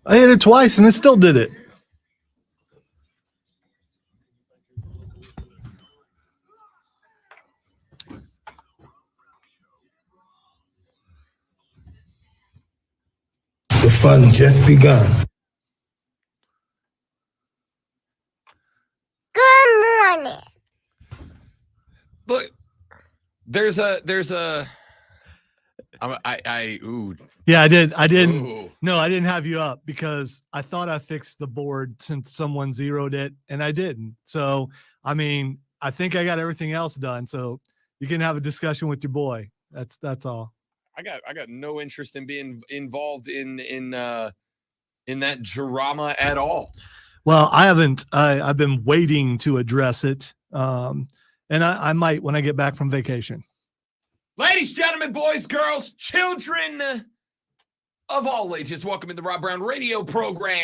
I hit it twice and it still did it. The fun just begun. Good morning. Look, there's a. Yeah, I didn't. Ooh. No, I didn't have you up because I thought I fixed the board since someone zeroed it and I didn't. So, I mean, I think I got everything else done. So you can have a discussion with your boy. That's all. I got no interest in being involved in that drama at all. Well, I haven't. I've been waiting to address it, and I might when I get back from vacation. Ladies, gentlemen, boys, girls, children of all ages, welcome to the Rob Brown radio program.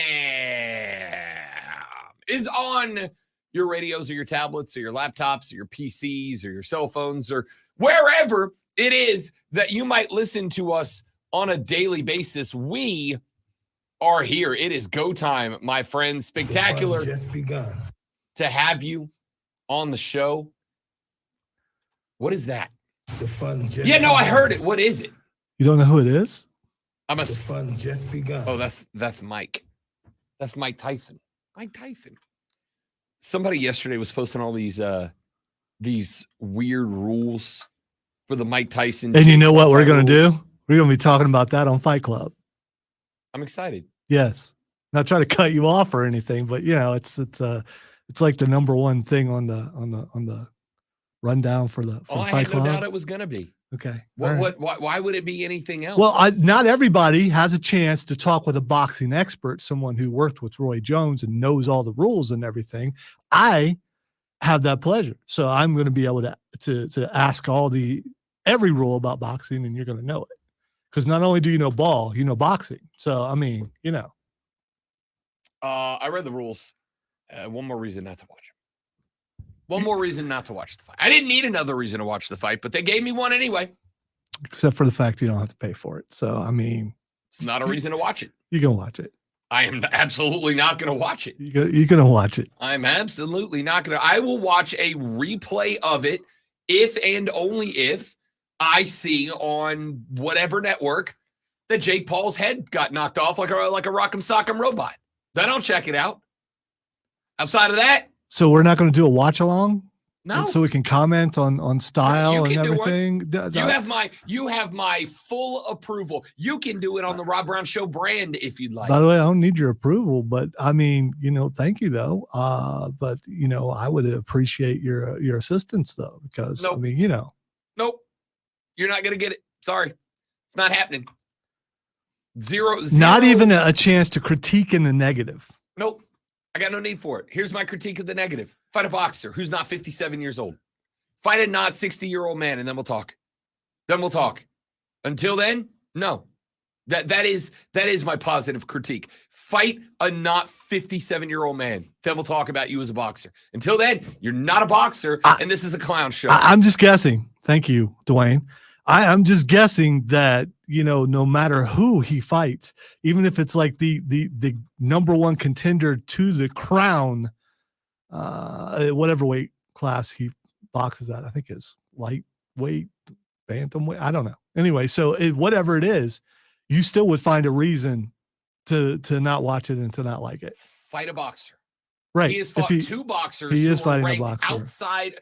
Is on your radios or your tablets or your laptops or your PCs or your cell phones or wherever it is that you might listen to us on a daily basis. We are here. It is go time, my friends. Spectacular Just begun. to have you on the show. What is that? The fun just Yeah, no, I begun. heard it. What is it? You don't know who it is? The fun just begun. Oh, that's Mike. That's Mike Tyson. Mike Tyson. Somebody yesterday was posting all these weird rules for the Mike Tyson. And you know what we're going to rules. do? We're going to be talking about that on Fight Club. I'm excited. Yes. Not trying to cut you off or anything, but you know, it's like the number one thing on the rundown for the I Fight had Club. no doubt it was going to be. Okay. Why would it be anything else? Well, not everybody has a chance to talk with a boxing expert, someone who worked with Roy Jones and knows all the rules and everything. I have that pleasure. So I'm going to be able to ask every rule about boxing, and you're going to know it. Because not only do you know ball, you know boxing. So, I mean, you know. I read the rules. One more reason not to watch it. One more reason not to watch the fight. I didn't need another reason to watch the fight, but they gave me one anyway. Except for the fact you don't have to pay for it. So, I mean. It's not a reason to watch it. You're going to watch it. I am absolutely not going to watch it. You're going to watch it. I'm absolutely not going to. I will watch a replay of it if and only if I see on whatever network that Jake Paul's head got knocked off like a rock'em sock'em robot. Then I'll check it out. Outside of that, so we're not going to do a watch along? no. So we can comment on style You and can do everything? You have my full approval. You can do it on the Rob Brown Show brand if you'd like. By the way, I don't need your approval, but I mean, you know, thank you though. But you know, I would appreciate your assistance though, because Nope. I mean, you know. Nope. You're not going to get it. Sorry. It's not happening. Zero. Not even a chance to critique in the negative. Nope. I got no need for it. Here's my critique of the negative. Fight a boxer who's not 57 years old. Fight a not 60-year-old man, and then we'll talk. Until then, no. That is my positive critique. Fight a not 57-year-old man. Then we'll talk about you as a boxer. Until then, you're not a boxer, and this is a clown show. I'm just guessing. Thank you, Dwayne. I'm just guessing that, you know, no matter who he fights, even if it's like the number one contender to the crown, whatever weight class he boxes at, I think is lightweight, bantamweight. I don't know. Anyway, so whatever it is, you still would find a reason to not watch it and to not like it. Fight a boxer. Right. He has fought two boxers. He is who are fighting a ranked boxer. outside.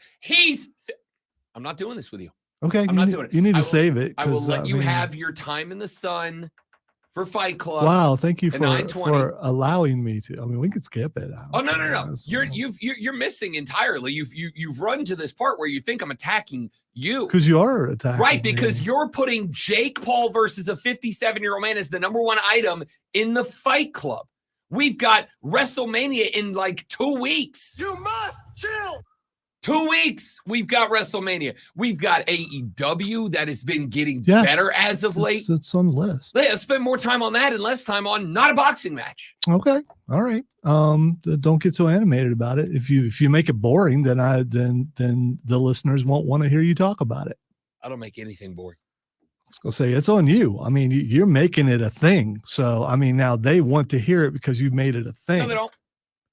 I'm not doing this with you. Okay. I'm not doing it. You need I to will- save it. I will 'cause, let you mean, have your time in the sun for Fight Club. Wow, thank you at for 9:20. allowing me to. I mean, we could skip it. Oh no! You're missing entirely. You've run to this part where you think I'm attacking you. Because you are attacking. Right, me. because you're putting Jake Paul versus a 57-year-old man as the number one item in the Fight Club. We've got WrestleMania in like 2 weeks. You must chill. 2 weeks, we've got WrestleMania. We've got AEW that has been getting Yeah. better as of late. It's on the list. Let's spend more time on that and less time on not a boxing match. Okay. All right. Don't get so animated about it. If you make it boring, then the listeners won't want to hear you talk about it. I don't make anything boring. was gonna say it's on you. I mean, you're making it a thing. So I mean, now they want to hear it because you made it a thing. No, they don't.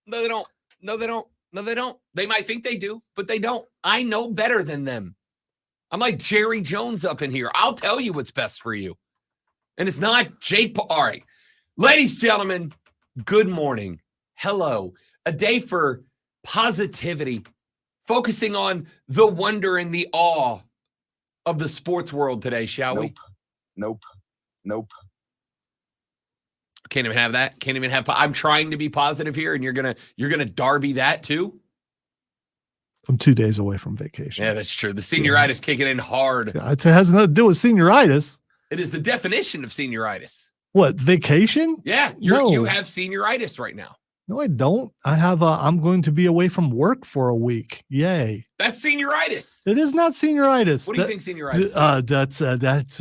No, they don't. No, they don't. No, they don't. They might think they do, but they don't. I know better than them. I'm like Jerry Jones up in here. I'll tell you what's best for you. And it's not Jake Paul. All right. Ladies, gentlemen, good morning. Hello. A day for positivity, focusing on the wonder and the awe of the sports world today, shall we? Nope. Can't even have that. Can't even have. I'm trying to be positive here, and you're gonna Darby that too. I'm 2 days away from vacation. Yeah, that's true. The senioritis kicking in hard. It has nothing to do with senioritis. It is the definition of senioritis. What, vacation? Yeah, No. you have senioritis right now. No, I don't. I have. I'm going to be away from work for a week. Yay! That's senioritis. It is not senioritis. What do you think senioritis is? That's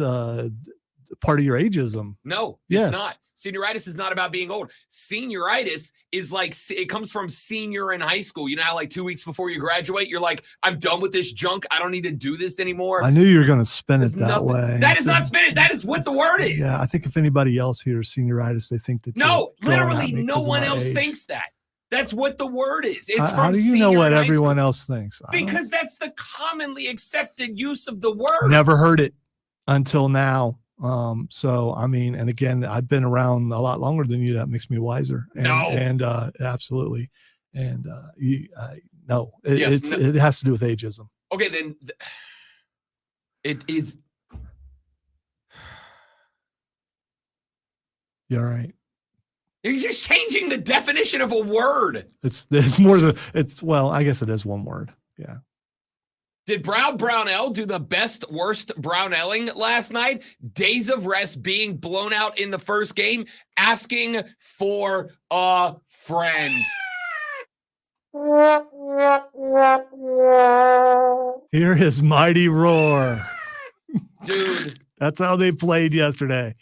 part of your ageism. No, Yes. it's not. Senioritis is not about being old. Senioritis is like, it comes from senior in high school. You know how like 2 weeks before you graduate, you're like, I'm done with this junk. I don't need to do this anymore. I knew you were going to spin it There's that nothing- way. That is not spin it. That is what the word is. Yeah, I think if anybody else hears senioritis, they think that. No, you're going literally at me no 'cause of one my know age. thinks that. That's what the word is. It's How from do you know senior what in high everyone school. else thinks? I don't- Because that's the commonly accepted use of the word. Never heard it until now. So I mean, and again, I've been around a lot longer than you. That makes me wiser. And absolutely. And no, Yes, it has to do with ageism. Okay, then it is. You're right. You're just changing the definition of a word. It's more than well, I guess it is one word. Yeah. Did Brownell do the best, worst Brownelling last night? Days of rest, being blown out in the first game, asking for a friend. Hear his mighty roar. Dude. That's how they played yesterday.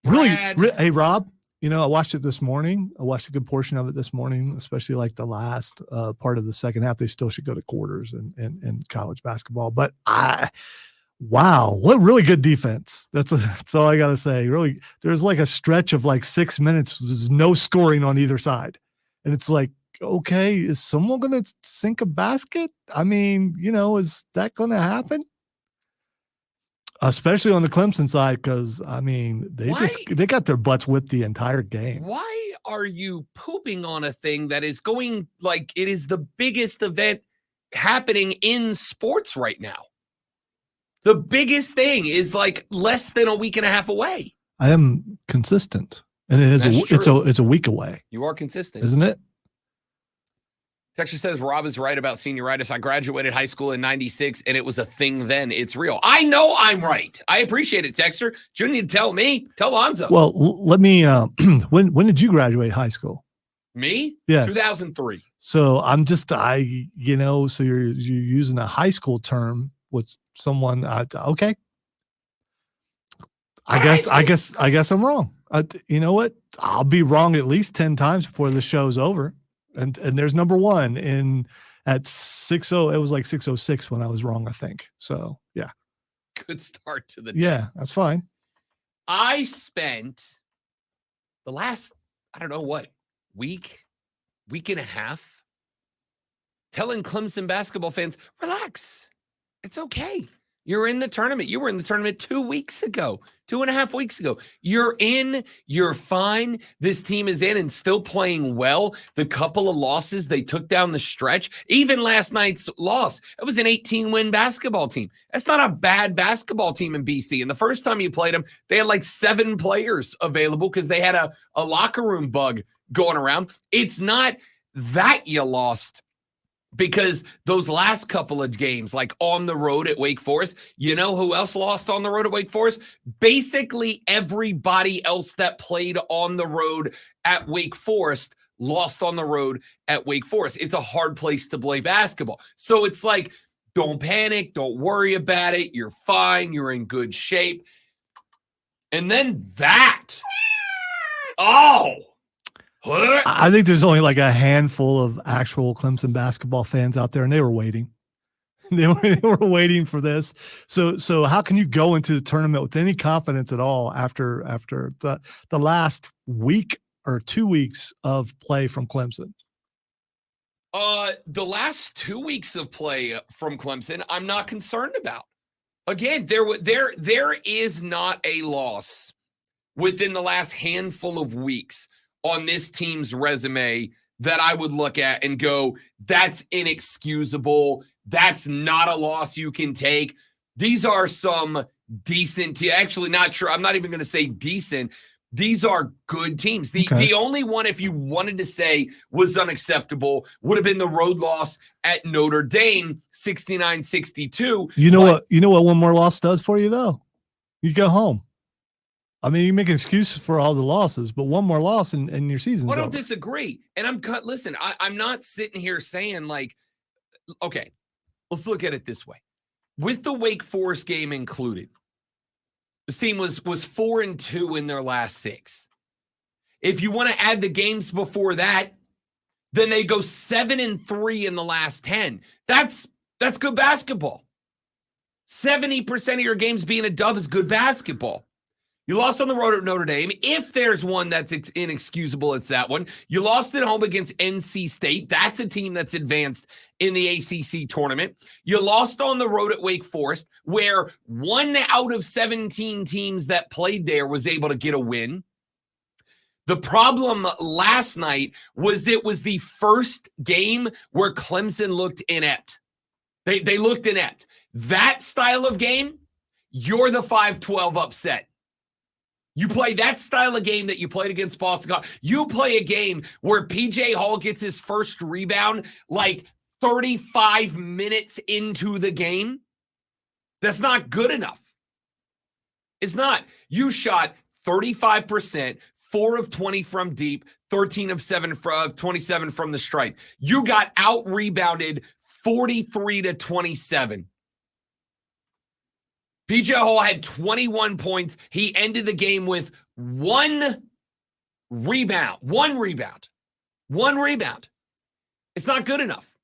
Really, Brad. hey, Rob, you know, I watched it this morning. I watched a good portion of it this morning, especially like the last part of the second half. They still should go to quarters in college basketball. But wow, what really good defense. That's all I got to say. Really, there's like a stretch of like 6 minutes. There's no scoring on either side. And it's like, okay, is someone going to sink a basket? I mean, you know, is that going to happen? Especially on the Clemson side, because I mean, they got their butts whipped the entire game. Why are you pooping on a thing that is going like it is the biggest event happening in sports right now? The biggest thing is like less than a week and a half away. I am consistent, and it is it's a week away. You are consistent, isn't it? Texture says Rob is right about senioritis. I graduated high school in 96 and it was a thing then. It's real. I know I'm right. I appreciate it, Texture. You don't need to tell me. Tell Lonzo. Well, let me when did you graduate high school? Me? Yes. 2003. So I'm just so you're using a high school term with someone okay. I guess I'm wrong. You know what? I'll be wrong at least 10 times before the show's over. And there's number one at 6:00. It was like 6:06 when I was wrong, I think. So yeah. Good start to the day. Yeah, that's fine. I spent the last, I don't know what, week and a half telling Clemson basketball fans, relax. It's okay. You're in the tournament. You were in the tournament 2 weeks ago, 2.5 weeks ago. You're in. You're fine. This team is in and still playing well. The couple of losses they took down the stretch, even last night's loss, it was an 18-win basketball team. That's not a bad basketball team in BC. And the first time you played them, they had like 7 players available because they had a locker room bug going around. It's not that you lost. Because those last couple of games, like on the road at Wake Forest, you know who else lost on the road at Wake Forest? Basically everybody else that played on the road at Wake Forest lost on the road at Wake Forest. It's a hard place to play basketball. So it's like, don't panic. Don't worry about it. You're fine. You're in good shape. And then that. Oh. I think there's only like a handful of actual Clemson basketball fans out there, and they were waiting. They were waiting for this. So how can you go into the tournament with any confidence at all after the last week or 2 weeks of play from Clemson? The last 2 weeks of play from Clemson, I'm not concerned about. Again, there is not a loss within the last handful of weeks on this team's resume that I would look at and go, that's inexcusable. That's not a loss you can take. These are some decent, actually not sure. I'm not even going to say decent. These are good teams. The only one, if you wanted to say was unacceptable, would have been the road loss at Notre Dame, 69-62. You know what one more loss does for you, though? You go home. I mean, you make an excuse for all the losses, but one more loss and your season's over. I don't over. disagree. And listen, I'm not sitting here saying like, okay, let's look at it this way. With the Wake Forest game included, this team was 4-2 in their last 6. If you want to add the games before that, then they go 7-3 in the last 10. That's good basketball. 70% of your games being a dub is good basketball. You lost on the road at Notre Dame. If there's one that's inexcusable, it's that one. You lost at home against NC State. That's a team that's advanced in the ACC tournament. You lost on the road at Wake Forest, where 1 out of 17 teams that played there was able to get a win. The problem last night was it was the first game where Clemson looked inept. They looked inept. That style of game, you're the 5-12 upset. You play that style of game that you played against Boston College. You play a game where PJ Hall gets his first rebound like 35 minutes into the game. That's not good enough. It's not. You shot 35%, 4 of 20 from deep, 13 of 27 from the stripe. You got out-rebounded 43-27. PJ Hall had 21 points. He ended the game with 1 rebound. 1 rebound. 1 rebound. It's not good enough.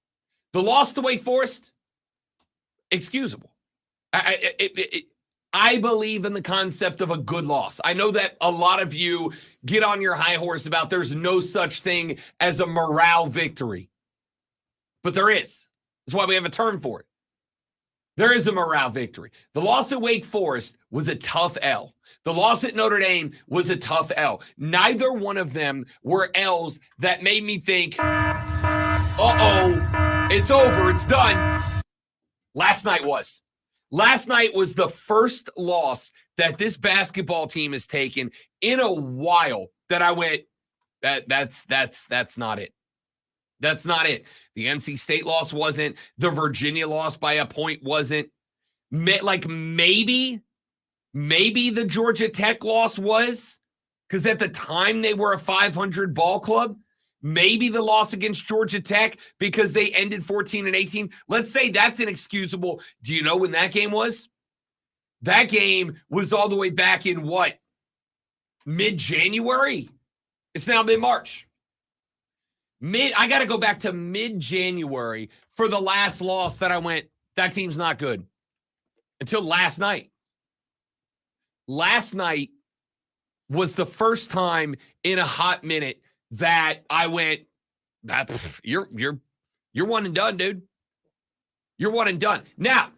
The loss to Wake Forest, excusable. I believe in the concept of a good loss. I know that a lot of you get on your high horse about there's no such thing as a morale victory. But there is. That's why we have a term for it. There is a morale victory. The loss at Wake Forest was a tough L. The loss at Notre Dame was a tough L. Neither one of them were L's that made me think, uh-oh, it's over, it's done. Last night was. Last night was the first loss that this basketball team has taken in a while that I went, that's not it. That's not it. The NC State loss wasn't. The Virginia loss by a point wasn't. Like maybe the Georgia Tech loss was, because at the time they were a 500 ball club. Maybe the loss against Georgia Tech because they ended 14-18. Let's say that's inexcusable. Do you know when that game was? That game was all the way back in what? Mid-January? It's now mid-March. I got to go back to mid-January for the last loss that I went, that team's not good. Until last night. Last night was the first time in a hot minute that I went, you're one and done, dude. You're one and done. Now,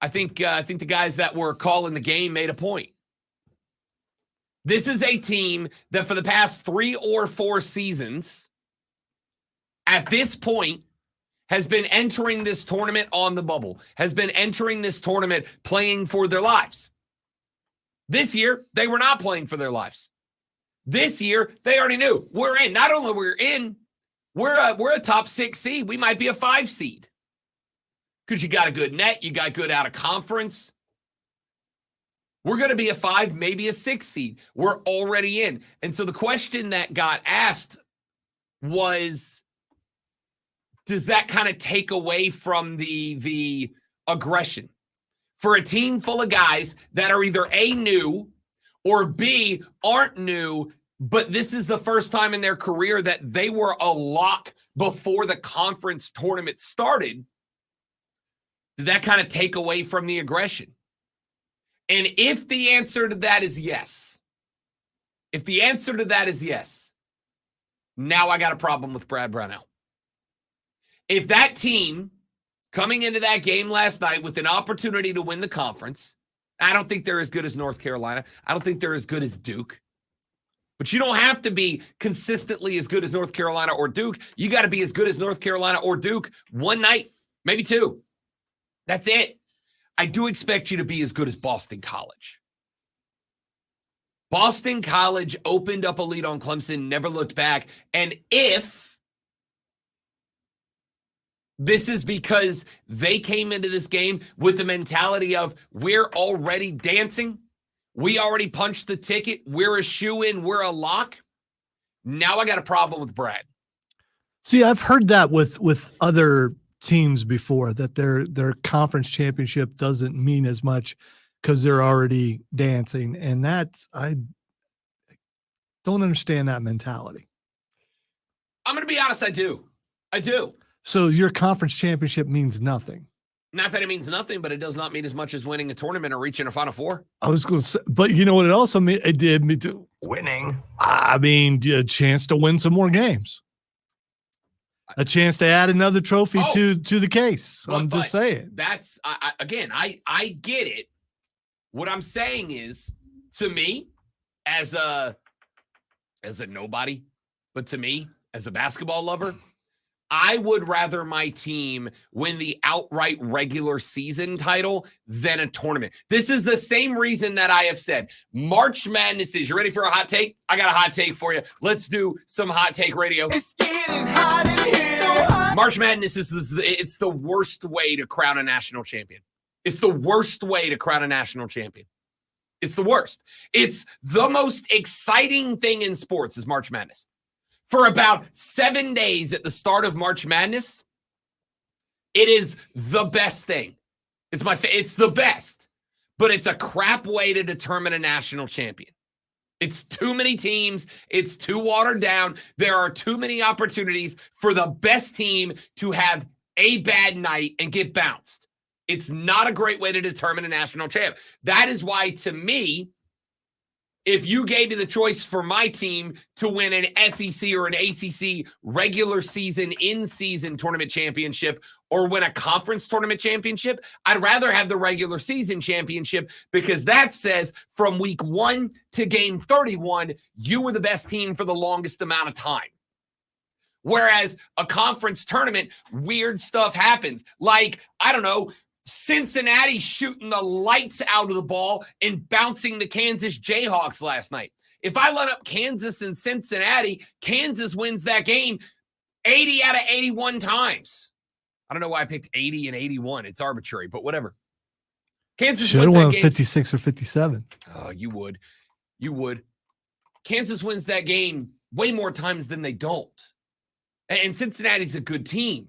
I think the guys that were calling the game made a point. This is a team that for the past 3 or 4 seasons, at this point, has been entering this tournament on the bubble, has been entering this tournament playing for their lives. This year, they were not playing for their lives. This year, they already knew we're in. Not only we're in, we're a top 6 seed. We might be a 5 seed because you got a good net, you got good out of conference. We're going to be a 5, maybe a 6 seed. We're already in. And so the question that got asked was, does that kind of take away from the aggression? For a team full of guys that are either A, new, or B, aren't new, but this is the first time in their career that they were a lock before the conference tournament started. Did that kind of take away from the aggression? And if the answer to that is yes, now I got a problem with Brad Brownell. If that team coming into that game last night with an opportunity to win the conference, I don't think they're as good as North Carolina. I don't think they're as good as Duke. But you don't have to be consistently as good as North Carolina or Duke. You got to be as good as North Carolina or Duke one night, maybe two. That's it. I do expect you to be as good as Boston College. Boston College opened up a lead on Clemson, never looked back. And if this is because they came into this game with the mentality of we're already dancing, we already punched the ticket, we're a shoe-in, we're a lock, now I got a problem with Brad. See, I've heard that with other teams before, that their conference championship doesn't mean as much because they're already dancing. And I don't understand that mentality. I'm going to be honest, I do. So your conference championship means nothing. Not that it means nothing, but it does not mean as much as winning a tournament or reaching a Final Four. I was going to say, but you know what it also mean? It did me too. Winning. I mean, a chance to win some more games. A chance to add another trophy to the case. I'm just saying. That's again, I get it. What I'm saying is, to me, as a nobody, but to me, as a basketball lover, I would rather my team win the outright regular season title than a tournament. This is the same reason that I have said March Madness is. You ready for a hot take? I got a hot take for you. Let's do some hot take radio. It's getting hot in here. So hot. March Madness it's the worst way to crown a national champion. It's the worst way to crown a national champion. It's the worst. It's the most exciting thing in sports is March Madness. For about 7 days at the start of March Madness, it is the best thing. It's the best, but it's a crap way to determine a national champion. It's too many teams. It's too watered down. There are too many opportunities for the best team to have a bad night and get bounced. It's not a great way to determine a national champ. That is why, to me, if you gave me the choice for my team to win an SEC or an ACC regular season, in-season tournament championship or win a conference tournament championship, I'd rather have the regular season championship because that says from week 1 to game 31, you were the best team for the longest amount of time. Whereas a conference tournament, weird stuff happens. Like, I don't know, Cincinnati shooting the lights out of the ball and bouncing the Kansas Jayhawks last night. If I line up Kansas and Cincinnati, Kansas wins that game 80 out of 81 times. I don't know why I picked 80 and 81. It's arbitrary, but whatever. Kansas should have won game 56 or 57. Oh, you would. Kansas wins that game way more times than they don't. And Cincinnati's a good team.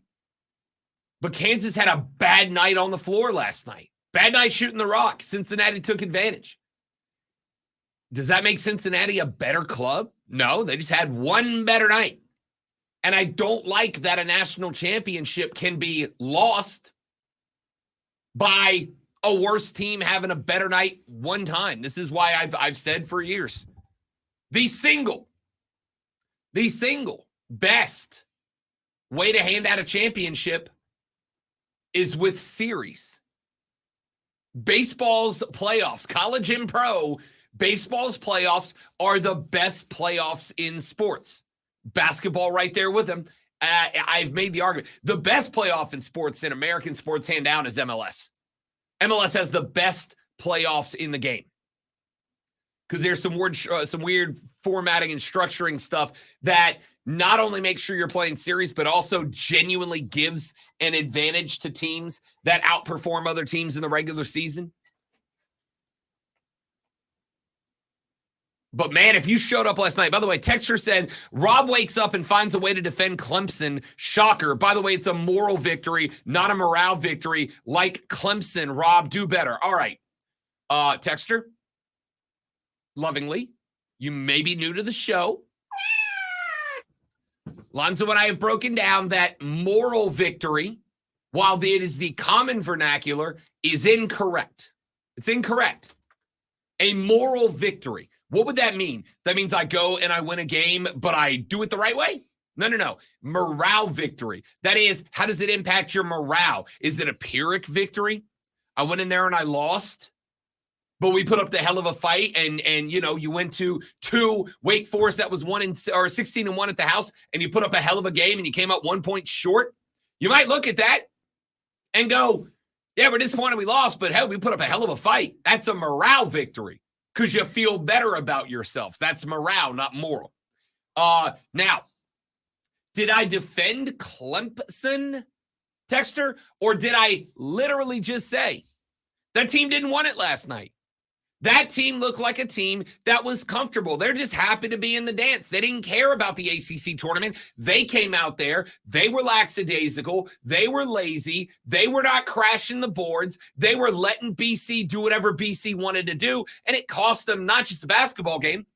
But Kansas had a bad night on the floor last night. Bad night shooting the rock. Cincinnati took advantage. Does that make Cincinnati a better club? No, they just had one better night. And I don't like that a national championship can be lost by a worse team having a better night one time. This is why I've said for years, the single best way to hand out a championship is with series. Baseball's playoffs, college and pro, baseball's playoffs are the best playoffs in sports. Basketball right there with them. I've made the argument. The best playoff in sports, in American sports, hand down, is MLS. MLS has the best playoffs in the game. Because there's some weird formatting and structuring stuff that not only makes sure you're playing series, but also genuinely gives an advantage to teams that outperform other teams in the regular season. But man, if you showed up last night, by the way, Texter said, Rob wakes up and finds a way to defend Clemson. Shocker. By the way, it's a moral victory, not a morale victory. Like Clemson, Rob, do better. All right. Texter, lovingly, you may be new to the show. Lonzo and I have broken down that moral victory while it is the common vernacular, is incorrect. It's incorrect. A moral victory. What would that mean? That means I go and I win a game, but I do it the right way? No. Morale victory. That is, how does it impact your morale? Is it a Pyrrhic victory? I went in there and I lost, but we put up the hell of a fight, and you went to 2 Wake Forest that was 16-1 at the house, and you put up a hell of a game and you came up 1 point short. You might look at that and go, yeah, we're disappointed we lost, but hell, we put up a hell of a fight. That's a morale victory because you feel better about yourselves. That's morale, not moral. Now, did I defend Clemson, Texter, or did I literally just say that team didn't want it last night? That team looked like a team that was comfortable. They're just happy to be in the dance. They didn't care about the ACC tournament. They came out there. They were lackadaisical. They were lazy. They were not crashing the boards. They were letting BC do whatever BC wanted to do. And it cost them not just a basketball game,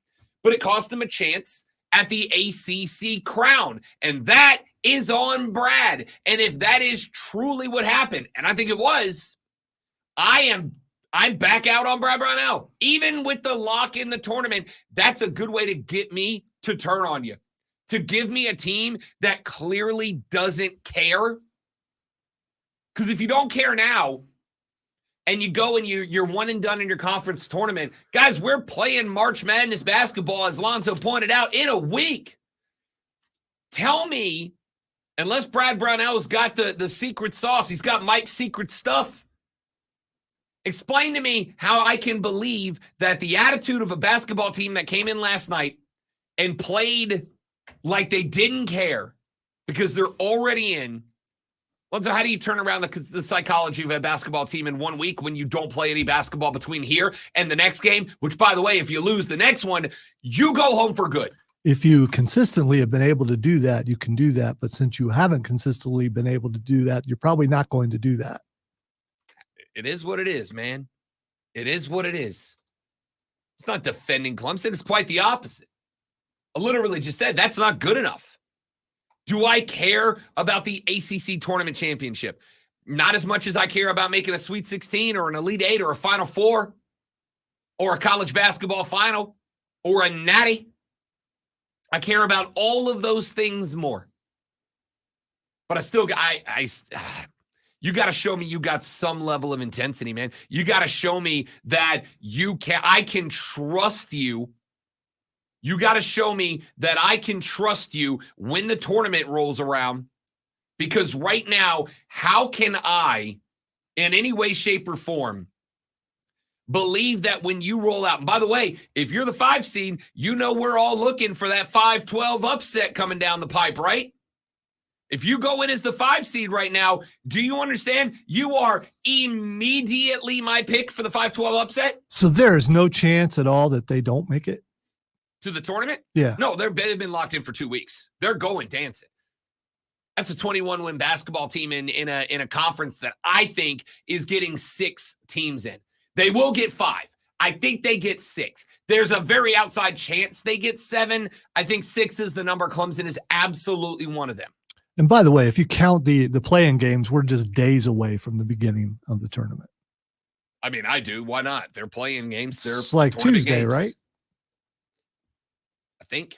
but it cost them a chance at the ACC crown. And that is on Brad. And if that is truly what happened, and I think it was, I'm back out on Brad Brownell. Even with the lock in the tournament, that's a good way to get me to turn on you. To give me a team that clearly doesn't care. Because if you don't care now, and you go and you're one and done in your conference tournament, guys, we're playing March Madness basketball, as Lonzo pointed out, in a week. Tell me, unless Brad Brownell's got the secret sauce, he's got Mike's secret stuff, explain to me how I can believe that the attitude of a basketball team that came in last night and played like they didn't care because they're already in. Well, so how do you turn around the psychology of a basketball team in 1 week when you don't play any basketball between here and the next game? Which, by the way, if you lose the next one, you go home for good. If you consistently have been able to do that, you can do that. But since you haven't consistently been able to do that, you're probably not going to do that. It is what it is, man. It is what it is. It's not defending Clemson. It's quite the opposite. I literally just said that's not good enough. Do I care about the ACC tournament championship? Not as much as I care about making a Sweet 16 or an Elite 8 or a Final Four or a college basketball final or a natty. I care about all of those things more. But I still, you got to show me you got some level of intensity, man. You got to show me that I can trust you. You got to show me that I can trust you when the tournament rolls around, because right now, how can I, in any way, shape, or form, believe that when you roll out, and by the way, if you're the 5 seed, you know we're all looking for that 5-12 upset coming down the pipe, right? If you go in as the 5 seed right now, do you understand? You are immediately my pick for the 5-12 upset. So there is no chance at all that they don't make it to the tournament? Yeah. No, they've been locked in for 2 weeks. They're going dancing. That's a 21-win basketball team in a conference that I think is getting 6 teams in. They will get 5. I think they get 6. There's a very outside chance they get 7. I think 6 is the number. Clemson is absolutely one of them. And by the way, if you count the play-in games, we're just days away from the beginning of the tournament. I mean, I do. Why not? They're playing games. They're it's like Tuesday, games. Right? I think.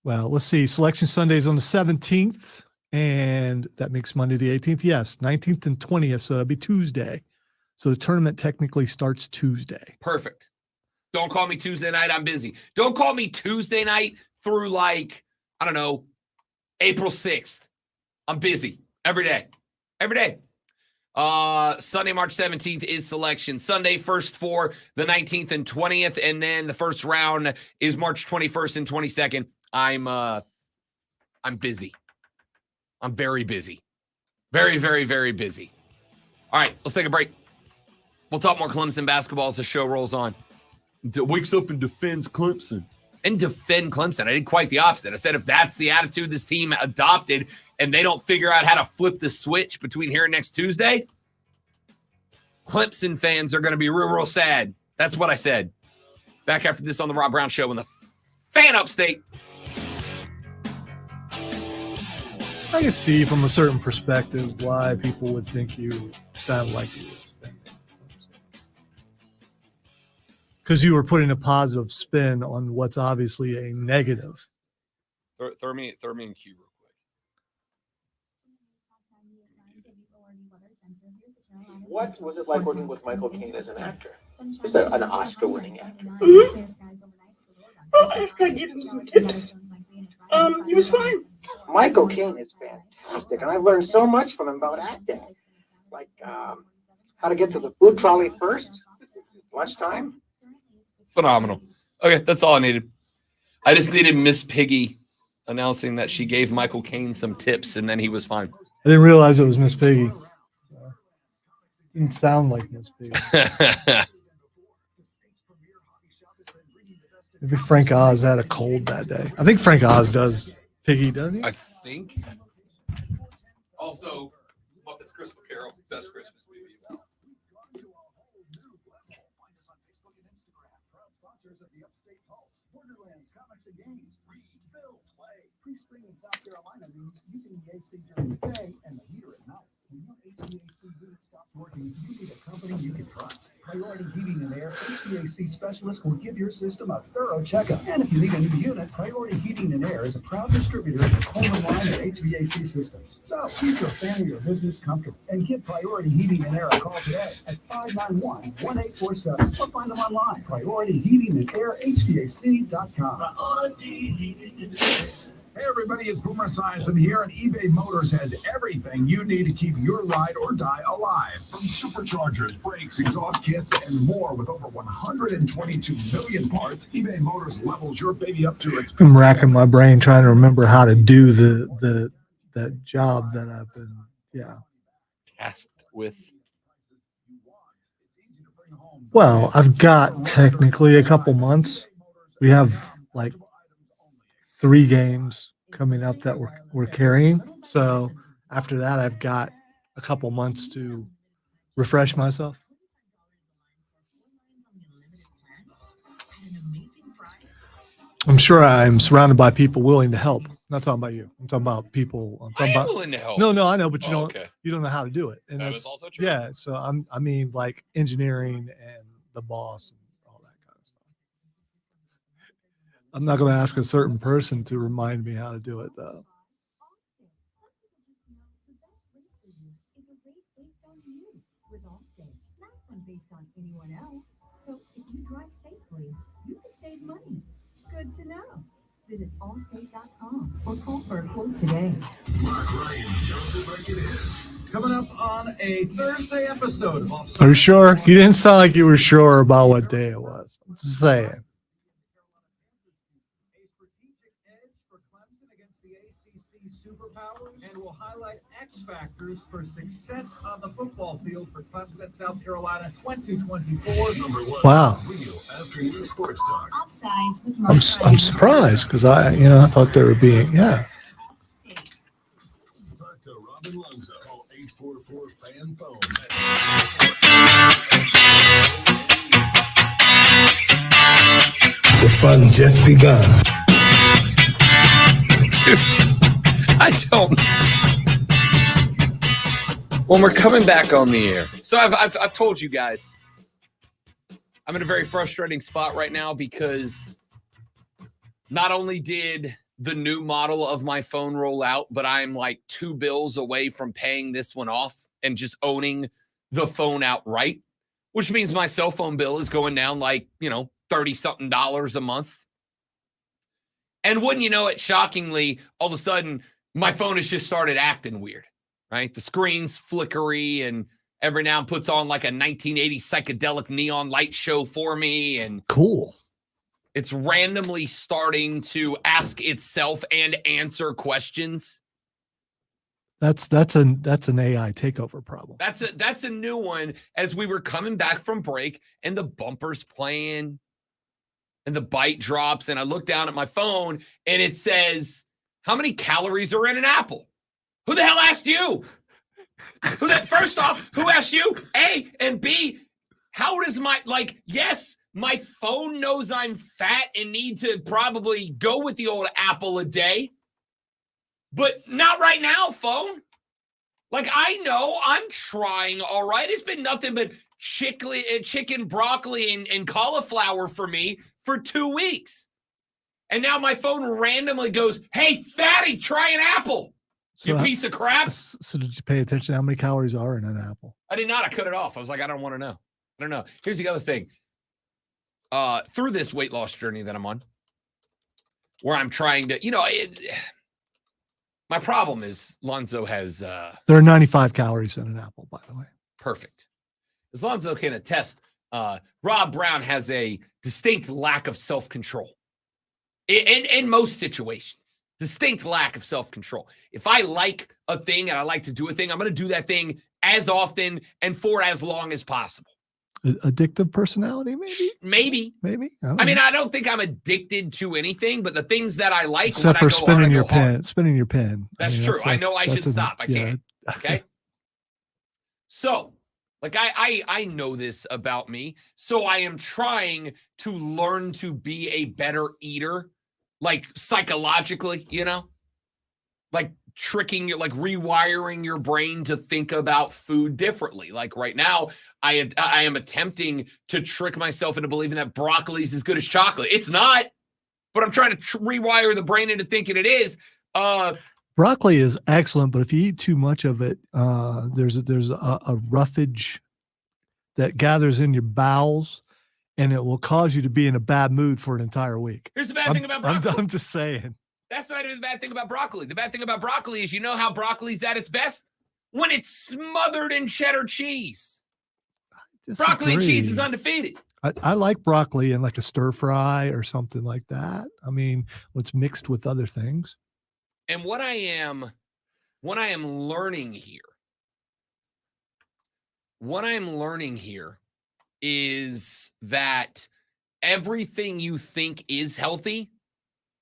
Well, let's see. Selection Sunday is on the 17th, and that makes Monday the 18th. Yes, 19th and 20th, so that'll be Tuesday. So the tournament technically starts Tuesday. Perfect. Don't call me Tuesday night. I'm busy. Don't call me Tuesday night through April 6th. I'm busy every day. Every day. Sunday, March 17th is selection. Sunday, first for the 19th and 20th. And then the first round is March 21st and 22nd. I'm busy. I'm very busy. Very, very, very busy. All right, let's take a break. We'll talk more Clemson basketball as the show rolls on. Wakes up and defends Clemson. And defend Clemson. I did quite the opposite. I said if that's the attitude this team adopted and they don't figure out how to flip the switch between here and next Tuesday, Clemson fans are going to be real, real sad. That's what I said. Back after this on the Rob Brown Show in the Fan Upstate. I can see from a certain perspective why people would think you sound like you were offended. Because you were putting a positive spin on what's obviously a negative. Throw me in queue real quick. What was it like working with Michael Caine as an actor? Is that an Oscar-winning actor? Oh, I gave him some tips. He was fine. Michael Caine is fantastic, and I've learned so much from him about acting. Like how to get to the food trolley first, lunchtime. Phenomenal. Okay, that's all I needed. I just needed Miss Piggy announcing that she gave Michael Caine some tips, and then he was fine. I didn't realize it was Miss Piggy. Didn't sound like Miss Piggy. Maybe Frank Oz had a cold that day. I think Frank Oz does Piggy, doesn't he? I think. Also, Muppets Christmas Carol, best Christmas movie about. Pre-spring in South Carolina means using the AC during the day and the heater at night. When your HVAC unit stops working, you need a company you can trust. Priority Heating and Air HVAC specialist will give your system a thorough checkup. And if you need a new unit, Priority Heating and Air is a proud distributor of the Coleman line of HVAC systems. So keep your family or business comfortable and give Priority Heating and Air a call today at 591-1847 or find them online. Priority Heating and Air HVAC.com. Hey everybody, it's Boomer Esiason here, and eBay Motors has everything you need to keep your ride or die alive. From superchargers, brakes, exhaust kits, and more. With over 122 million parts, eBay Motors levels your baby up to its... I'm racking my brain trying to remember how to do that job that I've been Tasked with. Well, I've got technically a couple months. We have like 3 games coming up that we're carrying. So after that, I've got a couple months to refresh myself. I'm sure I'm surrounded by people willing to help. I'm not talking about you. I'm talking about people. I'm talking I am about willing to help. no, I know, but you okay. you don't know how to do it. And That that's is also true. yeah. So I mean like engineering and the boss and all that kind of stuff. I'm not going to ask a certain person to remind me how to do it though. Based on anyone else. So if you drive safely, you can save money. Good to know. Visit allstate.com or call for a quote today. Coming up on a Thursday episode of Are you sure? You didn't sound like you were sure about what day it was. I'm just saying. And we'll highlight X factors for success on the football field for Clemson at South Carolina 2024. Number 1. Wow. Afternoon Sports Talk. Offsides with I'm surprised because I thought they were being Talk to Robin Lonzo, 844 fan phone. The fun just begun. Dude, I don't. When we're coming back on the air. So I've told you guys, I'm in a very frustrating spot right now because not only did the new model of my phone roll out, but I'm like 2 bills away from paying this one off and just owning the phone outright, which means my cell phone bill is going down like, $30-something a month. And wouldn't you know it, shockingly, all of a sudden, my phone has just started acting weird, right? The screen's flickery, and every now and puts on like a 1980 psychedelic neon light show for me. And cool. It's randomly starting to ask itself and answer questions. That's an AI takeover problem. That's a new one as we were coming back from break and the bumper's playing and the bite drops. And I look down at my phone and it says, how many calories are in an apple? Who the hell asked you? First off, who asked you? A, and B, how does yes, my phone knows I'm fat and need to probably go with the old apple a day. But not right now, phone. Like, I know I'm trying, all right? It's been nothing but chicken, broccoli, and cauliflower for me for 2 weeks. And now my phone randomly goes, hey, fatty, try an apple, you piece of crap. So did you pay attention to how many calories are in an apple? I did not. I cut it off. I was like, I don't want to know. I don't know. Here's the other thing. Through this weight loss journey that I'm on, where I'm trying to, my problem is Lonzo has There are 95 calories in an apple, by the way. perfect. As Lonzo can attest, Rob Brown has a distinct lack of self-control in most situations. Distinct lack of self-control. If I like a thing and I like to do a thing, I'm going to do that thing as often and for as long as possible. Addictive personality, maybe? Maybe. I mean, I don't think I'm addicted to anything, but the things that I like, except for spinning your pen. Spinning your pen. That's true. I know I should stop. I can't. Okay. So, like, I know this about me. So I am trying to learn to be a better eater, like psychologically, like rewiring your brain to think about food differently. Like right now, I am attempting to trick myself into believing that broccoli is as good as chocolate. It's not, but I'm trying to rewire the brain into thinking it is. Broccoli is excellent, but if you eat too much of it, there's a roughage that gathers in your bowels, and it will cause you to be in a bad mood for an entire week. Here's the bad thing about broccoli. I'm just saying. That's not even the bad thing about broccoli. The bad thing about broccoli is, how broccoli's at its best? When it's smothered in cheddar cheese. Broccoli and cheese is undefeated. I like broccoli in like a stir fry or something like that. I mean, when it's mixed with other things. And what I am learning here is that everything you think is healthy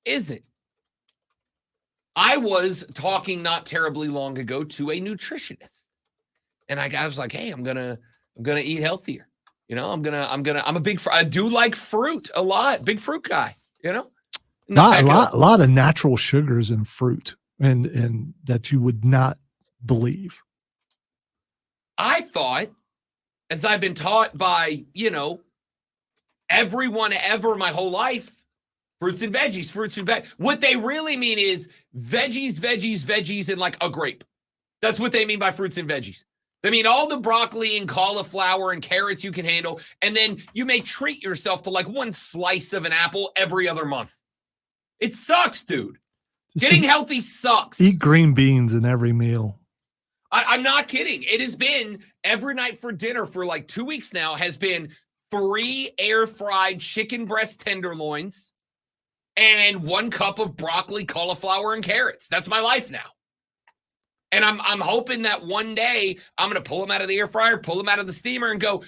isn't. I was talking not terribly long ago to a nutritionist, and I was like, "Hey, I'm gonna eat healthier. I do like fruit a lot. Big fruit guy. A lot of natural sugars in fruit, and that you would not believe. I thought, as I've been taught by everyone ever my whole life, fruits and veggies, what they really mean is veggies, and like a grape. That's what they mean by fruits and veggies. They mean all the broccoli and cauliflower and carrots you can handle, and then you may treat yourself to like one slice of an apple every other month. It sucks, dude. Getting healthy sucks. Eat green beans in every meal. I'm not kidding. It has been every night for dinner for like 2 weeks now has been 3 air-fried chicken breast tenderloins and 1 cup of broccoli, cauliflower, and carrots. That's my life now. And I'm hoping that one day I'm going to pull them out of the air fryer, pull them out of the steamer, and go,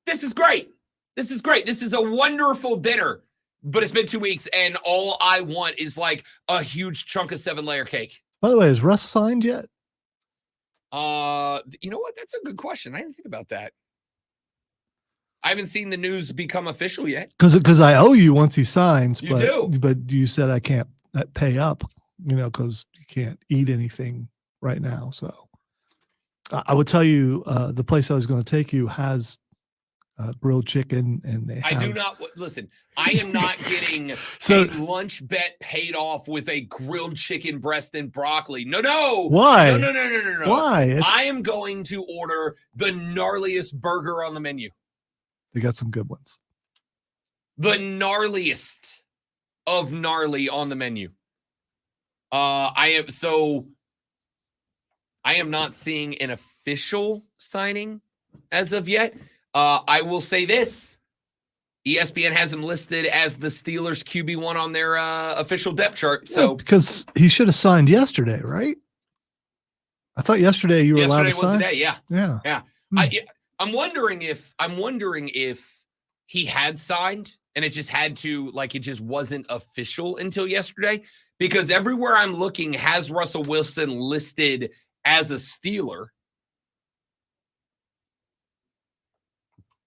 this is great. This is great. This is a wonderful dinner. But it's been 2 weeks, and all I want is like a huge chunk of 7-layer cake. By the way, is Russ signed yet? You know what? That's a good question. I didn't think about that. I haven't seen the news become official yet. Because I owe you once he signs. You do. But you said I can't pay up, because you can't eat anything right now. So I would tell you the place I was going to take you has grilled chicken, and I do not listen. I am not getting a lunch bet paid off with a grilled chicken breast and broccoli. No. Why? No. Why? I am going to order the gnarliest burger on the menu. They got some good ones. The gnarliest of gnarly on the menu. I am not seeing an official signing as of yet. I will say this. ESPN has him listed as the Steelers QB1 on their official depth chart. So because he should have signed yesterday, right? I thought yesterday you were allowed to sign. Yesterday was the day, yeah. Yeah. I'm wondering if he had signed and it just had to, like, it just wasn't official until yesterday, because everywhere I'm looking has Russell Wilson listed as a Steeler.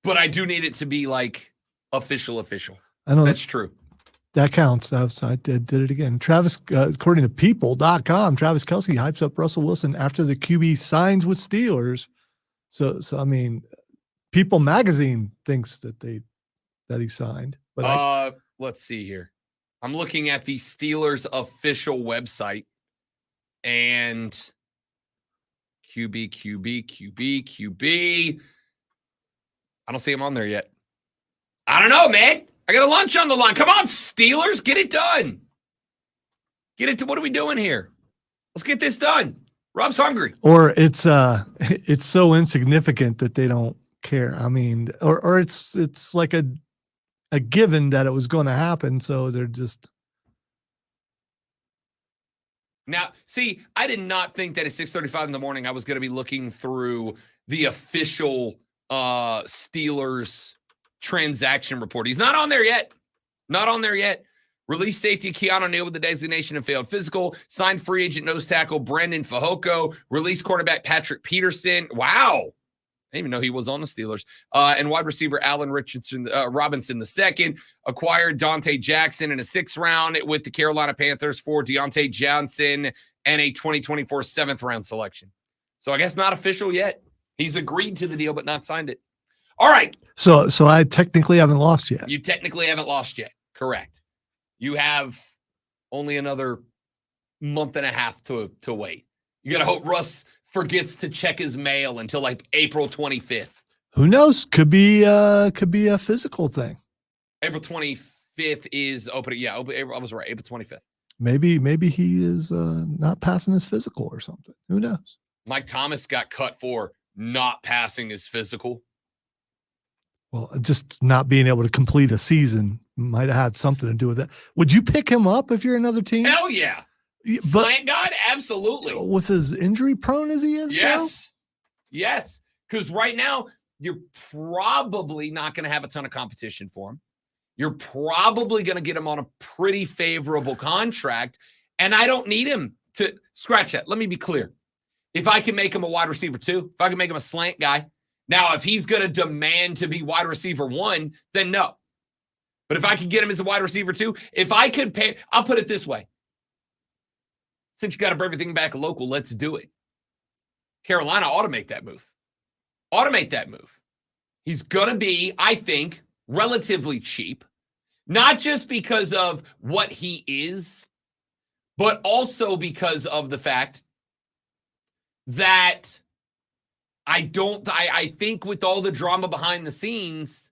But I do need it to be like official. I don't. That's true. That counts. I did it again. Travis, according to people.com, Travis Kelce hypes up Russell Wilson after the QB signs with Steelers. So I mean, People Magazine thinks that he signed. But let's see here. I'm looking at the Steelers official website and QB. I don't see him on there yet. I don't know, man. I got a lunch on the line. Come on, Steelers, get it done. What are we doing here? Let's get this done. Rob's hungry. Or it's so insignificant that they don't care. I mean, or it's like a given that it was going to happen, so they're just. Now, see, I did not think that at 6:35 in the morning I was going to be looking through the official Steelers transaction report. He's not on there yet. Release safety Keanu Neal with the designation of failed physical. Signed free agent nose tackle Brandon Fehoko. Release cornerback Patrick Peterson. Wow. I didn't even know he was on the Steelers. And wide receiver Allen Robinson II. Acquired Dante Jackson in a 6th round with the Carolina Panthers for Deontay Johnson and a 2024 7th round selection. So I guess not official yet. He's agreed to the deal, but not signed it. All right. So I technically haven't lost yet. You technically haven't lost yet. Correct. You have only another month and a half to wait. You got to hope Russ forgets to check his mail until like April 25th. Who knows? Could be a physical thing. April 25th is opening. Yeah, I was right. April 25th. Maybe he is not passing his physical or something. Who knows? Mike Thomas got cut for not passing his physical. Well, just not being able to complete a season might have had something to do with that. Would you pick him up if you're another team? Hell yeah. But Slant God? Absolutely. with as injury prone as he is? Yes. Yes. Because right now, you're probably not going to have a ton of competition for him. You're probably going to get him on a pretty favorable contract. And I don't need him to scratch that. Let me be clear. If I can make him a wide receiver 2, if I can make him a slant guy. Now, if he's going to demand to be wide receiver 1, then no. But if I could get him as a wide receiver 2, if I could pay, I'll put it this way. Since you got to bring everything back local, let's do it. Carolina ought to make that move. He's going to be, I think, relatively cheap. Not just because of what he is, but also because of the fact that I think with all the drama behind the scenes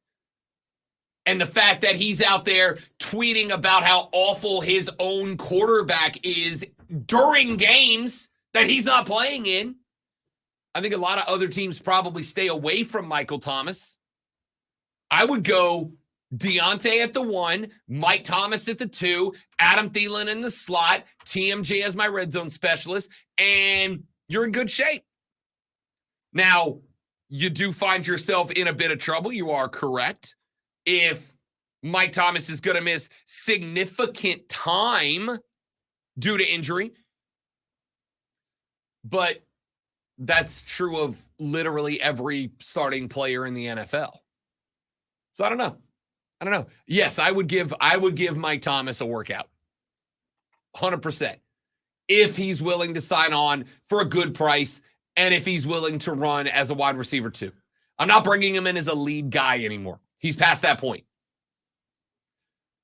and the fact that he's out there tweeting about how awful his own quarterback is during games that he's not playing in, I think a lot of other teams probably stay away from Michael Thomas. I would go Deontay at the 1, Mike Thomas at the 2, Adam Thielen in the slot, TMJ as my red zone specialist, and you're in good shape. Now, you do find yourself in a bit of trouble. You are correct. If Mike Thomas is going to miss significant time due to injury, but that's true of literally every starting player in the NFL. So I don't know. Yes, I would give Mike Thomas a workout. 100%. If he's willing to sign on for a good price and if he's willing to run as a wide receiver 2. I'm not bringing him in as a lead guy anymore. He's past that point.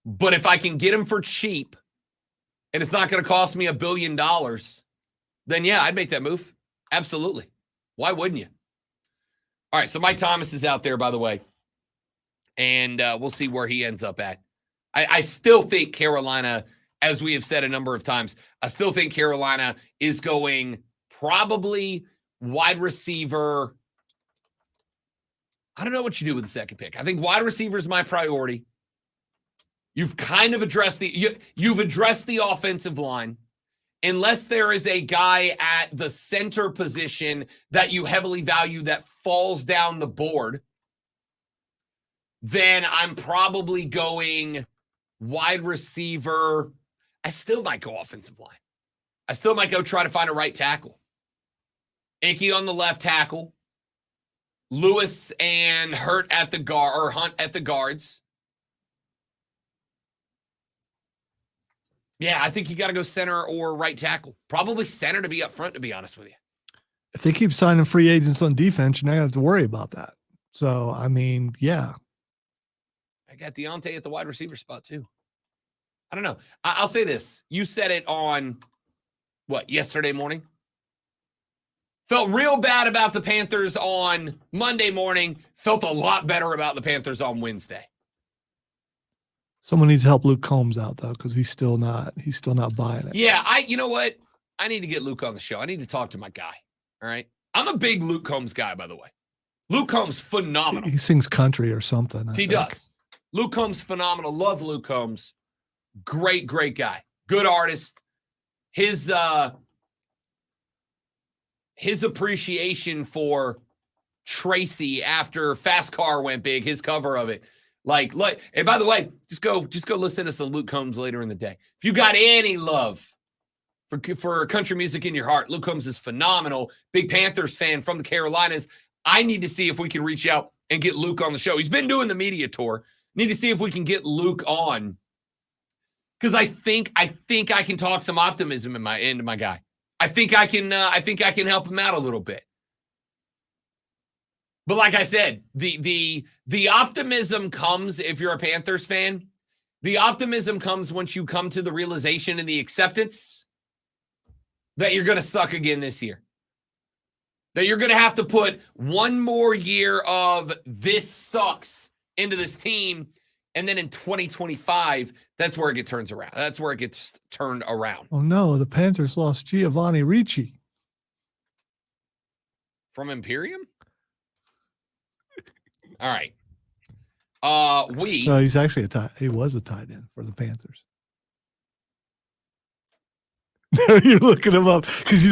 But if I can get him for cheap and it's not going to cost me $1 billion, then yeah, I'd make that move. Absolutely. Why wouldn't you? All right, so Mike Thomas is out there, by the way, and we'll see where he ends up at. I still think Carolina, as we have said a number of times, I still think Carolina is going probably wide receiver. I don't know what you do with the second pick. I think wide receiver is my priority. You've kind of addressed you've addressed the offensive line. Unless there is a guy at the center position that you heavily value that falls down the board, then I'm probably going wide receiver. I still might go offensive line. I still might go try to find a right tackle. Icky on the left tackle. Lewis and Hunt at the guards. Yeah, I think you got to go center or right tackle. Probably center to be up front, to be honest with you. If they keep signing free agents on defense, you're not going to have to worry about that. So, I mean, yeah. I got Deontay at the wide receiver spot, too. I don't know. I'll say this. You said it on, yesterday morning? Felt real bad about the Panthers on Monday morning. Felt a lot better about the Panthers on Wednesday. Someone needs to help Luke Combs out, though, because he's still not buying it. Yeah, you know what? I need to get Luke on the show. I need to talk to my guy. All right. I'm a big Luke Combs guy, by the way. Luke Combs, phenomenal. He sings country or something. I think. Does. Luke Combs, phenomenal. Love Luke Combs. Great guy. Good artist. His appreciation for Tracy after Fast Car went big, his cover of it. Like, and by the way, just go listen to some Luke Combs later in the day. If you got any love for country music in your heart, Luke Combs is phenomenal. Big Panthers fan from the Carolinas. I need to see if we can reach out and get Luke on the show. He's been doing the media tour. Need to see if we can get Luke on. Because I think I can talk some optimism into my guy. I think I can help him out a little bit. But like I said, the optimism comes if you're a Panthers fan. The optimism comes once you come to the realization and the acceptance that you're going to suck again this year. That you're going to have to put one more year of this sucks into this team. And then in 2025, that's where it gets turned around. Oh, no. The Panthers lost Giovanni Ricci. From Imperium? All right. No, he's actually he was a tight end for the Panthers. You're looking him up because you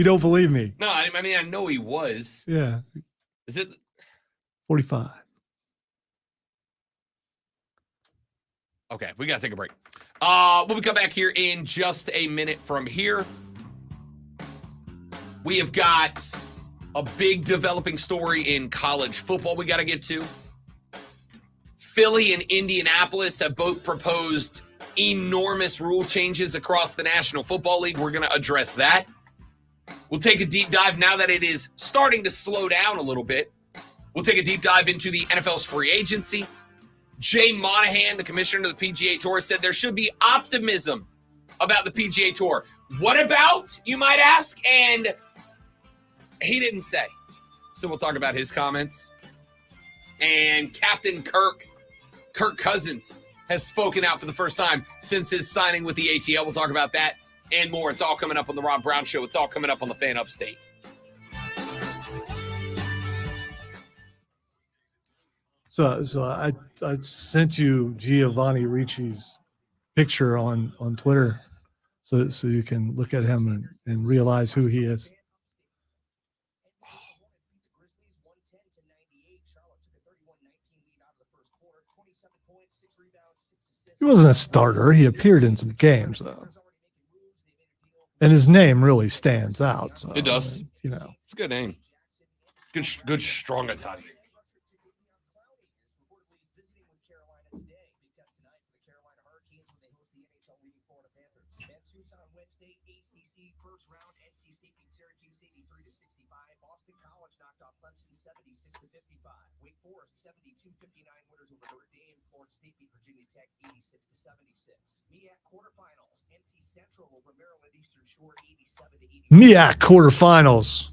don't believe me. No, I mean, I know he was. Yeah. Is it 45? Okay, we got to take a break. When we come back here in just a minute from here, we have got a big developing story in college football we got to get to. Philly and Indianapolis have both proposed enormous rule changes across the National Football League. We're going to address that. We'll take a deep dive now that it is starting to slow down a little bit. We'll take a deep dive into the NFL's free agency. Jay Monahan, the commissioner of the PGA Tour, said there should be optimism about the PGA Tour. What about, you might ask? And he didn't say. So we'll talk about his comments. And Captain Kirk Cousins, has spoken out for the first time since his signing with the ATL. We'll talk about that and more. It's all coming up on the Rob Brown Show. It's all coming up on the Fan Upstate. So I sent you Giovanni Ricci's picture on Twitter so you can look at him and realize who he is. He wasn't a starter. He appeared in some games, though. And his name really stands out. So, it does. It's a good name. Good, strong Italian. Boston College knocked off Clemson 76-55. Wake Forest 72-59 winners over Notre Dame. Florida State beat Virginia Tech 86-76. MEAC quarterfinals. NC Central over Maryland Eastern Shore 87-80. MEAC quarterfinals.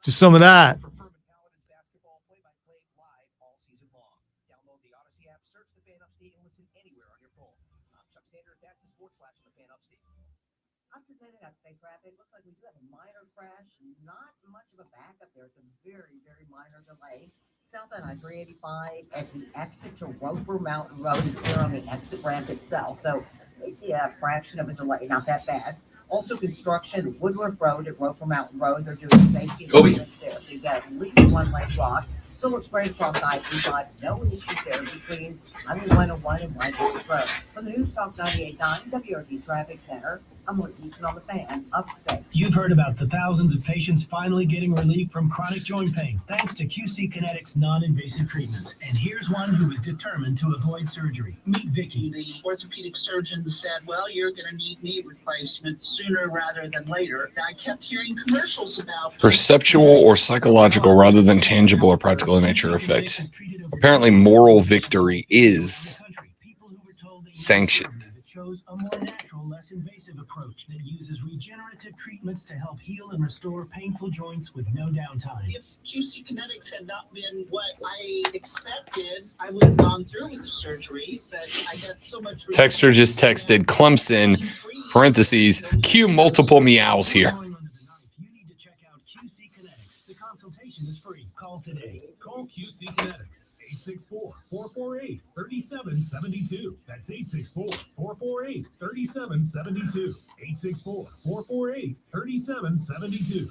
Just some of that. For Furman Paladins basketball, play-by-play live all season long. Download the Odyssey app, search the Fan Upstate, and listen anywhere on your phone. I'm Chuck Sanders. That's the Sports Flash on the Fan Upstate. On today's Upstate traffic, looks like we do have a minor crash. Not much of a backup there. It's a very, very minor delay. Southbound I-385 at the exit to Roper Mountain Road. It's there on the exit ramp itself. So we see a fraction of a delay, not that bad. Also construction, Woodruff Road at Roper Mountain Road. They're doing safety improvements there. So you've got at least one lane block. So looks great across I-35. No issues there between I-101 and White Road. From the News Talk 98.9 WRD Traffic Center, I'm on Eastern on the Fan, upstate. You've heard about the thousands of patients finally getting relief from chronic joint pain thanks to QC Kinetics non-invasive treatments. And here's one who is determined to avoid surgery. Meet Vicky. The orthopedic surgeon said, well, you're going to need knee replacement sooner rather than later. I kept hearing commercials about Perceptual or psychological rather than tangible or practical in nature effect. Apparently, moral victory is sanctioned. Chose a more natural, less invasive approach that uses regenerative treatments to help heal and restore painful joints with no downtime. if QC Kinetics had not been what I expected, I would have gone through with the surgery, but I got so much. Texter just texted Clemson, parentheses, cue multiple meows here. You need to check out QC Kinetics. The consultation is free. Call today. Call QC Kinetics. 864-448-3772. That's 864-448-3772. 864-448-3772.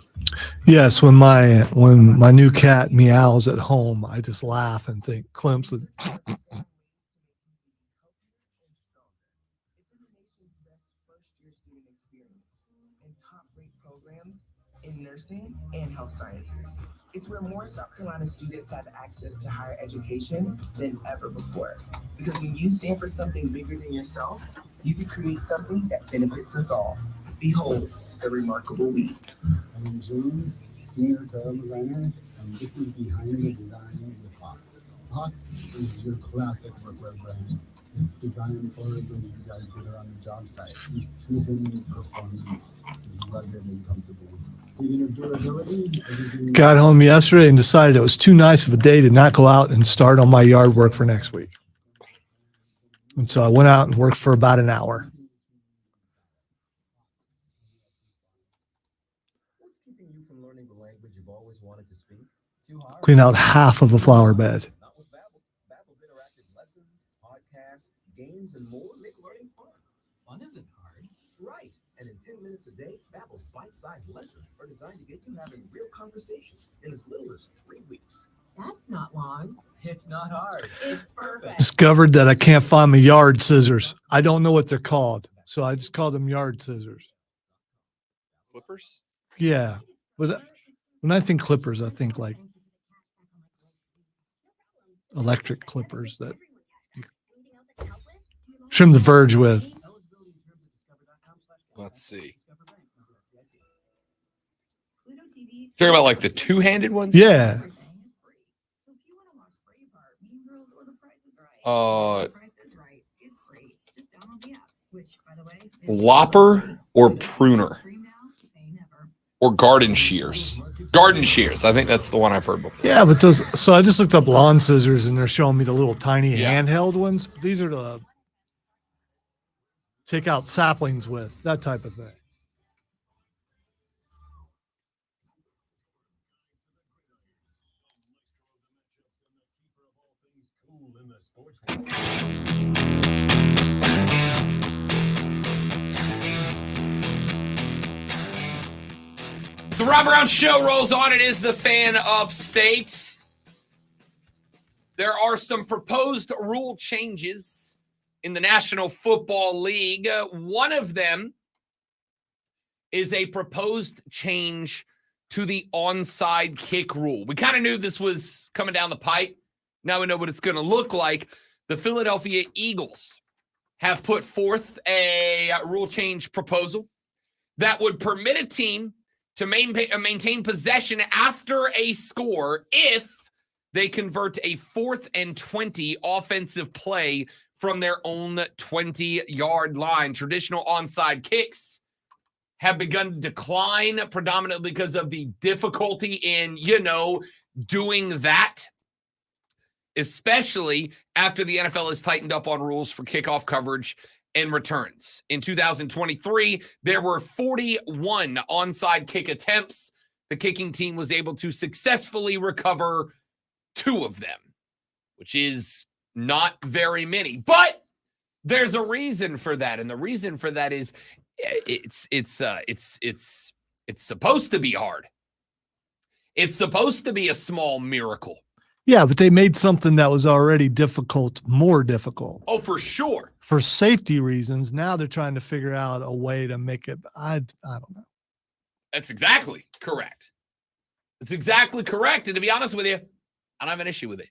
Yes, when my new cat meows at home, I just laugh and think Clemson. In nursing and health sciences. It's where more South Carolina students have access to higher education than ever before. Because when you stand for something bigger than yourself, you can create something that benefits us all. Behold, the remarkable we. I'm James, senior apparel designer, and this is behind the design with Hawks. Hawks is your classic workwear brand. It's designed for those guys that are on the job site. It's proven performance, is rugged and comfortable. Speaking of durability, Got home yesterday and decided it was too nice of a day to not go out and start on my yard work for next week. And so I went out and worked for about an hour. What's keeping you from learning the language you've always wanted to speak? Too hard? Clean out half of a flower bed. Not with Babbel. Babbel's interactive lessons, podcasts, games, and more make learning fun. Fun isn't hard. Right. And in 10 minutes a day, Babbel's bite-sized lessons are designed to get you having real conversations in as little as 3 weeks. That's not long. It's not hard. It's perfect. Discovered that I can't find my yard scissors. I don't know what they're called, so I just call them yard scissors. Clippers? Yeah, but when I think clippers, I think like electric clippers that you trim the verge with. Let's see. Talking about like the two-handed ones? Yeah. Lopper or pruner? Or garden shears? Garden shears. I think that's the one I've heard before. Yeah, but those, so I just looked up lawn scissors and they're showing me the little tiny handheld ones. These are the take out saplings with, that type of thing. The Rob Brown Show rolls on. It is the Fan Upstate. There are some proposed rule changes in the National Football League. One of them is a proposed change to the onside kick rule. We kind of knew this was coming down the pipe. Now we know what it's going to look like. The Philadelphia Eagles have put forth a rule change proposal that would permit a team to maintain possession after a score if they convert a 4th and 20 offensive play from their own 20-yard line. Traditional onside kicks have begun to decline predominantly because of the difficulty in, doing that, especially after the NFL has tightened up on rules for kickoff coverage and returns. In 2023, there were 41 onside kick attempts. The kicking team was able to successfully recover 2 of them, which is not very many. But there's a reason for that, and the reason for that is it's supposed to be hard. It's supposed to be a small miracle. Yeah, but they made something that was already difficult more difficult. Oh, for sure. For safety reasons, now they're trying to figure out a way to make it. I don't know. That's exactly correct. It's exactly correct. And to be honest with you, I don't have an issue with it.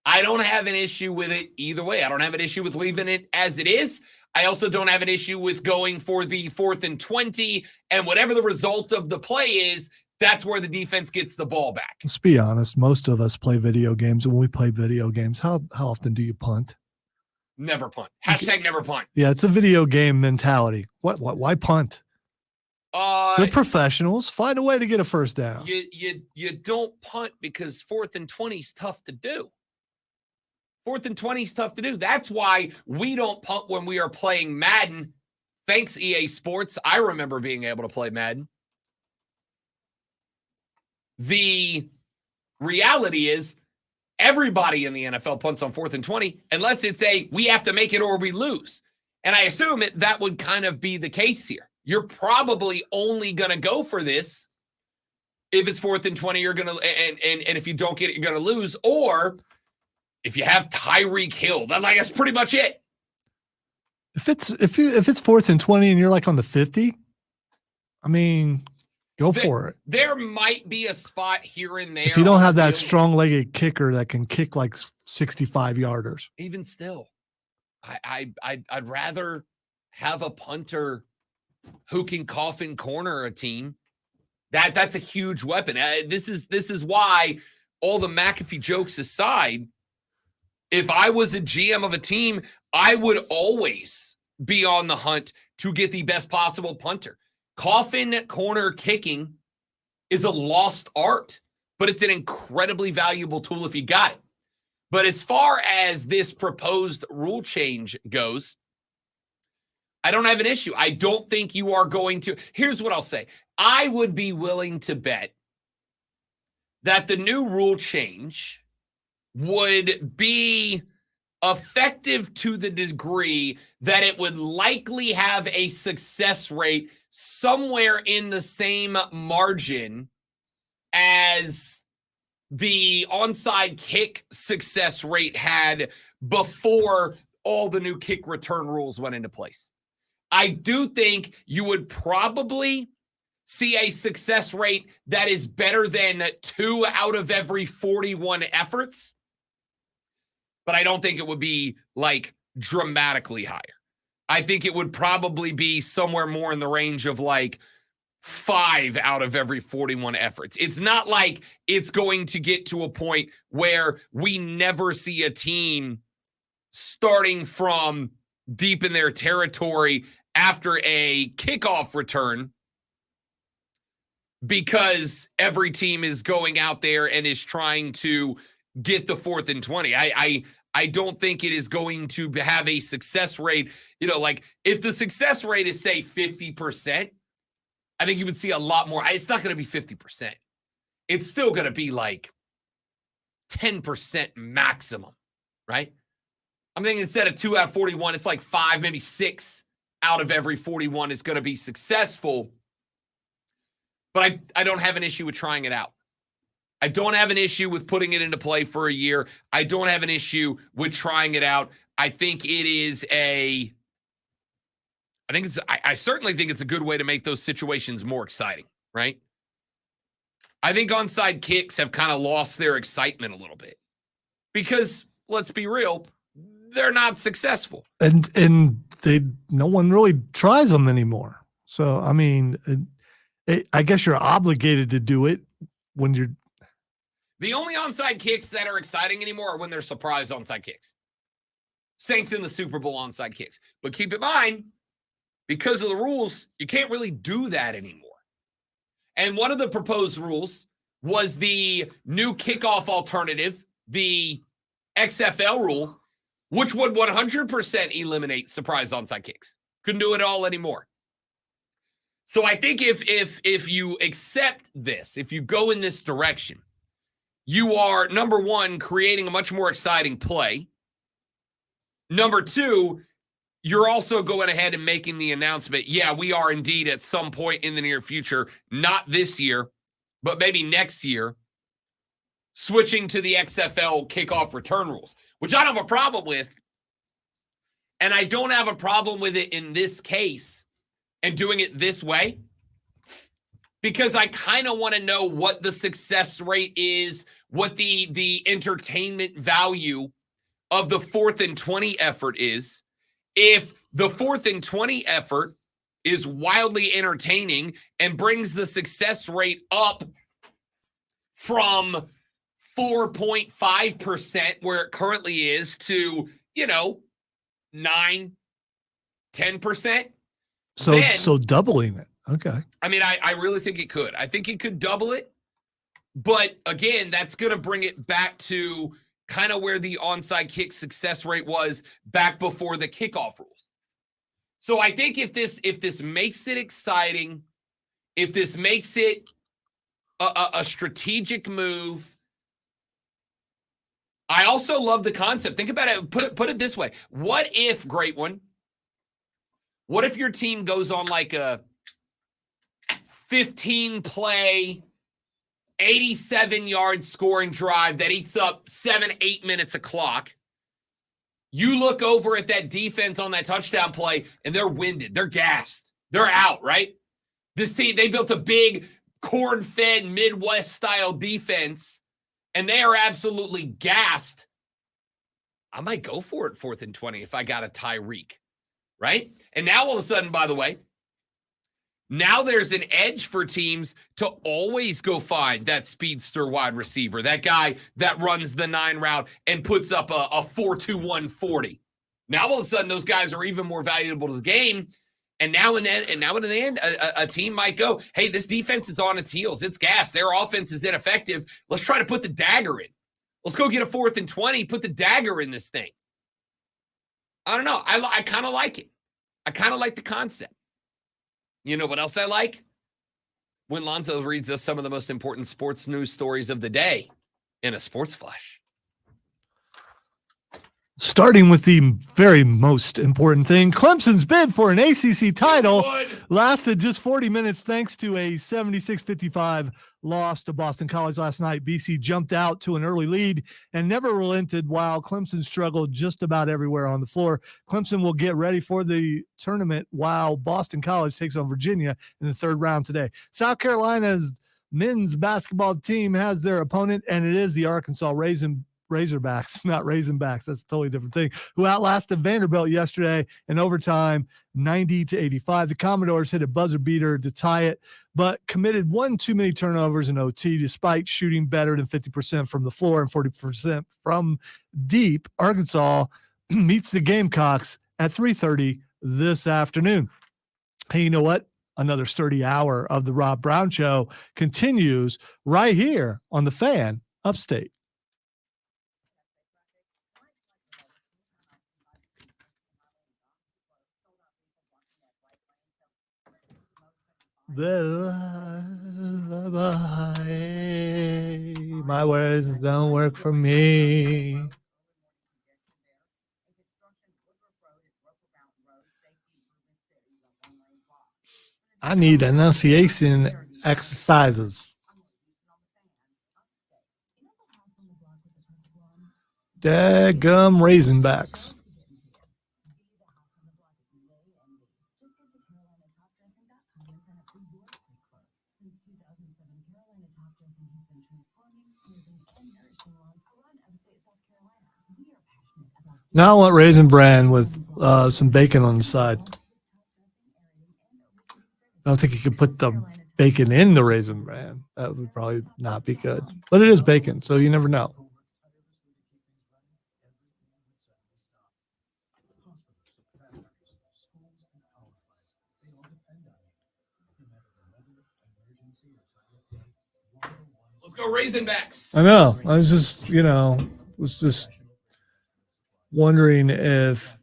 I don't have an issue with it either way. I don't have an issue with leaving it as it is. I also don't have an issue with going for the 4th and 20, and whatever the result of the play is, that's where the defense gets the ball back. Let's be honest. Most of us play video games. And when we play video games, how often do you punt? Never punt. Hashtag never punt. Yeah, it's a video game mentality. Why punt? They're professionals. Find a way to get a first down. You don't punt because 4th and 20 is tough to do. 4th and 20 is tough to do. That's why we don't punt when we are playing Madden. Thanks, EA Sports. I remember being able to play Madden. The reality is everybody in the NFL punts on 4th and 20 unless it's we have to make it or we lose. And I assume that would kind of be the case here. You're probably only going to go for this if it's 4th and 20, you're going to, and if you don't get it, you're going to lose. Or if you have Tyreek Hill, that's pretty much it. If it's 4th and 20 and you're like on the 50, I mean, go for it. There might be a spot here and there. If you don't have that strong-legged kicker that can kick like 65 yarders. Even still, I'd rather have a punter who can coffin corner a team. That's a huge weapon. This is why, all the McAfee jokes aside, if I was a GM of a team, I would always be on the hunt to get the best possible punter. Coffin corner kicking is a lost art, but it's an incredibly valuable tool if you got it. But as far as this proposed rule change goes, I don't have an issue. I don't think you are going to. Here's what I'll say. I would be willing to bet that the new rule change would be effective to the degree that it would likely have a success rate somewhere in the same margin as the onside kick success rate had before all the new kick return rules went into place. I do think you would probably see a success rate that is better than 2 out of every 41 efforts, but I don't think it would be dramatically higher. I think it would probably be somewhere more in the range of 5 out of every 41 efforts. It's not like it's going to get to a point where we never see a team starting from deep in their territory after a kickoff return because every team is going out there and is trying to get the 4th and 20. I don't think it is going to have a success rate. If the success rate is, say, 50%, I think you would see a lot more. It's not going to be 50%. It's still going to be 10% maximum, right? I'm thinking instead of 2 out of 41, it's 5, maybe 6 out of every 41 is going to be successful. But I don't have an issue with trying it out. I don't have an issue with putting it into play for a year. I don't have an issue with trying it out. I think it is I certainly think it's a good way to make those situations more exciting, right? I think onside kicks have kind of lost their excitement a little bit because, let's be real, they're not successful. And no one really tries them anymore. So, I mean, I guess you're obligated to do it when you're. The only onside kicks that are exciting anymore are when they're surprise onside kicks. Saints in the Super Bowl onside kicks. But keep in mind, because of the rules, you can't really do that anymore. And one of the proposed rules was the new kickoff alternative, the XFL rule, which would 100% eliminate surprise onside kicks. Couldn't do it all anymore. So I think if you accept this, if you go in this direction, you are, number one, creating a much more exciting play. Number two, you're also going ahead and making the announcement, yeah, we are indeed at some point in the near future, not this year, but maybe next year, switching to the XFL kickoff return rules, which I don't have a problem with. And I don't have a problem with it in this case and doing it this way, because I kind of want to know what the success rate is, what the entertainment value of the 4th and 20 effort is. If the 4th and 20 effort is wildly entertaining and brings the success rate up from 4.5% where it currently is to, 9, 10%. So doubling it. Okay. I mean, I really think it could. I think it could double it. But again, that's going to bring it back to kind of where the onside kick success rate was back before the kickoff rules. So I think if this makes it exciting, if this makes it a strategic move, I also love the concept. Think about it. Put it this way. What if, great one, what if your team goes on like a 15-play, 87-yard scoring drive that eats up 7-8 minutes of clock? You look over at that defense on that touchdown play, and they're winded. They're gassed. They're out, right? This team, they built a big corn-fed Midwest-style defense, and they are absolutely gassed. I might go for it 4th and 20 if I got a Tyreek, right? And now all of a sudden, by the way, now there's an edge for teams to always go find that speedster wide receiver, that guy that runs the 9 route and puts up a 4.21 40. Now all of a sudden those guys are even more valuable to the game. And now in the end, a team might go, hey, this defense is on its heels. It's gas. Their offense is ineffective. Let's try to put the dagger in. Let's go get a 4th and 20, put the dagger in this thing. I don't know. I kind of like it. I kind of like the concept. You know what else I like? When Lonzo reads us some of the most important sports news stories of the day in a sports flash. Starting with the very most important thing, Clemson's bid for an ACC title lasted just 40 minutes thanks to a 76-55 loss to Boston College last night. BC jumped out to an early lead and never relented while Clemson struggled just about everywhere on the floor. Clemson will get ready for the tournament while Boston College takes on Virginia in the 3rd round today. South Carolina's men's basketball team has their opponent, and it is the Arkansas Razorbacks, not Razorbacks. That's a totally different thing. Who outlasted Vanderbilt yesterday in overtime, 90-85. The Commodores hit a buzzer beater to tie it, but committed one too many turnovers in OT, despite shooting better than 50% from the floor and 40% from deep. Arkansas meets the Gamecocks at 3:30 this afternoon. Hey, you know what? Another sturdy hour of the Rob Brown Show continues right here on the Fan Upstate. My words don't work for me. I need enunciation exercises. Daggum Razorbacks. Now I want Raisin Bran with some bacon on the side. I don't think you could put the bacon in the Raisin Bran. That would probably not be good. But it is bacon, so you never know. Let's go Razorbacks. I know. I was just, wondering if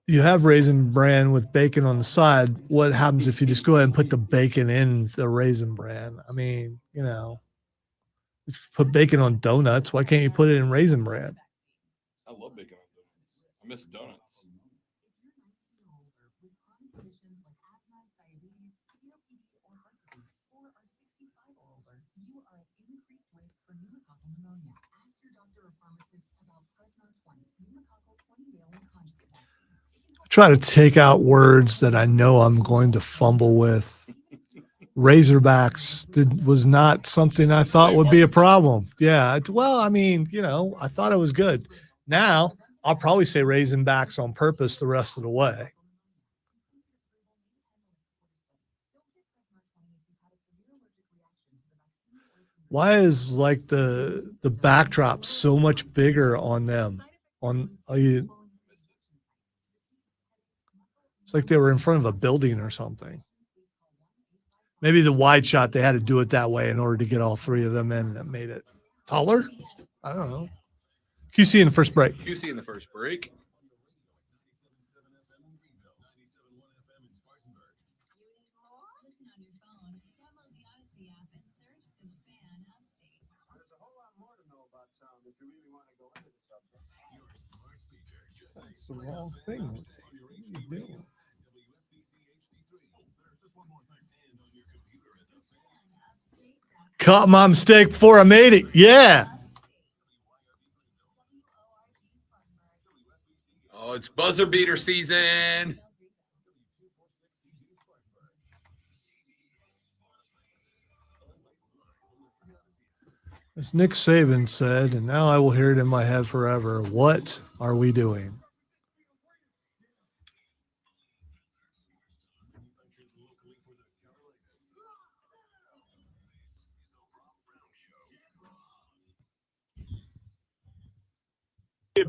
you have Raisin Bran with bacon on the side, what happens if you just go ahead and put the bacon in the Raisin Bran? I mean, put bacon on donuts. Why can't you put it in Raisin Bran? I love bacon on donuts. I miss donuts. try to take out words that I know I'm going to fumble with. Razorbacks was not something I thought would be a problem. Yeah. Well, I mean, I thought it was good. Now I'll probably say Razorbacks on purpose the rest of the way. Why is like the backdrop so much bigger on them? It's like they were in front of a building or something. Maybe the wide shot, they had to do it that way in order to get all three of them in, and that made it taller. I don't know. QC in the first break. QC in the first break. That's the wrong thing. What are you doing? Caught my mistake before I made it. Yeah. Oh, it's buzzer beater season. As Nick Saban said, and now I will hear it in my head forever. What are we doing?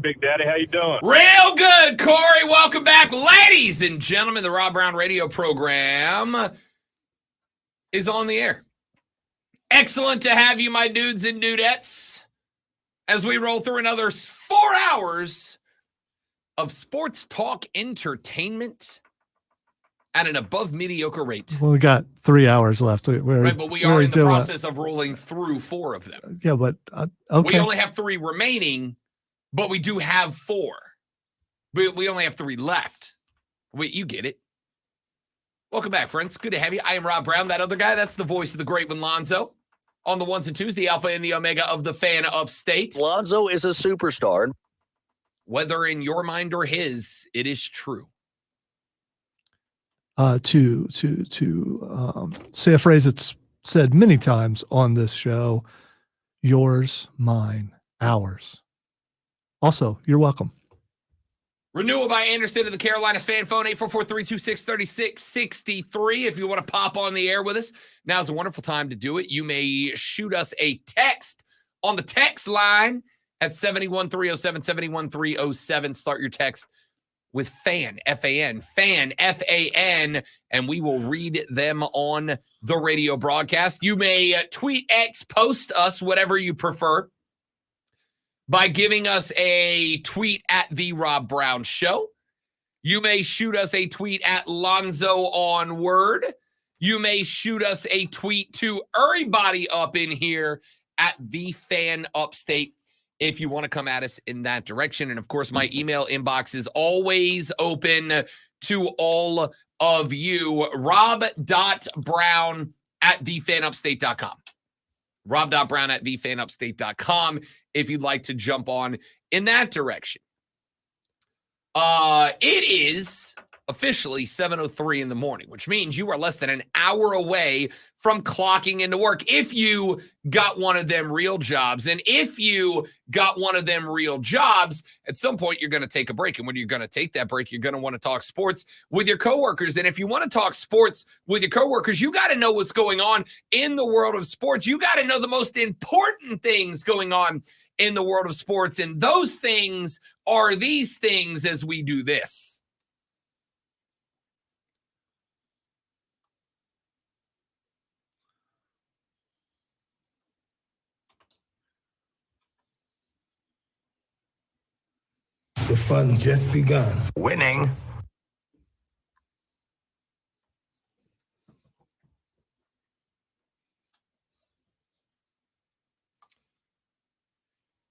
Big Daddy, how you doing? Real good, Corey. Welcome back, ladies and gentlemen. The Rob Brown radio program is on the air. Excellent to have you, my dudes and dudettes, as we roll through another 4 hours of sports talk entertainment at an above mediocre rate. Well, we got 3 hours left. Right, but we are in the process of rolling through 4 of them. Yeah, but okay. We only have 3 remaining, but we do have 4. We only have 3 left. Wait, you get it. Welcome back, friends. Good to have you. I am Rob Brown. That other guy, that's the voice of the great one, Lonzo. On the ones and twos, the alpha and the omega of the fan upstate. Lonzo is a superstar. Whether in your mind or his, it is true. To say a phrase that's said many times on this show: yours, mine, ours. Also, you're welcome. Renewal by Anderson of the Carolinas fan phone, 844-326-3663. If you want to pop on the air with us, now's a wonderful time to do it. You may shoot us a text on the text line at 71307, 71307. Start your text with FAN, F-A-N, FAN, F-A-N, and we will read them on the radio broadcast. You may tweet, X, post us, whatever you prefer, by giving us a tweet at The Rob Brown Show. You may shoot us a tweet at Lonzo on Word. You may shoot us a tweet to everybody up in here at The Fan Upstate if you want to come at us in that direction. And, of course, my email inbox is always open to all of you. rob.brown@thefanupstate.com. rob.brown@thefanupstate.com if you'd like to jump on in that direction. It is officially 7:03 in the morning, which means you are less than an hour away from clocking into work if you got one of them real jobs. And if you got one of them real jobs, at some point you're going to take a break. And when you're going to take that break, you're going to want to talk sports with your coworkers. And if you want to talk sports with your coworkers, you got to know what's going on in the world of sports. You got to know the most important things going on in the world of sports. And those things are these things as we do this. The fun just begun. Winning.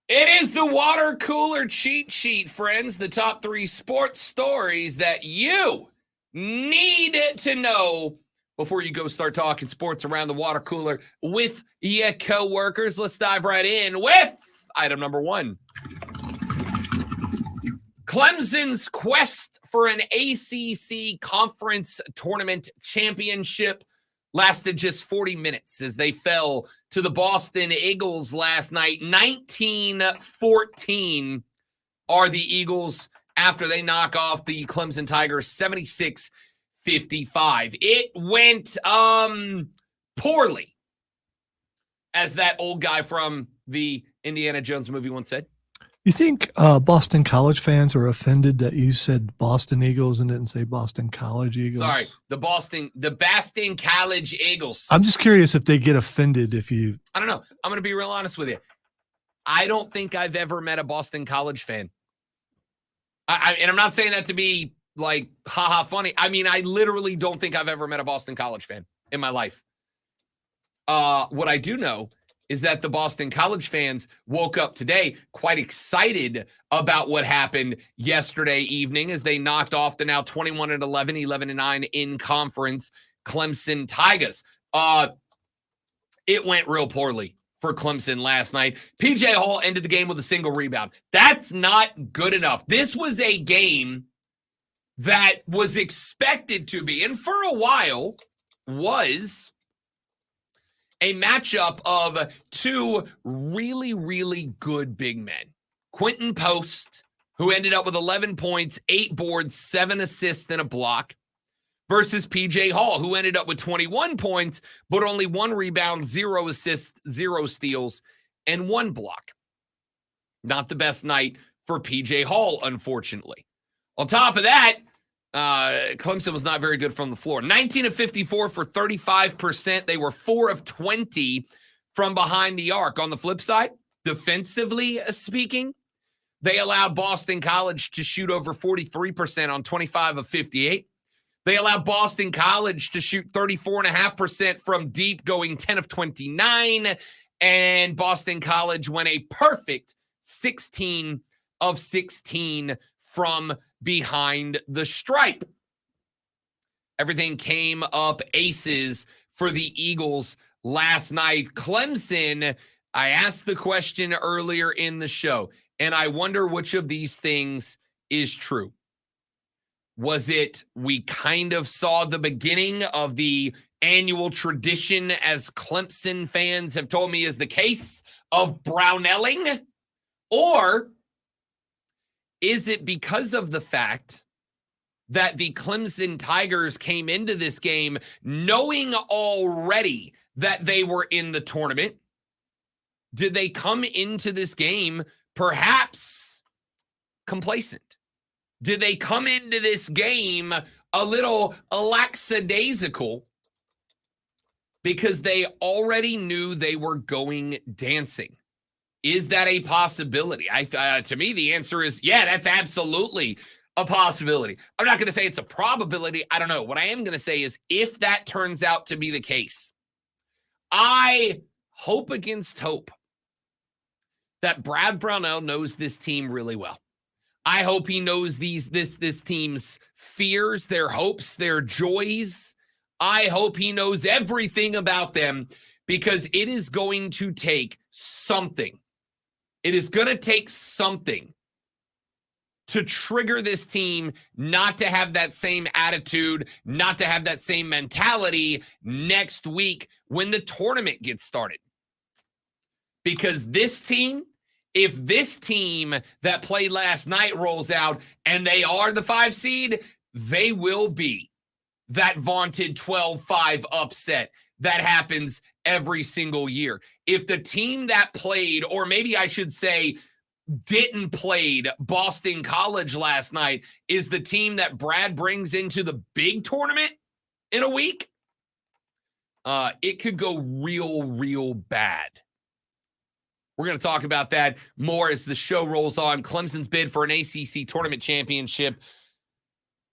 It is the water cooler cheat sheet, friends. The top 3 sports stories that you need to know before you go start talking sports around the water cooler with your coworkers. Let's dive right in with item number 1. Clemson's quest for an ACC conference tournament championship lasted just 40 minutes as they fell to the Boston Eagles last night. 19-14 are the Eagles after they knock off the Clemson Tigers 76-55. It went poorly, as that old guy from the Indiana Jones movie once said. You think Boston College fans are offended that you said Boston Eagles and didn't say Boston College Eagles? Sorry, the Boston College Eagles. I'm just curious if they get offended if you. I don't know. I'm going to be real honest with you. I don't think I've ever met a Boston College fan. And I'm not saying that to be like, haha, funny. I mean, I literally don't think I've ever met a Boston College fan in my life. What I do know is that the Boston College fans woke up today quite excited about what happened yesterday evening as they knocked off the now 21-11, 11-9 in conference Clemson Tigers. It went real poorly for Clemson last night. PJ Hall ended the game with a single rebound. That's not good enough. This was a game that was expected to be, and for a while was, a matchup of two really, really good big men. Quentin Post, who ended up with 11 points, 8 boards, 7 assists, and a block, versus PJ Hall, who ended up with 21 points, but only 1 rebound, 0 assists, 0 steals, and 1 block. Not the best night for PJ Hall, unfortunately. On top of that, Clemson was not very good from the floor. 19 of 54 for 35%. They were 4 of 20 from behind the arc. On the flip side, defensively speaking, they allowed Boston College to shoot over 43% on 25 of 58. They allowed Boston College to shoot 34.5% from deep, going 10 of 29. And Boston College went a perfect 16 of 16 from behind the stripe. Everything came up aces for the Eagles last night. Clemson, I asked the question earlier in the show, and I wonder which of these things is true. Was it we kind of saw the beginning of the annual tradition, as Clemson fans have told me is the case, of Brownelling? Or is it because of the fact that the Clemson Tigers came into this game knowing already that they were in the tournament? Did they come into this game perhaps complacent? Did they come into this game a little lackadaisical because they already knew they were going dancing? Is that a possibility? To me, the answer is, yeah, that's absolutely a possibility. I'm not going to say it's a probability. I don't know. What I am going to say is, if that turns out to be the case, I hope against hope that Brad Brownell knows this team really well. I hope he knows this team's fears, their hopes, their joys. I hope he knows everything about them, because it is going to take something. It is going to take something to trigger this team not to have that same attitude, not to have that same mentality next week when the tournament gets started. Because this team, if this team that played last night rolls out and they are the 5 seed, they will be that vaunted 12-5 upset that happens every single year. If the team that played, or maybe I should say didn't played Boston College last night, is the team that Brad brings into the big tournament in a week, it could go real bad. We're going to talk about that more as the show rolls on. Clemson's bid for an ACC tournament championship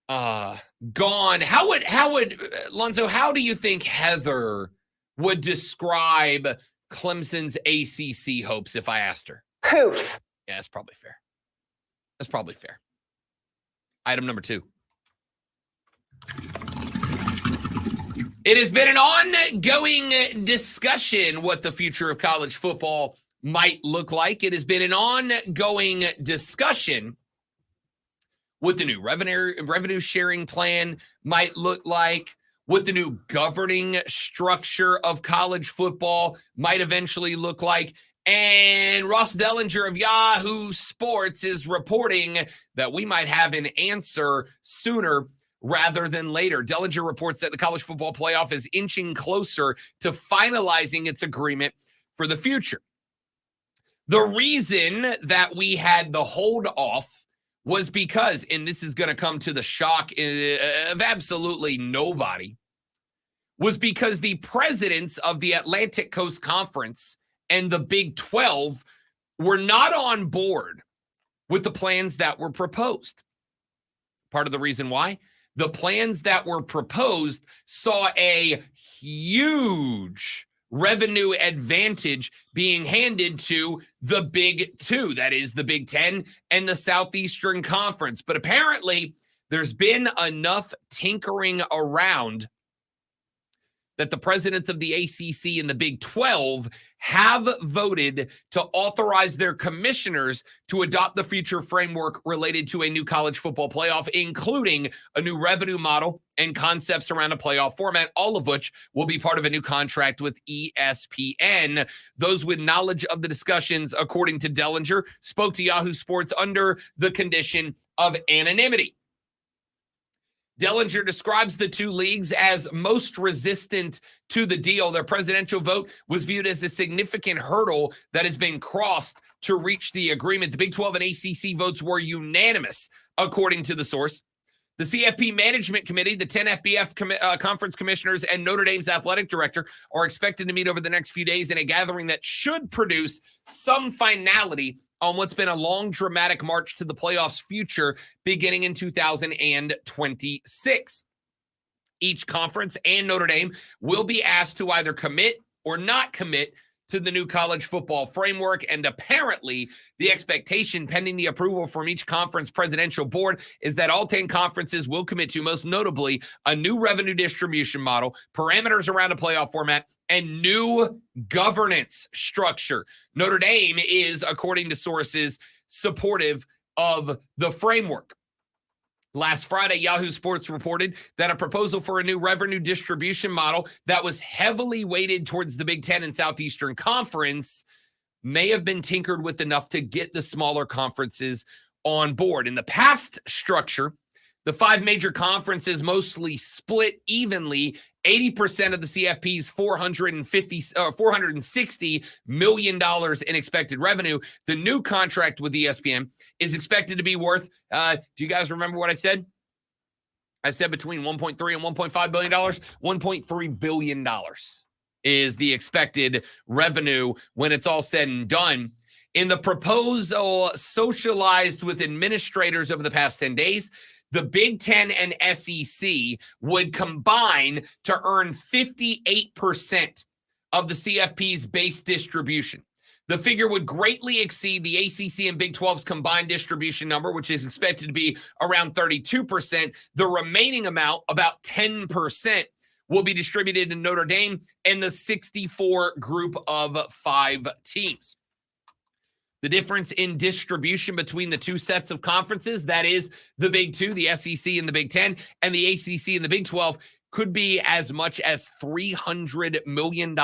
gone. How would Lonzo, how do you think Heather would describe Clemson's ACC hopes if I asked her? Poof. Yeah, that's probably fair. That's probably fair. Item number 2. It has been an ongoing discussion what the future of college football might look like. It has been an ongoing discussion what the new revenue sharing plan might look like, what the new governing structure of college football might eventually look like. And Ross Dellinger of Yahoo Sports is reporting that we might have an answer sooner rather than later. Dellinger reports that the college football playoff is inching closer to finalizing its agreement for the future. The reason that we had the hold off was because, and this is going to come to the shock of absolutely nobody, was because the presidents of the Atlantic Coast Conference and the Big 12 were not on board with the plans that were proposed. Part of the reason why? The plans that were proposed saw a huge revenue advantage being handed to the Big Two, that is the Big Ten and the Southeastern Conference. But apparently there's been enough tinkering around that the presidents of the ACC and the Big 12 have voted to authorize their commissioners to adopt the future framework related to a new college football playoff, including a new revenue model and concepts around a playoff format, all of which will be part of a new contract with ESPN. Those with knowledge of the discussions, according to Dellinger, spoke to Yahoo Sports under the condition of anonymity. Dellinger describes the two leagues as most resistant to the deal. Their presidential vote was viewed as a significant hurdle that has been crossed to reach the agreement. The Big 12 and ACC votes were unanimous, according to the source. The CFP Management Committee, the 10 FBF conference commissioners, and Notre Dame's athletic director are expected to meet over the next few days in a gathering that should produce some finality on what's been a long, dramatic march to the playoffs future beginning in 2026. Each conference and Notre Dame will be asked to either commit or not commit to the new college football framework. And apparently the expectation pending the approval from each conference presidential board is that all 10 conferences will commit to, most notably, a new revenue distribution model, parameters around a playoff format, and new governance structure. Notre Dame is, according to sources, supportive of the framework. Last Friday, Yahoo Sports reported that a proposal for a new revenue distribution model that was heavily weighted towards the Big Ten and Southeastern Conference may have been tinkered with enough to get the smaller conferences on board. In the past structure, the five major conferences mostly split evenly 80% of the CFP's $460 million in expected revenue. The new contract with ESPN is expected to be worth, do you guys remember what I said? I said between $1.3 and $1.5 billion. $1.3 billion is the expected revenue when it's all said and done. In the proposal socialized with administrators over the past 10 days, the Big Ten and SEC would combine to earn 58% of the CFP's base distribution. The figure would greatly exceed the ACC and Big 12's combined distribution number, which is expected to be around 32%. The remaining amount, about 10%, will be distributed in Notre Dame and the 64 group of 5 teams. The difference in distribution between the two sets of conferences, that is the Big Two, the SEC and the Big Ten, and the ACC and the Big 12, could be as much as $300 million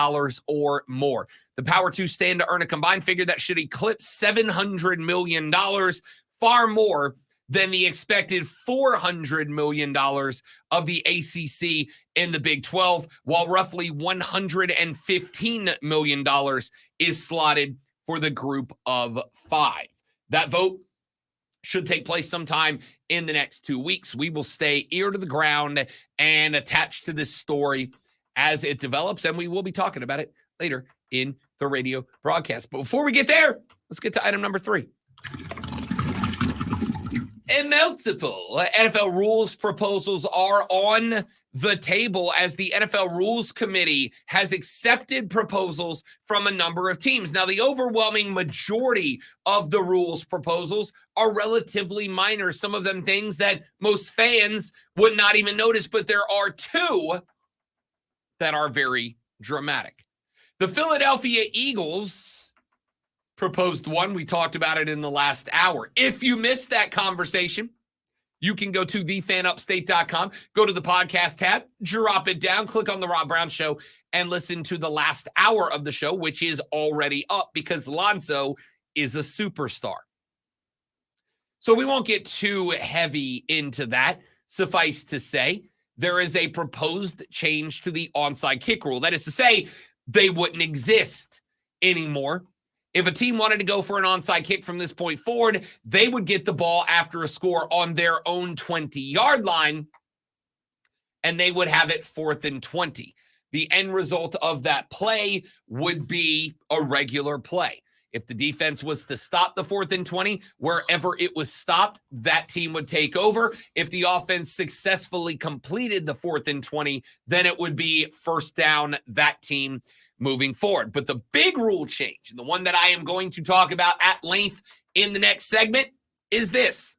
or more. The Power Two stand to earn a combined figure that should eclipse $700 million, far more than the expected $400 million of the ACC and the Big 12, while roughly $115 million is slotted for the group of 5. That vote should take place sometime in the next 2 weeks. We will stay ear to the ground and attached to this story as it develops, and we will be talking about it later in the radio broadcast. But before we get there, let's get to item number 3. And multiple NFL rules proposals are on the table as the NFL Rules Committee has accepted proposals from a number of teams. Now, the overwhelming majority of the rules proposals are relatively minor. Some of them things that most fans would not even notice, but there are 2 that are very dramatic. The Philadelphia Eagles proposed one. We talked about it in the last hour. If you missed that conversation, You can go to thefanupstate.com, go to the podcast tab, drop it down, click on the Rob Brown Show, and listen to the last hour of the show, which is already up because Lonzo is a superstar. So we won't get too heavy into that. Suffice to say, there is a proposed change to the onside kick rule. That is to say, they wouldn't exist anymore. If a team wanted to go for an onside kick from this point forward, they would get the ball after a score on their own 20-yard line, and they would have it 4th and 20. The end result of that play would be a regular play. If the defense was to stop the 4th and 20, wherever it was stopped, that team would take over. If the offense successfully completed the 4th and 20, then it would be first down, that team moving forward. But the big rule change, and the one that I am going to talk about at length in the next segment, is this.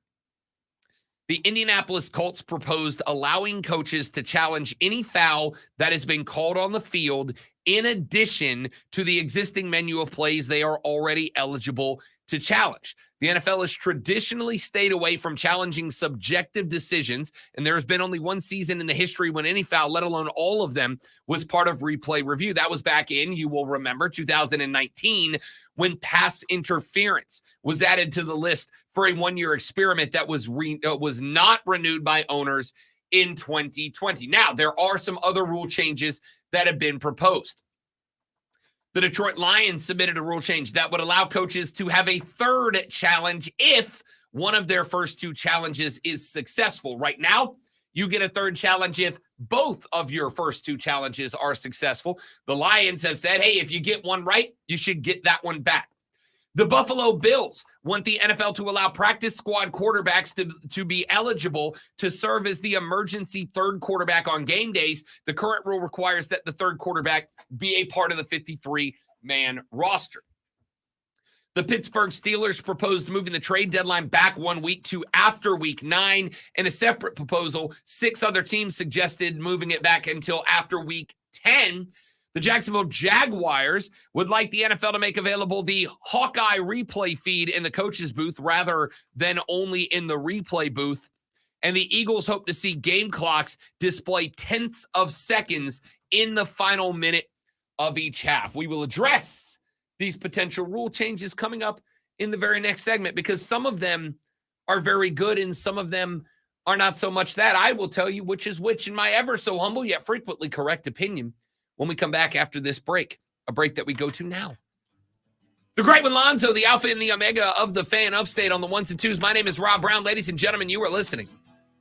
The Indianapolis Colts proposed allowing coaches to challenge any foul that has been called on the field in addition to the existing menu of plays they are already eligible to challenge. The NFL has traditionally stayed away from challenging subjective decisions, and there has been only one season in the history when any foul, let alone all of them, was part of replay review. That was back in, you will remember, 2019, when pass interference was added to the list for a one-year experiment that was not renewed by owners in 2020. Now, there are some other rule changes that have been proposed. The Detroit Lions submitted a rule change that would allow coaches to have a third challenge if one of their first two challenges is successful. Right now, you get a third challenge if both of your first two challenges are successful. The Lions have said, hey, if you get one right, you should get that one back. The Buffalo Bills want the NFL to allow practice squad quarterbacks to be eligible to serve as the emergency third quarterback on game days. The current rule requires that the third quarterback be a part of the 53-man roster. The Pittsburgh Steelers proposed moving the trade deadline back 1 week to after week 9. In a separate proposal, 6 other teams suggested moving it back until after week 10. The Jacksonville Jaguars would like the NFL to make available the Hawkeye replay feed in the coach's booth rather than only in the replay booth. And the Eagles hope to see game clocks display tenths of seconds in the final minute of each half. We will address these potential rule changes coming up in the very next segment because some of them are very good and some of them are not so much that. I will tell you which is which in my ever so humble yet frequently correct opinion when we come back after this break, a break that we go to now. The Great One Lonzo, the Alpha and the Omega of the Fan Upstate on the ones and twos. My name is Rob Brown. Ladies and gentlemen, you are listening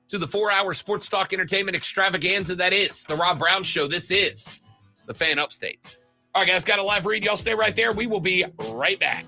to the 4-hour sports talk entertainment extravaganza that is the Rob Brown Show. This is the Fan Upstate. All right, guys, got a live read. Y'all stay right there. We will be right back.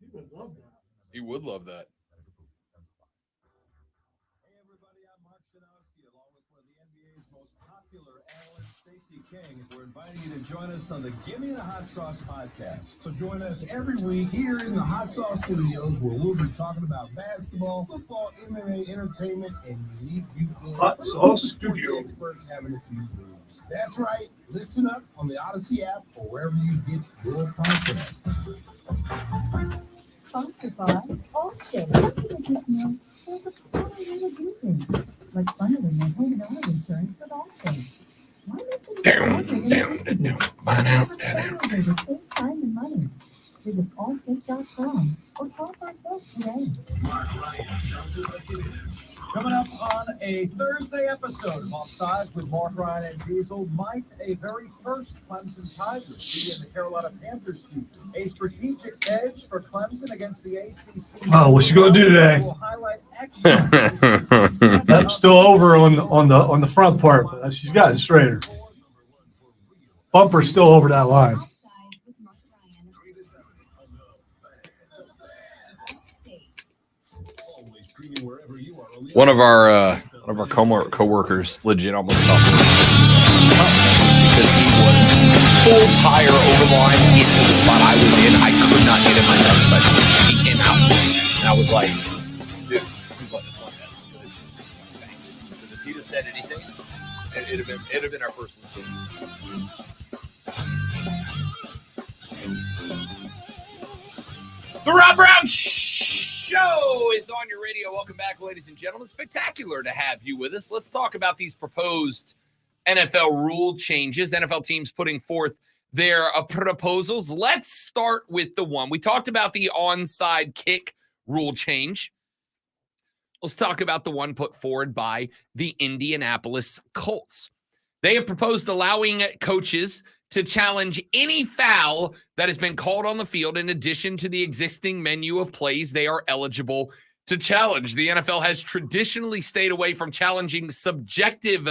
He would love that. We're inviting you to join us on the Give Me the Hot Sauce podcast. So join us every week here in the Hot Sauce Studios, where we'll be talking about basketball, football, MMA, entertainment, and unique viewpoints. Hot Sauce Studio. Experts having a few brews. That's right. Listen up on the Odyssey app or wherever you get your podcast. Sponsored by Allstate. Some people just know there's a better way to do things. Like bundling your home and auto insurance with Allstate. Why make things Down. to save time and money? Visit allstate.com or call for a quote today. Coming up on a Thursday episode of Offsides with Mark, Ryan, and Diesel, might a very first Clemson Tigers be in the Carolina Panthers future? A strategic edge for Clemson against the ACC. Oh, what's she gonna do today? Will highlight excellence. That's still over on the front part, but she's got it straighter. Bumper's still over that line. One of our coworkers legit almost stopped because he was full tire over the line into the spot I was in. I could not get in my driver's side. He came out, and I was like, dude, please let this one down. Thanks. Because if he'd have said anything, it'd have been our first thing. The Rob Brown Show is on your radio. Welcome back, ladies and gentlemen. Spectacular to have you with us. Let's talk about these proposed NFL rule changes. NFL teams putting forth their proposals. Let's start with the one. We talked about the onside kick rule change. Let's talk about the one put forward by the Indianapolis Colts. They have proposed allowing coaches to challenge any foul that has been called on the field in addition to the existing menu of plays they are eligible to challenge. The NFL has traditionally stayed away from challenging subjective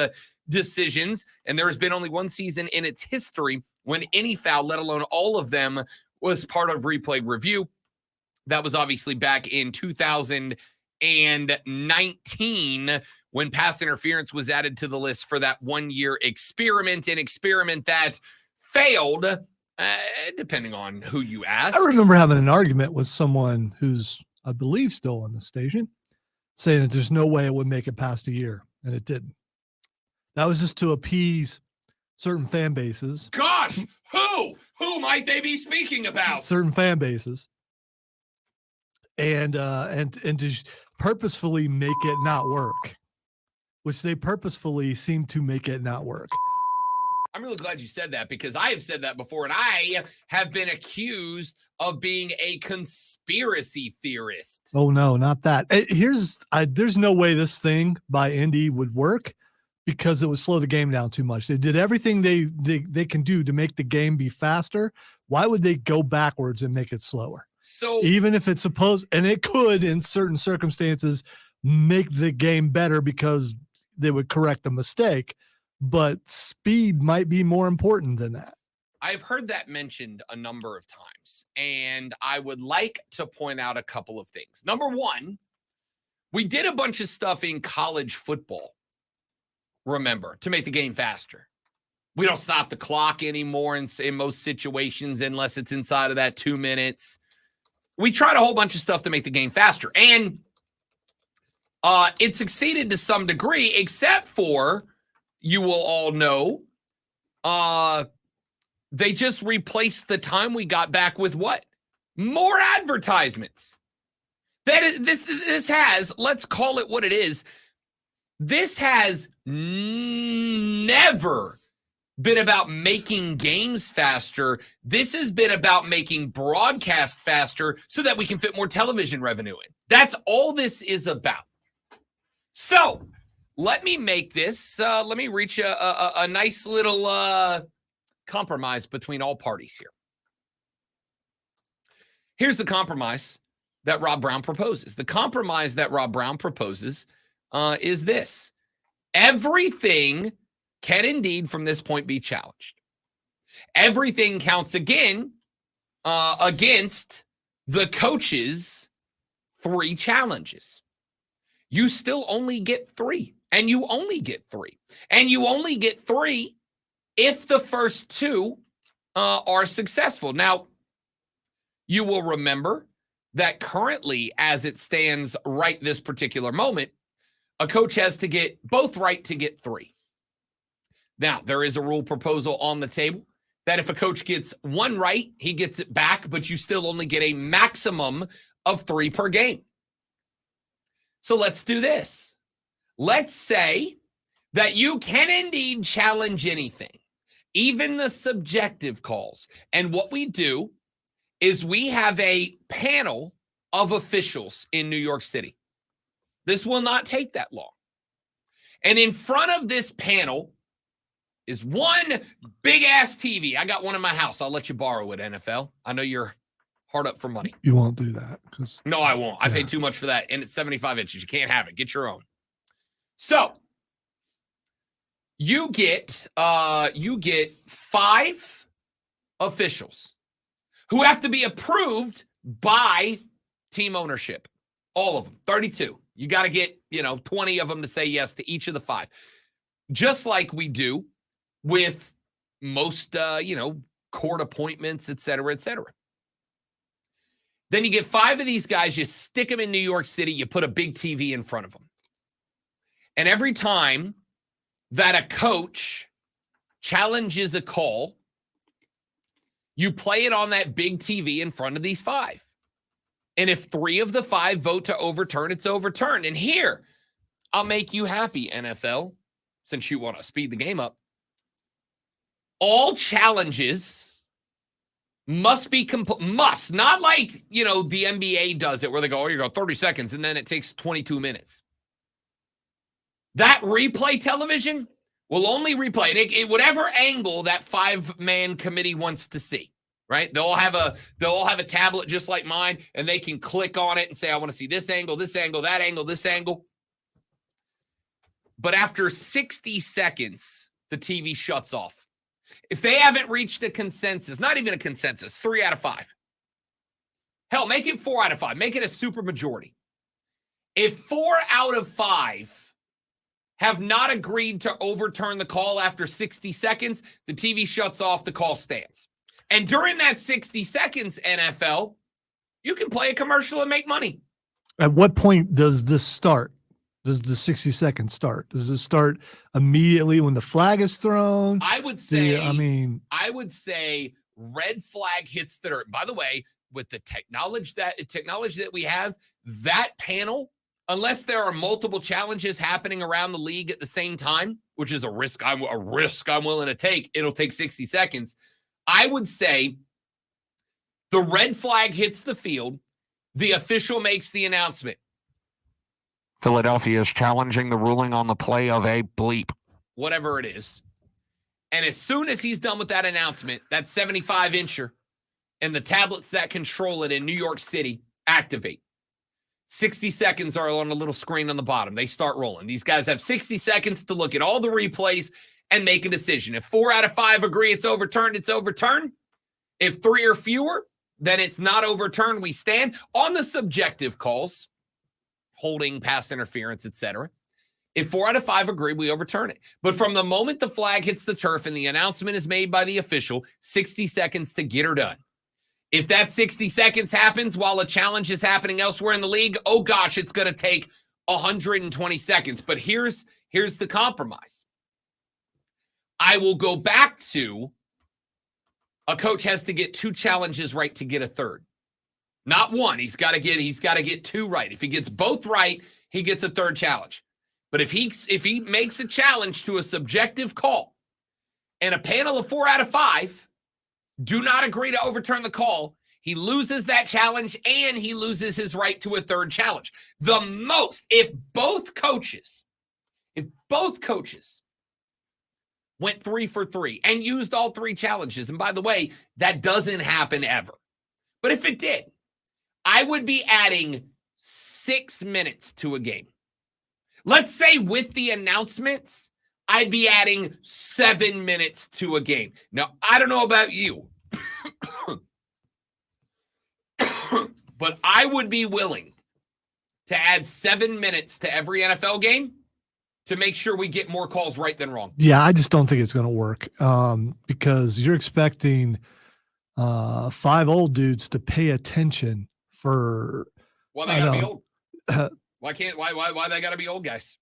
decisions, and there has been only one season in its history when any foul, let alone all of them, was part of replay review. That was obviously back in 2019 when pass interference was added to the list for that one-year experiment, an experiment that failed, depending on who you ask. I remember having an argument with someone who's, I believe, still on the station, saying that there's no way it would make it past a year, and it didn't. That was just to appease certain fan bases. Gosh, who might they be speaking about? Certain fan bases, and to purposefully make it not work, which they purposefully seem to make it not work. I'm really glad you said that because I have said that before, and I have been accused of being a conspiracy theorist. Oh, no, not that. There's no way this thing by Indy would work because it would slow the game down too much. They did everything they can do to make the game be faster. Why would they go backwards and make it slower? So even if it's supposed, and it could in certain circumstances make the game better because they would correct the mistake, but speed might be more important than that. I've heard that mentioned a number of times, and I would like to point out a couple of things. Number one, we did a bunch of stuff in college football, remember, to make the game faster. We don't stop the clock anymore in most situations unless it's inside of that 2 minutes. We tried a whole bunch of stuff to make the game faster, and it succeeded to some degree, except for, you will all know, they just replaced the time we got back with what? More advertisements. This has, let's call it what it is, this has never been about making games faster. This has been about making broadcast faster so that we can fit more television revenue in. That's all this is about. So let me make this, let me reach a nice little compromise between all parties here. Here's the compromise that Rob Brown proposes. The compromise that Rob Brown proposes is this. Everything can indeed from this point be challenged. Everything counts again against the coaches 3 challenges. You still only get 3, and you only get 3, and you only get 3 if the first 2 are successful. Now, you will remember that currently, as it stands right this particular moment, a coach has to get both right to get 3. Now, there is a rule proposal on the table that if a coach gets 1 right, he gets it back, but you still only get a maximum of 3 per game. So let's do this. Let's say that you can indeed challenge anything, even the subjective calls. And what we do is we have a panel of officials in New York City. This will not take that long. And in front of this panel is one big-ass TV. I got one in my house. I'll let you borrow it, NFL. I know you're hard up for money. You won't do that. No, I won't. I paid too much for that, and it's 75 inches. You can't have it. Get your own. So you get 5 officials who have to be approved by team ownership. All of them, 32. You got to get, 20 of them to say yes to each of the 5. Just like we do with most, court appointments, et cetera, et cetera. Then you get 5 of these guys, you stick them in New York City, you put a big TV in front of them. And every time that a coach challenges a call, you play it on that big TV in front of these 5. And if 3 of the 5 vote to overturn, it's overturned. And here, I'll make you happy, NFL, since you want to speed the game up. All challenges must be not like, the NBA does it where they go, you go 30 seconds and then it takes 22 minutes. That replay television will only replay it whatever angle that 5-man committee wants to see, right? They'll have a tablet just like mine, and they can click on it and say, I want to see this angle, that angle, this angle. But after 60 seconds, the TV shuts off. If they haven't reached a consensus, not even a consensus, 3 out of 5. Hell, make it 4 out of 5. Make it a super majority. If 4 out of 5 have not agreed to overturn the call after 60 seconds, the TV shuts off, the call stands. And during that 60 seconds, NFL, you can play a commercial and make money. At what point does this start? Does the 60 seconds start? Does it start immediately when the flag is thrown? I would say red flag hits the dirt. By the way, with the technology that we have, that panel, unless there are multiple challenges happening around the league at the same time, which is a risk I'm willing to take, it'll take 60 seconds. I would say the red flag hits the field, the official makes the announcement. Philadelphia is challenging the ruling on the play of a bleep. Whatever it is. And as soon as he's done with that announcement, that 75-incher and the tablets that control it in New York City activate. 60 seconds are on a little screen on the bottom. They start rolling. These guys have 60 seconds to look at all the replays and make a decision. If 4 out of 5 agree it's overturned, it's overturned. If 3 or fewer, then it's not overturned. We stand on the subjective calls, holding, pass interference, etc. If 4 out of 5 agree, we overturn it. But from the moment the flag hits the turf and the announcement is made by the official, 60 seconds to get her done. If that 60 seconds happens while a challenge is happening elsewhere in the league, oh gosh, it's going to take 120 seconds. But here's the compromise. I will go back to a coach has to get 2 challenges right to get a third. Not 1. He's got to get 2 right. If he gets both right, he gets a third challenge. But if he makes a challenge to a subjective call and a panel of 4 out of 5 do not agree to overturn the call, he loses that challenge and he loses his right to a third challenge. The most, if both coaches went 3 for 3 and used all 3 challenges, and by the way, that doesn't happen ever. But if it did, I would be adding 6 minutes to a game. Let's say with the announcements, I'd be adding 7 minutes to a game. Now, I don't know about you. But I would be willing to add 7 minutes to every NFL game to make sure we get more calls right than wrong. Yeah, I just don't think it's going to work because you're expecting 5 old dudes to pay attention for. Well, they got to be old. Why they got to be old guys?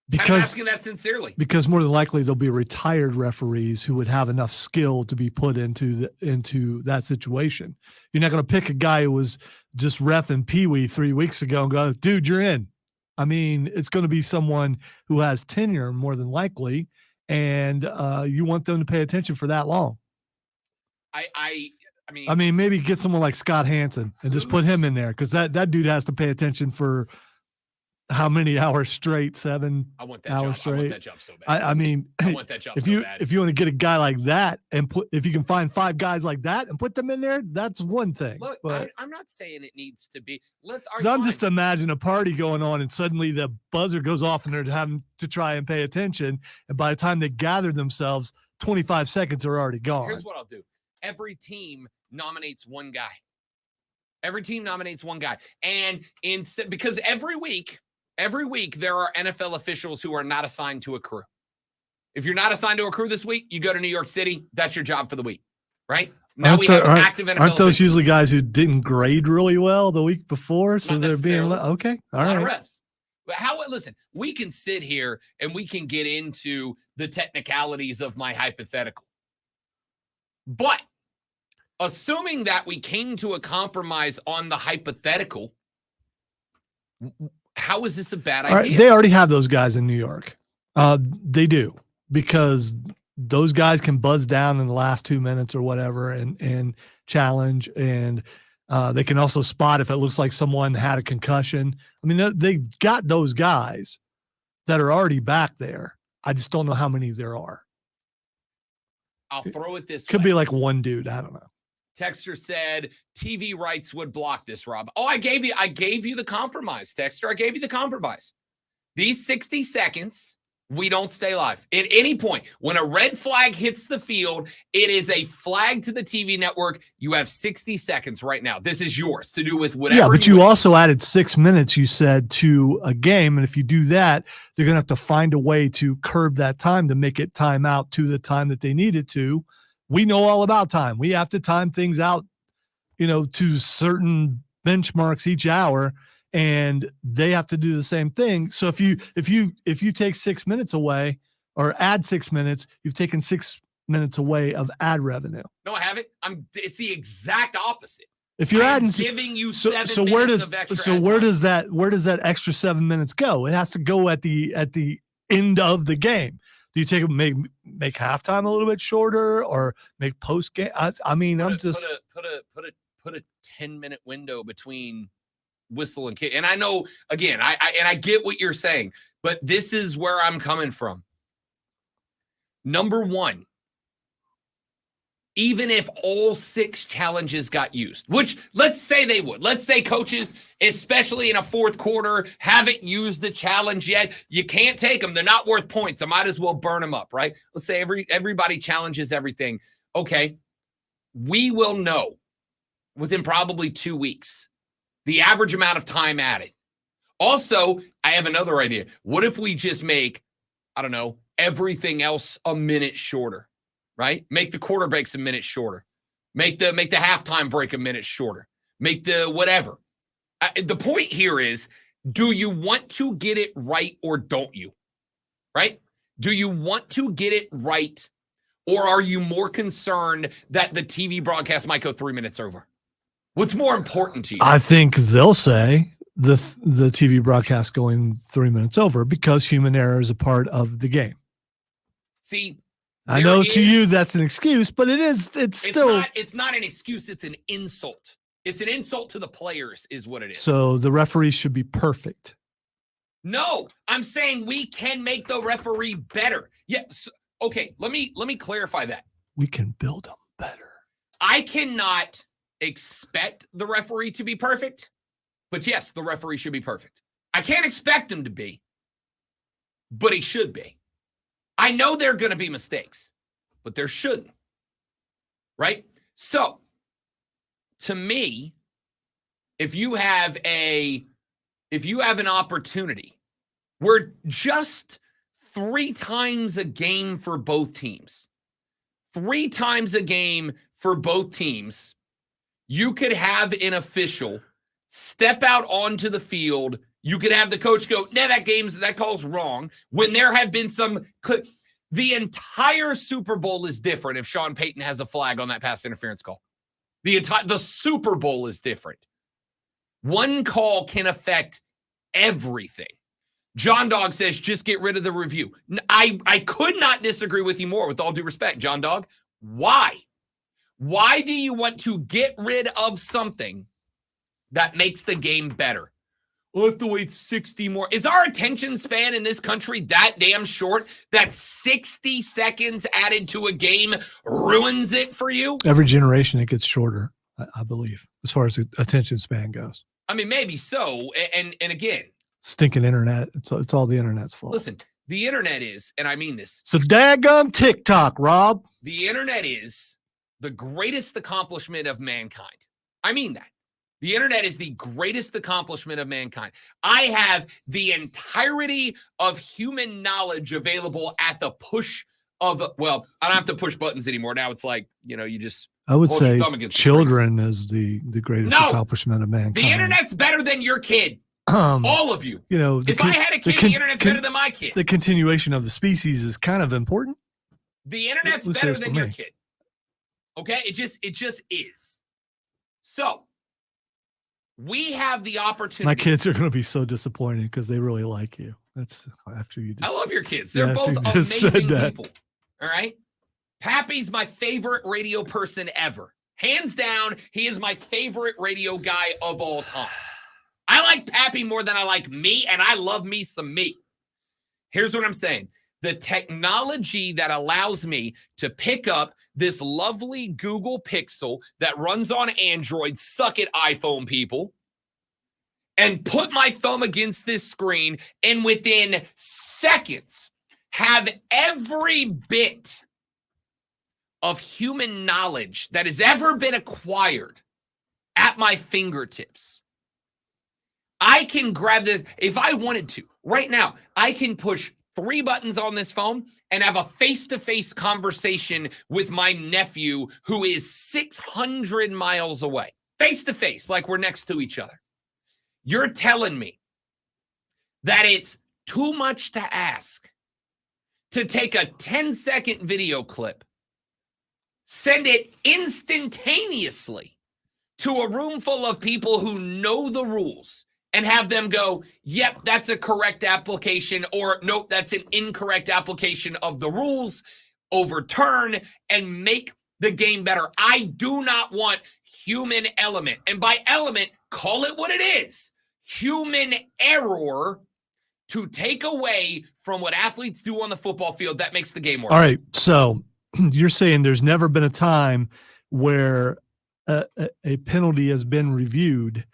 Because I'm asking that sincerely. Because more than likely they'll be retired referees who would have enough skill to be put into that situation. You're not going to pick a guy who was just reffing Pee Wee 3 weeks ago and go, dude, you're in. I mean, it's going to be someone who has tenure more than likely, and you want them to pay attention for that long. I I mean, maybe get someone like Scott Hansen and just put him in there because that dude has to pay attention for how many hours straight? 7 I want that hours job. straight. I want that job so bad. I mean, I want that job if so you bad. if you want to get a guy like that and if you can find 5 guys like that and put them in there, that's one thing. Look, but I'm not saying it needs to be. so I'm just imagine a party going on and suddenly the buzzer goes off and they're having to try and pay attention. And by the time they gather themselves, 25 seconds are already gone. Here's what I'll do. Every team nominates one guy. Every team nominates one guy. And because every week there are NFL officials who are not assigned to a crew. If you're not assigned to a crew this week, you go to New York City. That's your job for the week, right? Now we have active NFL Aren't those officials. usually guys who didn't grade really well the week before? So Not they're being necessarily. okay. All A lot of right. refs. But listen, we can sit here and we can get into the technicalities of my hypothetical. But assuming that we came to a compromise on the hypothetical, how is this a bad All right, idea? they already have those guys in New York. They do because those guys can buzz down in the last 2 minutes or whatever and challenge. And they can also spot if it looks like someone had a concussion. I mean, they got those guys that are already back there. I just don't know how many there are. I'll throw it this Could way. be like one dude. I don't know. Texter said TV rights would block this, Rob. Oh, I gave you the compromise, Texter. I gave you the compromise. These 60 seconds, we don't stay live. At any point, when a red flag hits the field, it is a flag to the TV network. You have 60 seconds right now. This is yours to do with whatever. Yeah, but you also added 6 minutes, you said, to a game. And if you do that, they're going to have to find a way to curb that time to make it time out to the time that they need it to. We know all about time. We have to time things out, to certain benchmarks each hour, and they have to do the same thing. So if you take 6 minutes away or add 6 minutes, you've taken 6 minutes away of ad revenue. No, I haven't. It's the exact opposite. If you're adding, giving you so 7 where minutes does of extra so ad where time. does that extra 7 minutes go? It has to go at the end of the game. Do you make halftime a little bit shorter or make post game? I mean, put a 10-minute window between whistle and kick. And I know, again, I get what you're saying, but this is where I'm coming from. Number one, even if all 6 challenges got used, which let's say they would. Let's say coaches, especially in a fourth quarter, haven't used the challenge yet. You can't take them. They're not worth points. I might as well burn them up, right? Let's say everybody challenges everything. Okay, we will know within probably 2 weeks the average amount of time added. Also, I have another idea. What if we just make, I don't know, everything else a minute shorter? Right? Make the quarter breaks a minute shorter. Make the halftime break a minute shorter. Make the whatever. The point here is, do you want to get it right or don't you? Right? Do you want to get it right, or are you more concerned that the TV broadcast might go 3 minutes over? What's more important to you? I think they'll say the TV broadcast going 3 minutes over because human error is a part of the game. See, I know to you that's an excuse, but it's still. It's not an excuse. It's an insult. It's an insult to the players is what it is. So the referees should be perfect. No, I'm saying we can make the referee better. Yes. Okay, let me clarify that. We can build them better. I cannot expect the referee to be perfect, but yes, the referee should be perfect. I can't expect him to be, but he should be. I know there are going to be mistakes, but there shouldn't. Right? So, to me, if you have an opportunity, we're just 3 times a game for both teams. 3 times a game for both teams. You could have an official step out onto the field. You could have the coach go, nah, that call's wrong. When there have been some, the entire Super Bowl is different if Sean Payton has a flag on that pass interference call. The Super Bowl is different. One call can affect everything. John Dog says, just get rid of the review. I could not disagree with you more, with all due respect, John Dog. Why? Why do you want to get rid of something that makes the game better? We'll have to wait 60 more. Is our attention span in this country that damn short that 60 seconds added to a game ruins it for you? Every generation, it gets shorter, I believe, as far as the attention span goes. I mean, maybe so. And again, stinking internet. It's all the internet's fault. Listen, the internet is, and I mean this. So daggum TikTok, Rob. The internet is the greatest accomplishment of mankind. I mean that. The internet is the greatest accomplishment of mankind. I have the entirety of human knowledge available at the push of, well, I don't have to push buttons anymore. Now it's like, you just I would hold your say thumb against the children is the greatest accomplishment of mankind. The internet's better than your kid. All of you. If I had a kid, the internet's better than my kid. The continuation of the species is kind of important. The internet's better than your kid. Okay? It just is. So, we have the opportunity. My kids are going to be so disappointed because they really like you. That's after you just. I love your kids. They're both amazing people. All right? Pappy's my favorite radio person ever. Hands down, he is my favorite radio guy of all time. I like Pappy more than I like me, and I love me some me. Here's what I'm saying. The technology that allows me to pick up this lovely Google Pixel that runs on Android, suck it, iPhone people, and put my thumb against this screen, and within seconds have every bit of human knowledge that has ever been acquired at my fingertips. I can grab this if I wanted to. Right now, I can push 3 buttons on this phone and have a face-to-face conversation with my nephew who is 600 miles away. Face-to-face, like we're next to each other. You're telling me that it's too much to ask to take a 10-second video clip, send it instantaneously to a room full of people who know the rules, and have them go, yep, that's a correct application, or nope, that's an incorrect application of the rules, overturn, and make the game better. I do not want human element. And by element, call it what it is. Human error to take away from what athletes do on the football field that makes the game worse. All right. So you're saying there's never been a time where a penalty has been reviewed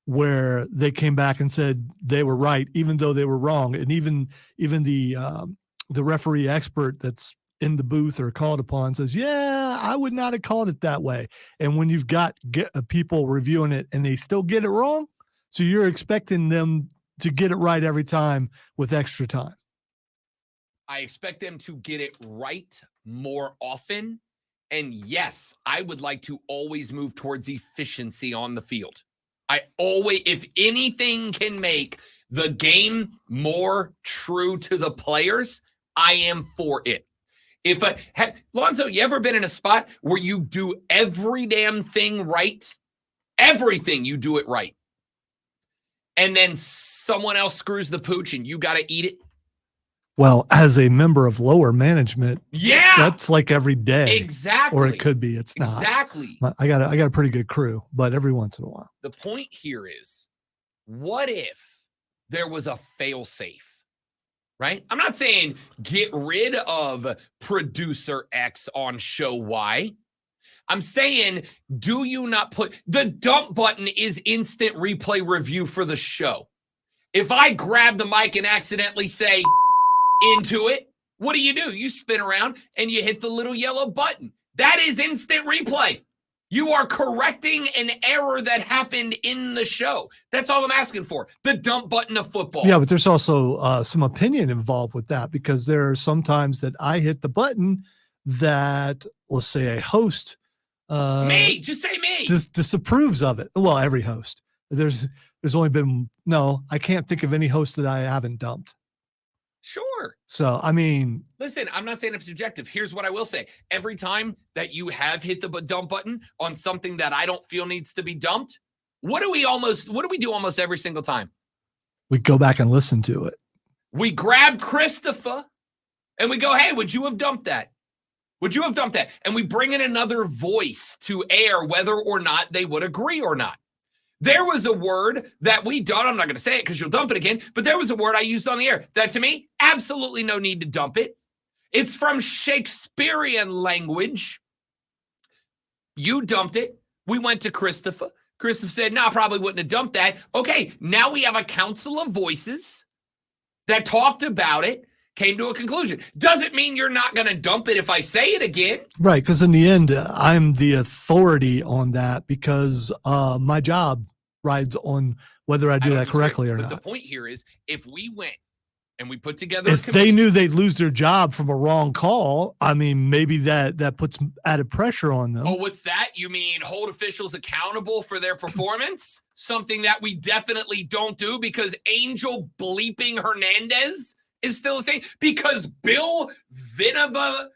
where they came back and said they were right, even though they were wrong. And even the referee expert that's in the booth or called upon says, yeah, I would not have called it that way. And when you've got people reviewing it and they still get it wrong, so you're expecting them to get it right every time with extra time. I expect them to get it right more often. And yes, I would like to always move towards efficiency on the field. If anything can make the game more true to the players, I am for it. Lonzo, you ever been in a spot where you do every damn thing right? Everything, you do it right. And then someone else screws the pooch and you got to eat it? Well, as a member of lower management, yeah, that's like every day. Exactly. Or it could be. It's not. Exactly. I got a pretty good crew, but every once in a while. The point here is, what if there was a fail-safe, right? I'm not saying get rid of producer X on show Y. I'm saying, do you not put the dump button is instant replay review for the show. If I grab the mic and accidentally say into it, what do? You spin around and you hit the little yellow button. That is instant replay. You are correcting an error that happened in the show. That's all I'm asking for. The dump button of football. Yeah, but there's also some opinion involved with that, because there are some times that I hit the button that, let's say, a host just say me. Disapproves of it. Well, every host. There's only been, no, I can't think of any host that I haven't dumped. Sure. So, I mean, listen, I'm not saying it's subjective. Here's what I will say. Every time that you have hit the dump button on something that I don't feel needs to be dumped, what do we do almost every single time? we go back and listen to it. We grab Christopher and we go, hey, would you have dumped that? Would you have dumped that? And we bring in another voice to air whether or not they would agree or not. There was a word that we done. I'm not going to say it because you'll dump it again, but there was a word I used on the air that, to me, absolutely no need to dump it. It's from Shakespearean language. You dumped it. We went to Christopher. Christopher said, no, I probably wouldn't have dumped that. Okay, now we have a council of voices that talked about it, came to a conclusion. Doesn't mean you're not going to dump it if I say it again. Right, because in the end, I'm the authority on that, because my job rides on whether I do that correctly or not. But the point here is, if we went and we put together if they knew they'd lose their job from a wrong call, I mean, maybe that puts added pressure on them. Oh, what's that? You mean hold officials accountable for their performance? Something that we definitely don't do, because Angel bleeping Hernandez is still a thing, because Bill Vinova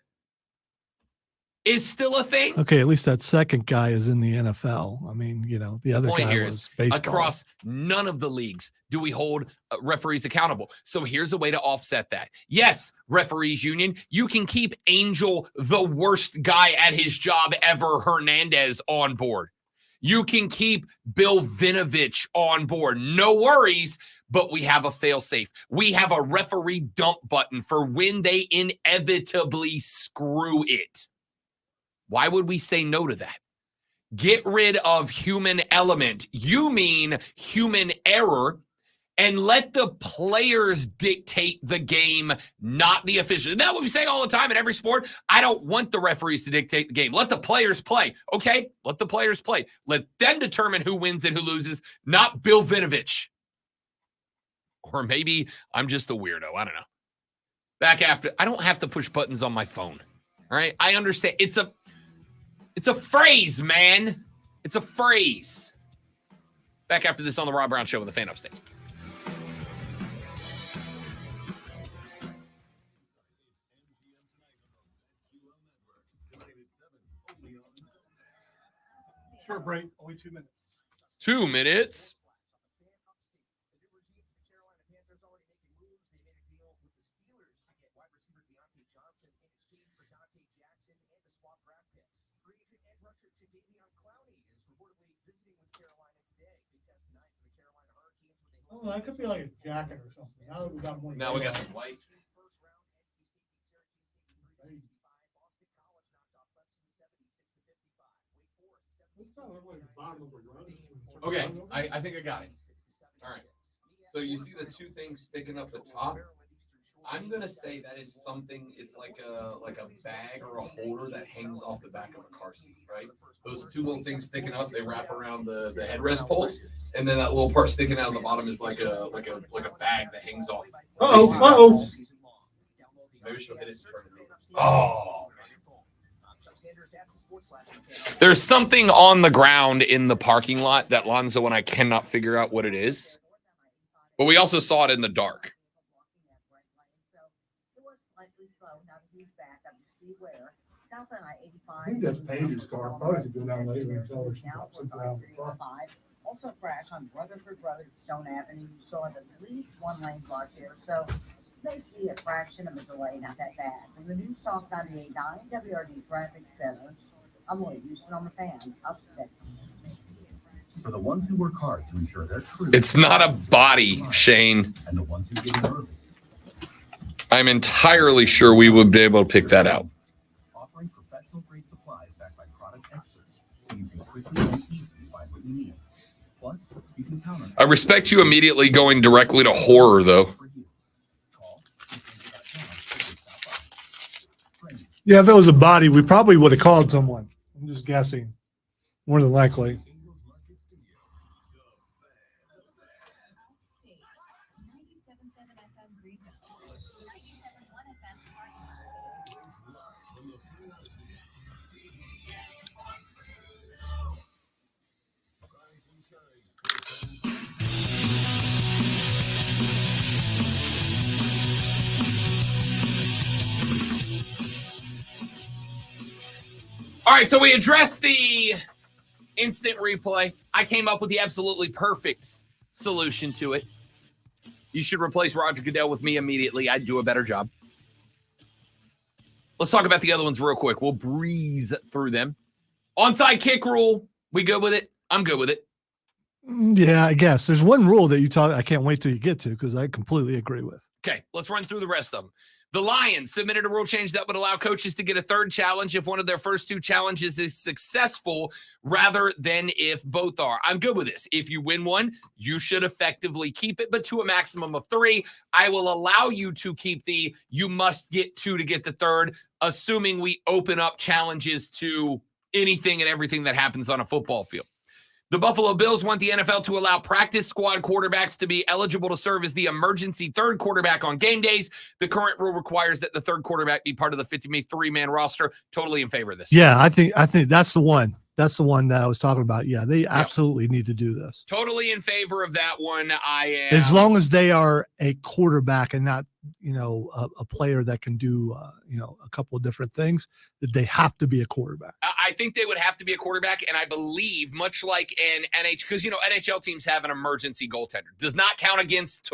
is still a thing. Okay, at least that second guy is in the NFL. I mean, the other point guy here was is, baseball. across none of the leagues do we hold referees accountable. So here's a way to offset that. Yes, referees union, you can keep Angel, the worst guy at his job ever, Hernandez, on board. You can keep Bill Vinovich on board. No worries, but we have a fail-safe. We have a referee dump button for when they inevitably screw it. Why would we say no to that? Get rid of human element. You mean human error, and let the players dictate the game, not the officials. Isn't that what we say all the time in every sport? I don't want the referees to dictate the game. Let the players play. Okay, let the players play. Let them determine who wins and who loses, not Bill Vinovich. Or maybe I'm just a weirdo. I don't know. Back after, I don't have to push buttons on my phone. All right, I understand. It's a phrase, man. It's a phrase. Back after this on the Rob Brown Show with the Fan Upstate. Short break, only 2 minutes. 2 minutes. Oh, that could be like a jacket or something. Now we got more. Now we got some white. Okay, I think I got it. All right. So you see the two things sticking up the top? I'm gonna say that is something. It's like a bag or a holder that hangs off the back of a car seat, right? Those two little things sticking up, they wrap around the headrest poles, and then that little part sticking out of the bottom is like a bag that hangs off. Maybe she'll hit it and turn it over. Oh. There's something on the ground in the parking lot that Lonzo and I cannot figure out what it is, but we also saw it in the dark. I think that's Page's car. Probably should go down later and tell her she pops something out of the car. Also crashed on Rutherford Road at Stone Avenue. You saw at least one lane block there. So you may see a fraction of a delay, not that bad. From the new Soft 98.9 WRD Traffic Center, I'm Lloyd Houston on the Fan. Upset. For the ones who work hard to ensure their crew. It's not a body, Shane. And the ones who get in early. I'm entirely sure we would be able to pick that out. Offering professional grade supplies backed by product experts, so you can quickly and easily find what you need. Plus, you can count on. I respect you immediately going directly to horror, though. Yeah, if it was a body, we probably would have called someone. I'm just guessing. More than likely. All right, so we addressed the instant replay. I came up with the absolutely perfect solution to it. You should replace Roger Goodell with me immediately. I'd do a better job. Let's talk about the other ones real quick. We'll breeze through them. Onside kick rule. We good with it? I'm good with it. Yeah, I guess. There's one rule that you talk. I can't wait till you get to because I completely agree with. Okay, let's run through the rest of them. The Lions submitted a rule change that would allow coaches to get a third challenge if one of their first two challenges is successful rather than if both are. I'm good with this. If you win one, you should effectively keep it, but to a maximum of 3. I will allow you to keep you must get 2 to get the third, assuming we open up challenges to anything and everything that happens on a football field. The Buffalo Bills want the NFL to allow practice squad quarterbacks to be eligible to serve as the emergency third quarterback on game days. The current rule requires that the third quarterback be part of the 53-man roster. Totally in favor of this. Yeah, I think that's the one. That's the one that I was talking about. Yeah, they absolutely need to do this. Totally in favor of that one. I am. As long as they are a quarterback and not, a player that can do, a couple of different things, that they have to be a quarterback. I think they would have to be a quarterback, and I believe, much like in because NHL teams have an emergency goaltender. Does not count against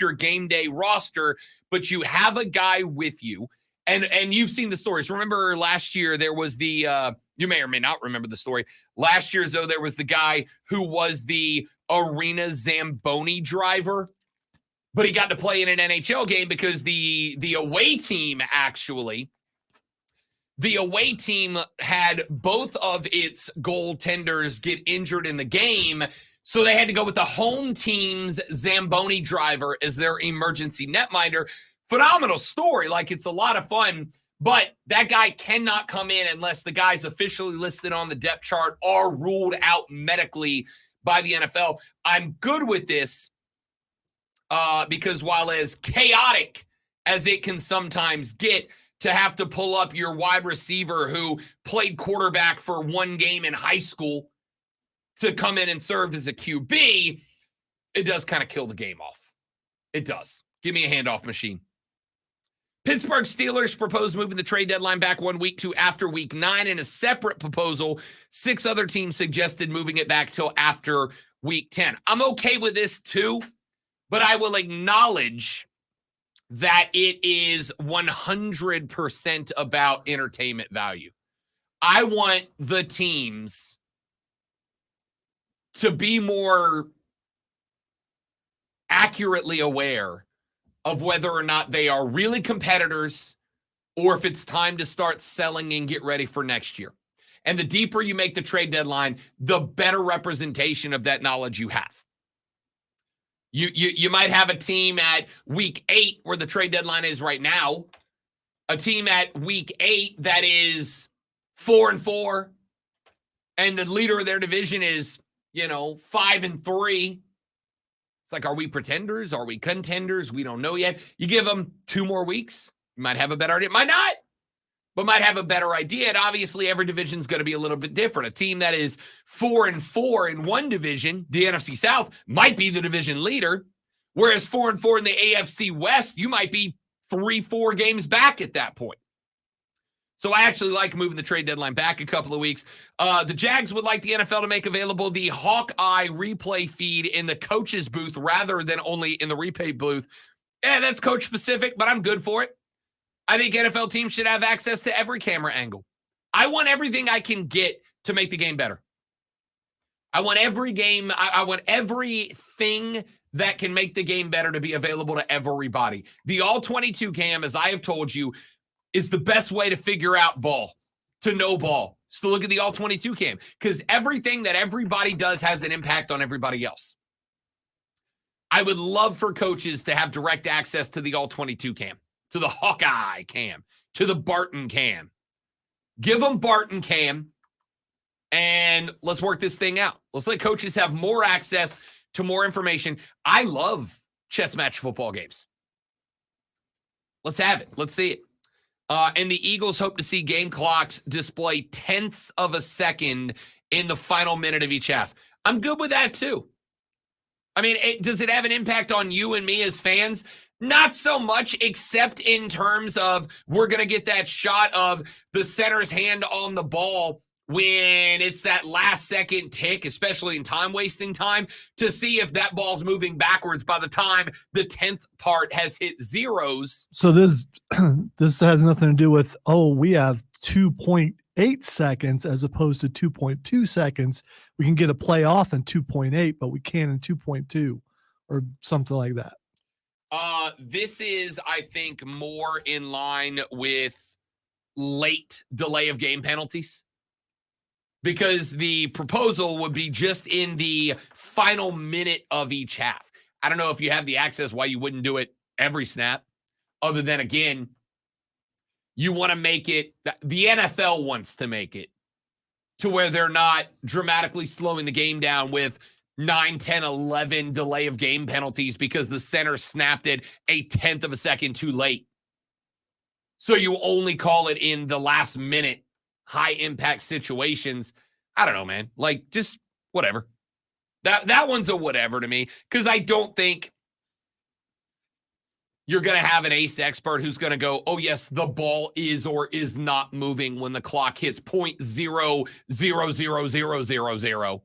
your game day roster, but you have a guy with you, and you've seen the stories. Remember last year there was the you may or may not remember the story. Last year, though, there was the guy who was the arena Zamboni driver, but he got to play in an NHL game because the away team had both of its goaltenders get injured in the game, so they had to go with the home team's Zamboni driver as their emergency netminder. Phenomenal story. Like, it's a lot of fun. But that guy cannot come in unless the guys officially listed on the depth chart are ruled out medically by the NFL. I'm good with this because while as chaotic as it can sometimes get to have to pull up your wide receiver who played quarterback for one game in high school to come in and serve as a QB, it does kind of kill the game off. It does. Give me a handoff machine. Pittsburgh Steelers proposed moving the trade deadline back 1 week to after week 9. In a separate proposal, 6 other teams suggested moving it back till after week 10. I'm okay with this too, but I will acknowledge that it is 100% about entertainment value. I want the teams to be more accurately aware of whether or not they are really competitors or if it's time to start selling and get ready for next year. And the deeper you make the trade deadline, the better representation of that knowledge you have. You might have a team at week 8 where the trade deadline is right now, a team at week 8 that is 4-4, and the leader of their division is, 5-3. It's like, are we pretenders? Are we contenders? We don't know yet. You give them 2 more weeks, you might have a better idea. Might not, but might have a better idea. And obviously, every division is going to be a little bit different. A team that is 4-4 in one division, the NFC South, might be the division leader, whereas 4-4 in the AFC West, you might be 3-4 games back at that point. So I actually like moving the trade deadline back a couple of weeks. The Jags would like the NFL to make available the Hawkeye replay feed in the coach's booth rather than only in the replay booth. Yeah, that's coach specific, but I'm good for it. I think NFL teams should have access to every camera angle. I want everything I can get to make the game better. I want every game. I want everything that can make the game better to be available to everybody. The all 22 cam, as I have told you, is the best way to figure out ball, to know ball. So look at the all 22 cam, because everything that everybody does has an impact on everybody else. I would love for coaches to have direct access to the all 22 cam, to the Hawkeye cam, to the Barton cam. Give them Barton cam and let's work this thing out. Let's let coaches have more access to more information. I love chess match football games. Let's have it. Let's see it. And the Eagles hope to see game clocks display tenths of a second in the final minute of each half. I'm good with that too. I mean, does it have an impact on you and me as fans? Not so much, except in terms of we're going to get that shot of the center's hand on the ball when it's that last second tick, especially in time-wasting time, to see if that ball's moving backwards by the time the 10th part has hit zeros. So this has nothing to do with, we have 2.8 seconds as opposed to 2.2 seconds. We can get a play off in 2.8, but we can't in 2.2 or something like that. This is, I think, more in line with late delay of game penalties. Because the proposal would be just in the final minute of each half. I don't know if you have the access why you wouldn't do it every snap. Other than, again, you want to make it, the NFL wants to make it to where they're not dramatically slowing the game down with 9, 10, 11 delay of game penalties because the center snapped it a tenth of a second too late. So you only call it in the last minute high impact situations. I don't know, man. Like, just whatever. That one's a whatever to me, because I don't think you're going to have an ace expert who's going to go, oh, yes, the ball is or is not moving when the clock hits 0.000000.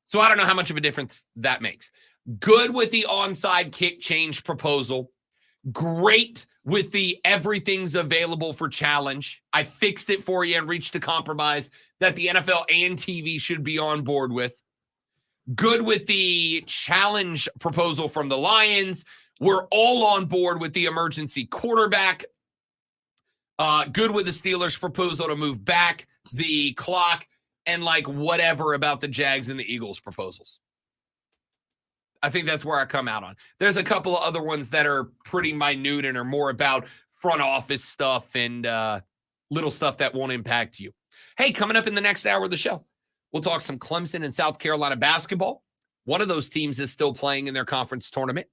So I don't know how much of a difference that makes. Good with the onside kick change proposal. Great with the everything's available for challenge. I fixed it for you and reached a compromise that the NFL and TV should be on board with. Good with the challenge proposal from the Lions. We're all on board with the emergency quarterback. Good with the Steelers' proposal to move back the clock, and like whatever about the Jags and the Eagles' proposals. I think that's where I come out on. There's a couple of other ones that are pretty minute and are more about front office stuff and little stuff that won't impact you. Hey, coming up in the next hour of the show, we'll talk some Clemson and South Carolina basketball. One of those teams is still playing in their conference tournament.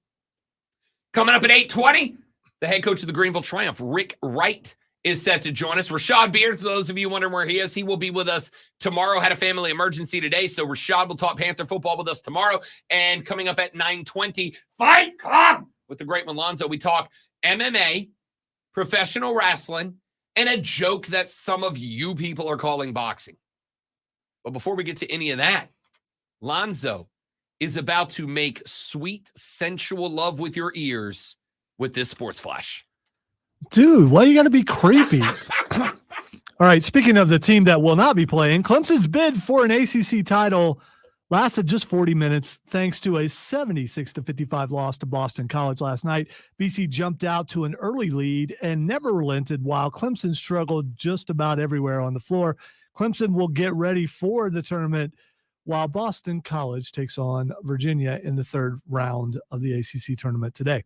Coming up at 8:20, the head coach of the Greenville Triumph, Rick Wright, is set to join us. Rashad Beard, for those of you wondering where he is, he will be with us tomorrow. Had a family emergency today, so Rashad will talk Panther football with us tomorrow. And coming up at 9:20, Fight Club with the great Malonzo. We talk MMA, professional wrestling, and a joke that some of you people are calling boxing. But before we get to any of that, Lonzo is about to make sweet, sensual love with your ears with this sports flash. Dude, why you got to be creepy? All right, speaking of the team that will not be playing, Clemson's bid for an ACC title lasted just 40 minutes thanks to a 76-55 loss to Boston College last night. BC jumped out to an early lead and never relented while Clemson struggled just about everywhere on the floor. Clemson will get ready for the tournament while Boston College takes on Virginia in the third round of the ACC tournament today.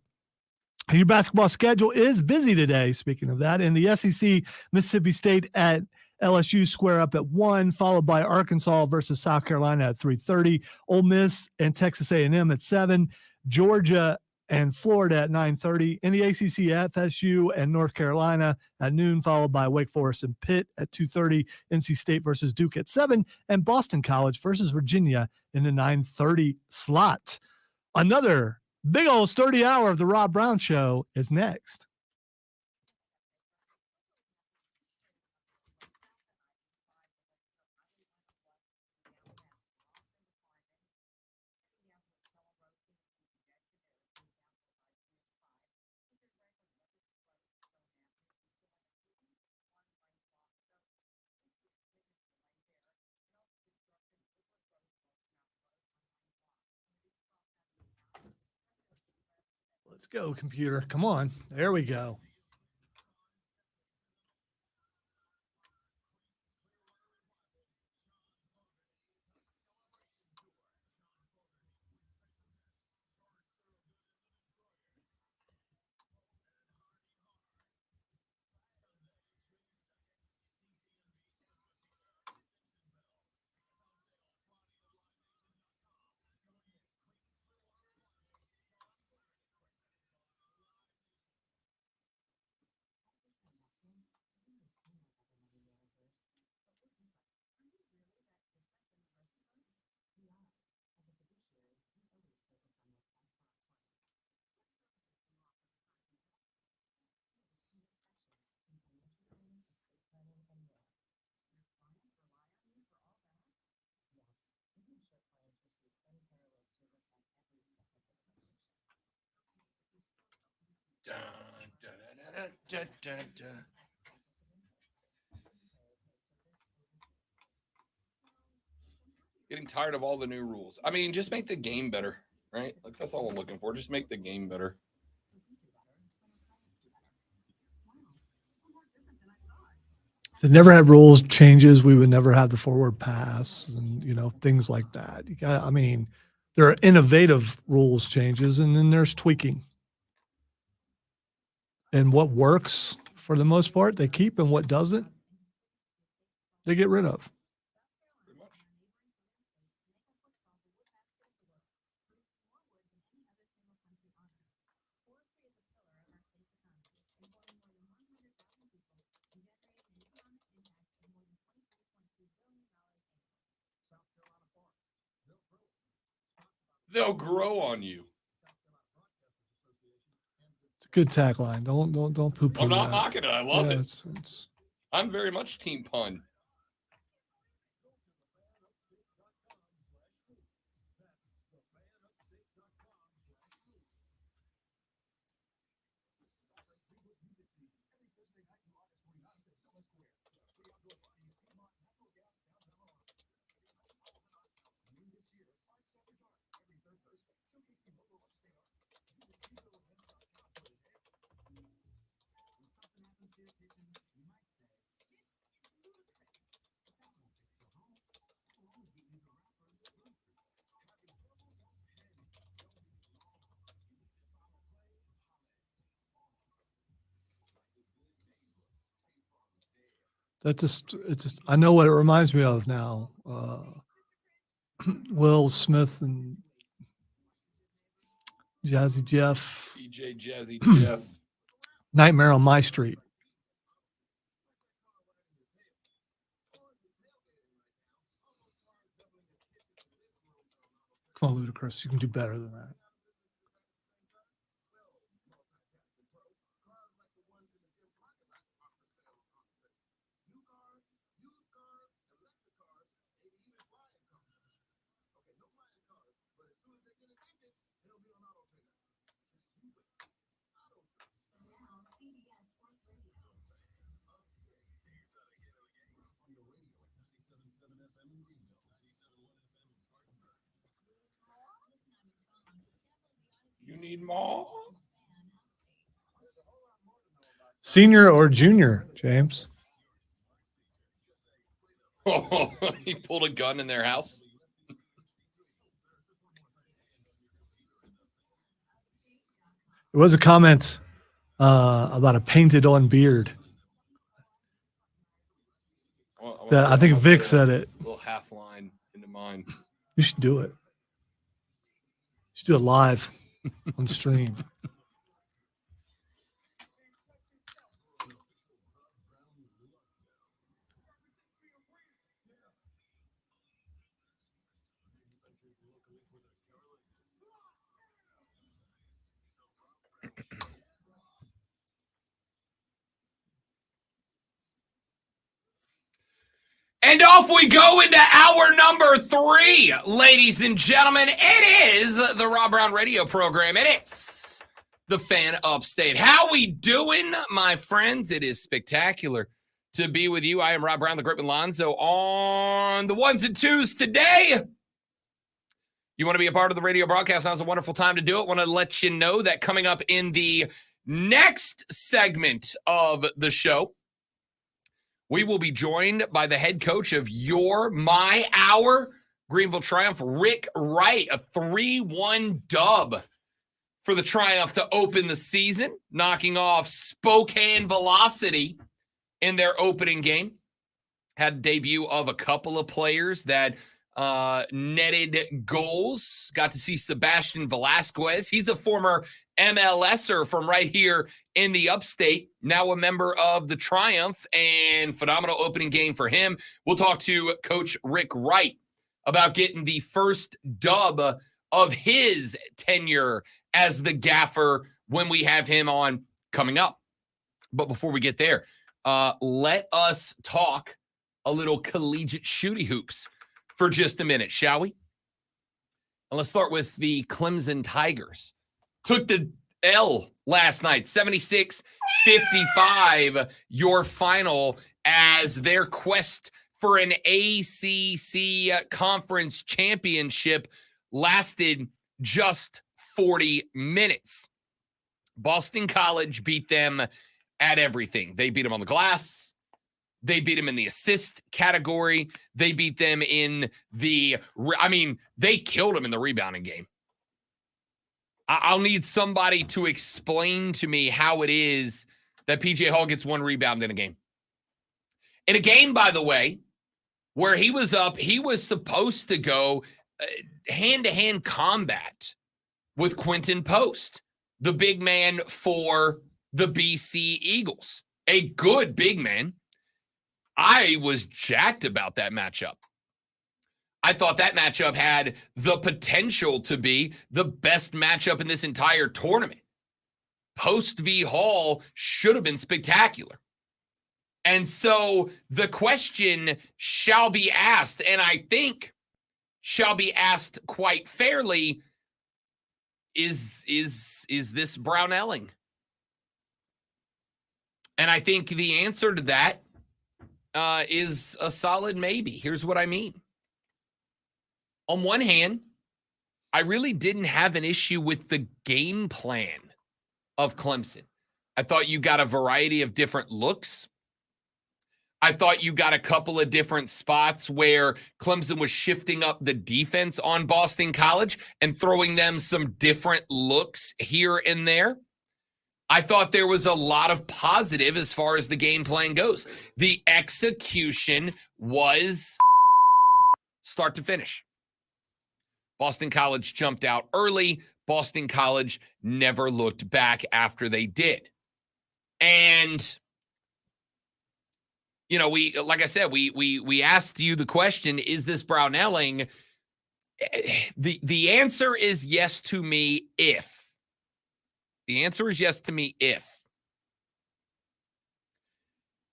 Your basketball schedule is busy today. Speaking of that, in the SEC, Mississippi State at LSU square up at 1, followed by Arkansas versus South Carolina at 3:30. Ole Miss and Texas A&M at 7. Georgia and Florida at 9:30. In the ACC, FSU and North Carolina at noon, followed by Wake Forest and Pitt at 2:30. NC State versus Duke at 7, and Boston College versus Virginia in the 9:30 slot. Another big old sturdy hour of the Rob Brown Show is next. Let's go, computer. Come on. There we go. Getting tired of all the new rules. I mean, just make the game better, right? Like that's all I'm looking for. Just make the game better. If they never had rules changes, we would never have the forward pass and, you know, things like that. You got, I mean, there are innovative rules changes and then there's tweaking. And what works for the most part, they keep, and what doesn't, they get rid of. They'll grow on you. It's a good tagline. Don't poo-poo I'm not that. knocking it. I love it. It's I'm very much team pun. it's just I know what it reminds me of now. Will Smith and Jazzy Jeff. DJ Jazzy Jeff. Nightmare on My Street. Come on, Ludacris. You can do better than that. You need more? Senior or junior, James? Oh, he pulled a gun in their house. There was a comment about a painted-on beard. That I think Vic said it. Little half line into mine. You should do it. You should do it live on stream. And off we go into hour number 3, ladies and gentlemen. It is the Rob Brown radio program. It is the Fan Upstate. How we doing, my friends? It is spectacular to be with you. I am Rob Brown, the Great Lonzo, on the ones and twos today. You want to be a part of the radio broadcast? Now's a wonderful time to do it. Want to let you know that coming up in the next segment of the show, we will be joined by the head coach of our Greenville Triumph, Rick Wright, a 3-1 dub for the Triumph to open the season, knocking off Spokane Velocity in their opening game. Had a debut of a couple of players that netted goals. Got to see Sebastian Velasquez. He's a former MLSer from right here in the upstate, now a member of the Triumph, and phenomenal opening game for him. We'll talk to Coach Rick Wright about getting the first dub of his tenure as the gaffer when we have him on coming up. But before we get there, let us talk a little collegiate shooty hoops for just a minute, shall we? And let's start with the Clemson Tigers. Took the L last night, 76-63 55 your final as their quest for an ACC conference championship lasted just 40 minutes. Boston College beat them at everything. They beat them on the glass. They beat them in the assist category. They beat them in they killed them in the rebounding game. I'll need somebody to explain to me how it is that PJ Hall gets one rebound in a game. In a game, by the way, where he was up, he was supposed to go hand-to-hand combat with Quentin Post, the big man for the BC Eagles. A good big man. I was jacked about that matchup. I thought that matchup had the potential to be the best matchup in this entire tournament. Post v. Hall should have been spectacular. And so the question shall be asked, and I think shall be asked quite fairly, is this Brownelling? And I think the answer to that is a solid maybe. Here's what I mean. On one hand, I really didn't have an issue with the game plan of Clemson. I thought you got a variety of different looks. I thought you got a couple of different spots where Clemson was shifting up the defense on Boston College and throwing them some different looks here and there. I thought there was a lot of positive as far as the game plan goes. The execution was start to finish. Boston College jumped out early. Boston College never looked back after they did. And, you know, we asked you the question, is this Brownelling? The answer is yes to me if. The answer is yes to me if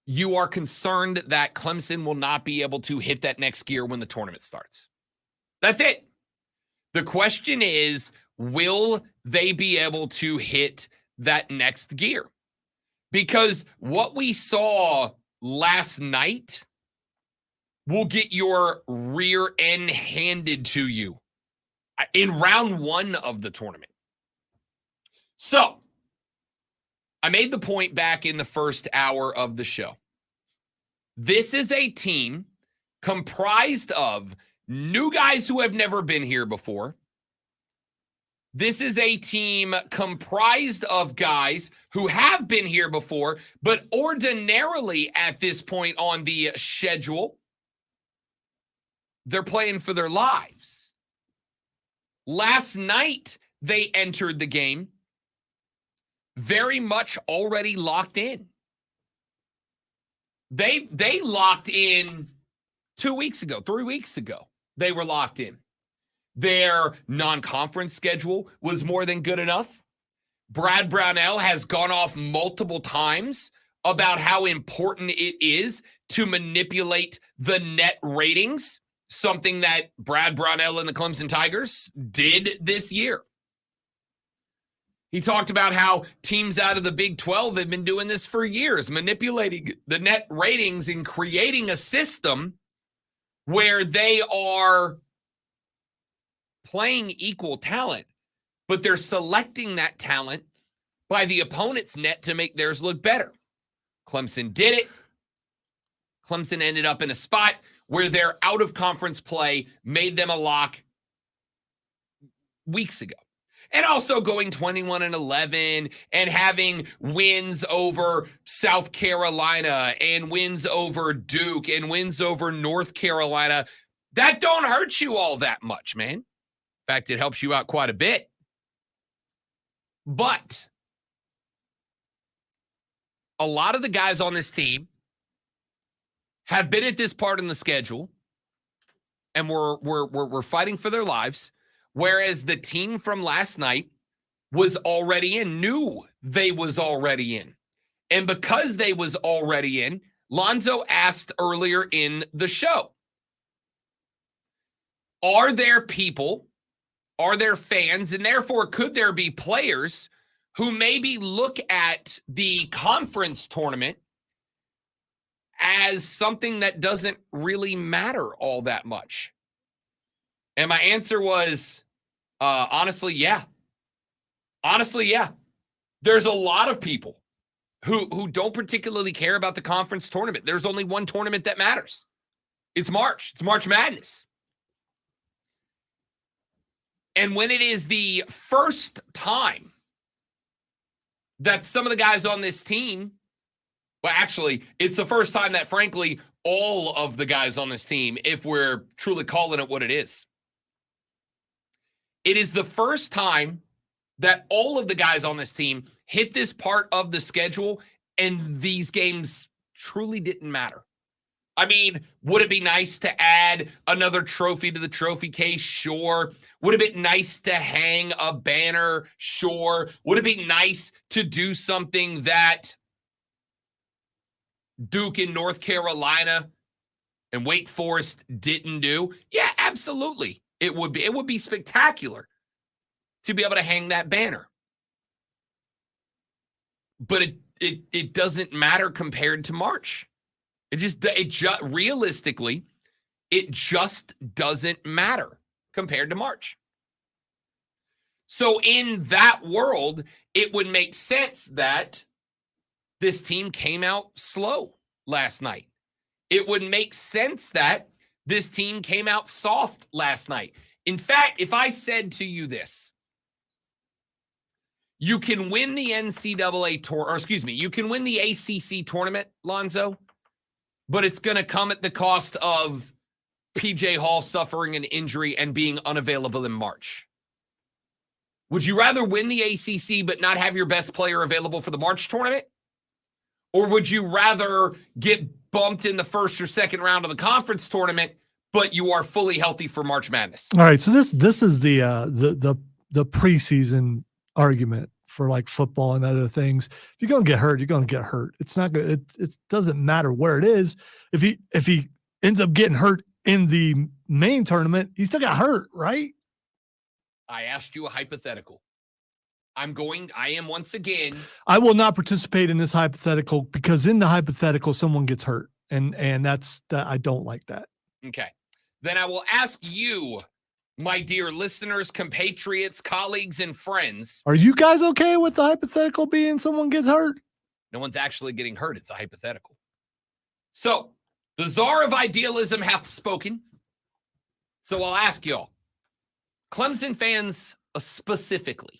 you are concerned that Clemson will not be able to hit that next gear when the tournament starts. That's it. The question is, will they be able to hit that next gear? Because what we saw last night will get your rear end handed to you in round one of the tournament. So, I made the point back in the first hour of the show. This is a team comprised of new guys who have never been here before. This is a team comprised of guys who have been here before, but ordinarily at this point on the schedule, they're playing for their lives. Last night, they entered the game very much already locked in. They locked in 2 weeks ago, 3 weeks ago. They were locked in. Their non-conference schedule was more than good enough. Brad Brownell has gone off multiple times about how important it is to manipulate the net ratings, something that Brad Brownell and the Clemson Tigers did this year. He talked about how teams out of the Big 12 have been doing this for years, manipulating the net ratings and creating a system where they are playing equal talent, but they're selecting that talent by the opponent's net to make theirs look better. Clemson did it. Clemson ended up in a spot where their out-of-conference play made them a lock weeks ago. And also going 21-11 and having wins over South Carolina and wins over Duke and wins over North Carolina, that don't hurt you all that much, man. In fact, it helps you out quite a bit. But a lot of the guys on this team have been at this part in the schedule and we're fighting for their lives. Whereas the team from last night was already in, knew they was already in. And because they was already in, Lonzo asked earlier in the show, are there people, are there fans, and therefore could there be players who maybe look at the conference tournament as something that doesn't really matter all that much. And my answer was, honestly, yeah. Honestly, yeah. There's a lot of people who don't particularly care about the conference tournament. There's only one tournament that matters. It's March. It's March Madness. And when it is the first time that some of the guys on this team, well, actually, it's the first time that, frankly, all of the guys on this team, if we're truly calling it what it is the first time that all of the guys on this team hit this part of the schedule and these games truly didn't matter. I mean, would it be nice to add another trophy to the trophy case? Sure. Would it be nice to hang a banner? Sure. Would it be nice to do something that Duke in North Carolina and Wake Forest didn't do? Yeah, absolutely. It would be spectacular to be able to hang that banner. But it doesn't matter compared to March. It just realistically, it just doesn't matter compared to March. So in that world, it would make sense that this team came out slow last night. It would make sense that this team came out soft last night. In fact, if I said to you this, you can win the NCAA tour, or excuse me, you can win the ACC tournament, Lonzo, but it's going to come at the cost of PJ Hall suffering an injury and being unavailable in March. Would you rather win the ACC but not have your best player available for the March tournament? Or would you rather get bumped in the first or second round of the conference tournament, but you are fully healthy for March Madness? All right, so this is the preseason argument for like football and other things. If you're gonna get hurt, you're gonna get hurt. It's not gonna. It doesn't matter where it is. If he ends up getting hurt in the main tournament, he still got hurt, right? I asked you a hypothetical. I am once again. I will not participate in this hypothetical because in the hypothetical, someone gets hurt, and that's that. I don't like that. Okay, then I will ask you, my dear listeners, compatriots, colleagues, and friends. Are you guys okay with the hypothetical being someone gets hurt? No one's actually getting hurt. It's a hypothetical. So the czar of idealism hath spoken. So I'll ask y'all, Clemson fans specifically.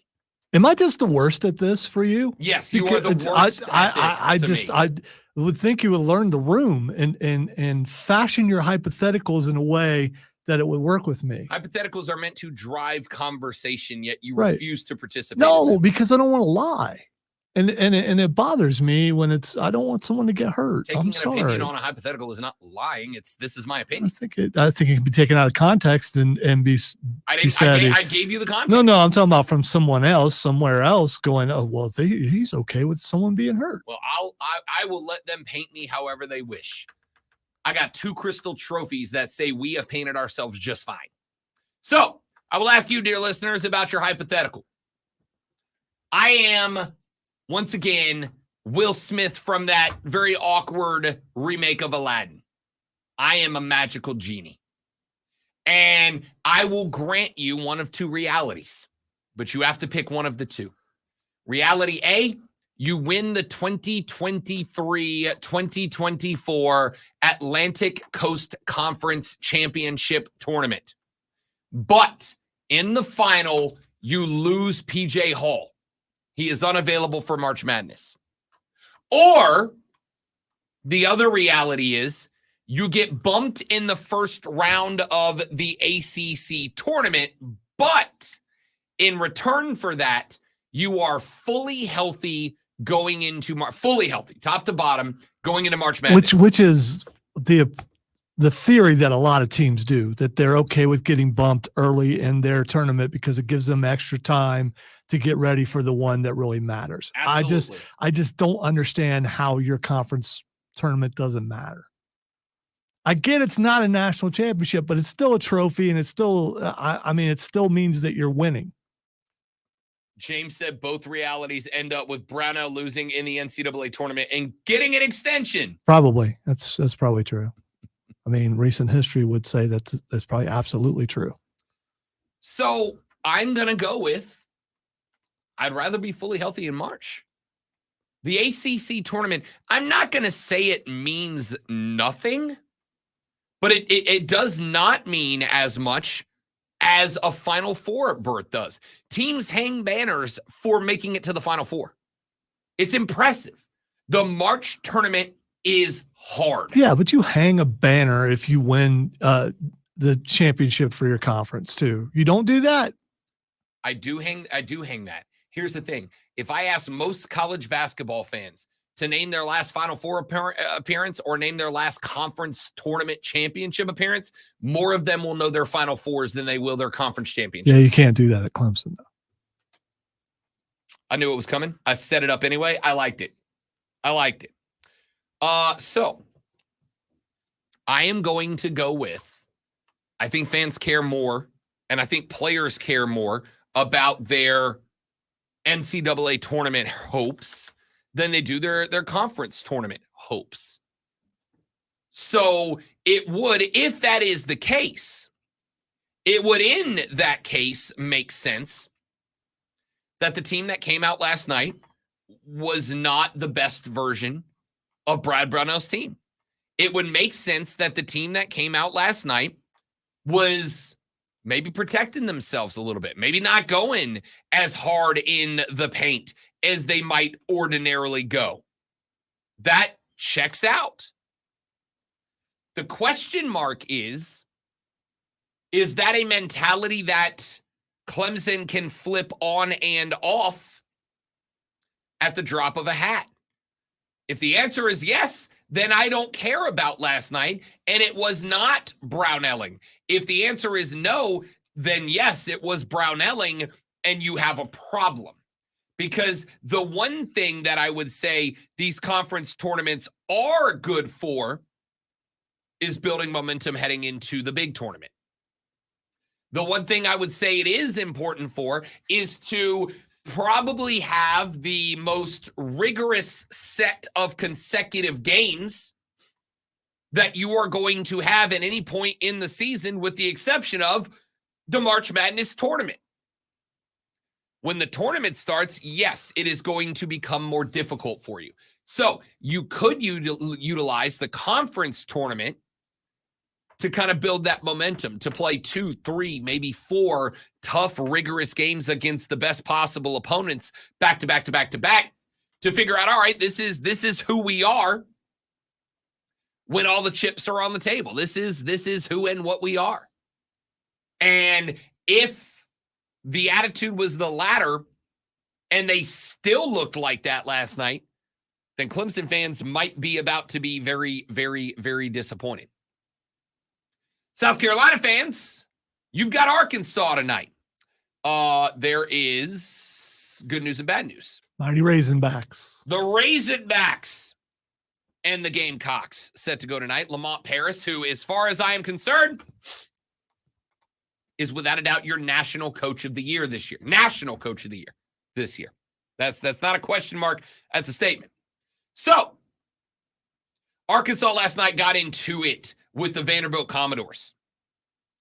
Am I just the worst at this for you? Yes, you are the worst at this. I would think you would learn the room and fashion your hypotheticals in a way that it would work with me. Hypotheticals are meant to drive conversation, yet you Right. refuse to participate. No, because I don't want to lie. And it bothers me when I don't want someone to get hurt. Taking I'm an sorry. opinion on a hypothetical is not lying. This is my opinion. I think it can be taken out of context and be. I gave you the context. No, I'm talking about from someone else, somewhere else, going, oh well, he's okay with someone being hurt. Well, I will let them paint me however they wish. I got 2 crystal trophies that say we have painted ourselves just fine. So I will ask you, dear listeners, about your hypothetical. I am, once again, Will Smith from that very awkward remake of Aladdin. I am a magical genie. And I will grant you one of 2 realities, but you have to pick one of the 2. Reality A, you win the 2023-2024 Atlantic Coast Conference Championship Tournament. But in the final, you lose PJ Hall. He is unavailable for March Madness. Or the other reality is you get bumped in the first round of the ACC tournament, but in return for that, you are fully healthy going into fully healthy, top to bottom, going into March Madness. Which is the theory that a lot of teams do, that they're okay with getting bumped early in their tournament because it gives them extra time to get ready for the one that really matters. Absolutely. I just don't understand how your conference tournament doesn't matter. I get it's not a national championship, but it's still a trophy, and it's still, I mean, it still means that you're winning. James said both realities end up with Brownell losing in the NCAA tournament and getting an extension. Probably. That's probably true. I mean, recent history would say that's probably absolutely true. So I'm going to go with I'd rather be fully healthy in March. The ACC tournament, I'm not going to say it means nothing, but it does not mean as much as a Final Four berth does. Teams hang banners for making it to the Final Four. It's impressive. The March tournament is hard. Yeah, but you hang a banner if you win the championship for your conference too. You don't do that? I do hang that. Here's the thing. If I ask most college basketball fans to name their last Final Four appearance or name their last conference tournament championship appearance, more of them will know their Final Fours than they will their conference championships. Yeah, you can't do that at Clemson, though. I knew it was coming. I set it up anyway. I liked it. So I am going to go with, I think fans care more, and I think players care more about their NCAA tournament hopes than they do their conference tournament hopes. So it would, if that is the case, it would in that case make sense that the team that came out last night was not the best version of Brad Brownell's team. It would make sense that the team that came out last night was maybe protecting themselves a little bit, maybe not going as hard in the paint as they might ordinarily go. That checks out. The question mark is that a mentality that Clemson can flip on and off at the drop of a hat? If the answer is yes, then I don't care about last night, and it was not Brownelling. If the answer is no, then yes, it was Brownelling, and you have a problem. Because the one thing that I would say these conference tournaments are good for is building momentum heading into the big tournament. The one thing I would say it is important for is to probably have the most rigorous set of consecutive games that you are going to have at any point in the season, with the exception of the March Madness tournament. When the tournament starts, yes, it is going to become more difficult for you. So you could utilize the conference tournament to kind of build that momentum, to play 2, 3, maybe 4 tough, rigorous games against the best possible opponents back to back to back to back, to figure out, all right, this is who we are when all the chips are on the table. This is who and what we are. And if the attitude was the latter and they still looked like that last night, then Clemson fans might be about to be very, very, very disappointed. South Carolina fans, you've got Arkansas tonight. There is good news and bad news. Mighty Razorbacks. The Razorbacks and the Gamecocks set to go tonight. Lamont Paris, who, as far as I am concerned, is without a doubt your national coach of the year this year. National coach of the year this year. That's not a question mark. That's a statement. So, Arkansas last night got into it with the Vanderbilt Commodores.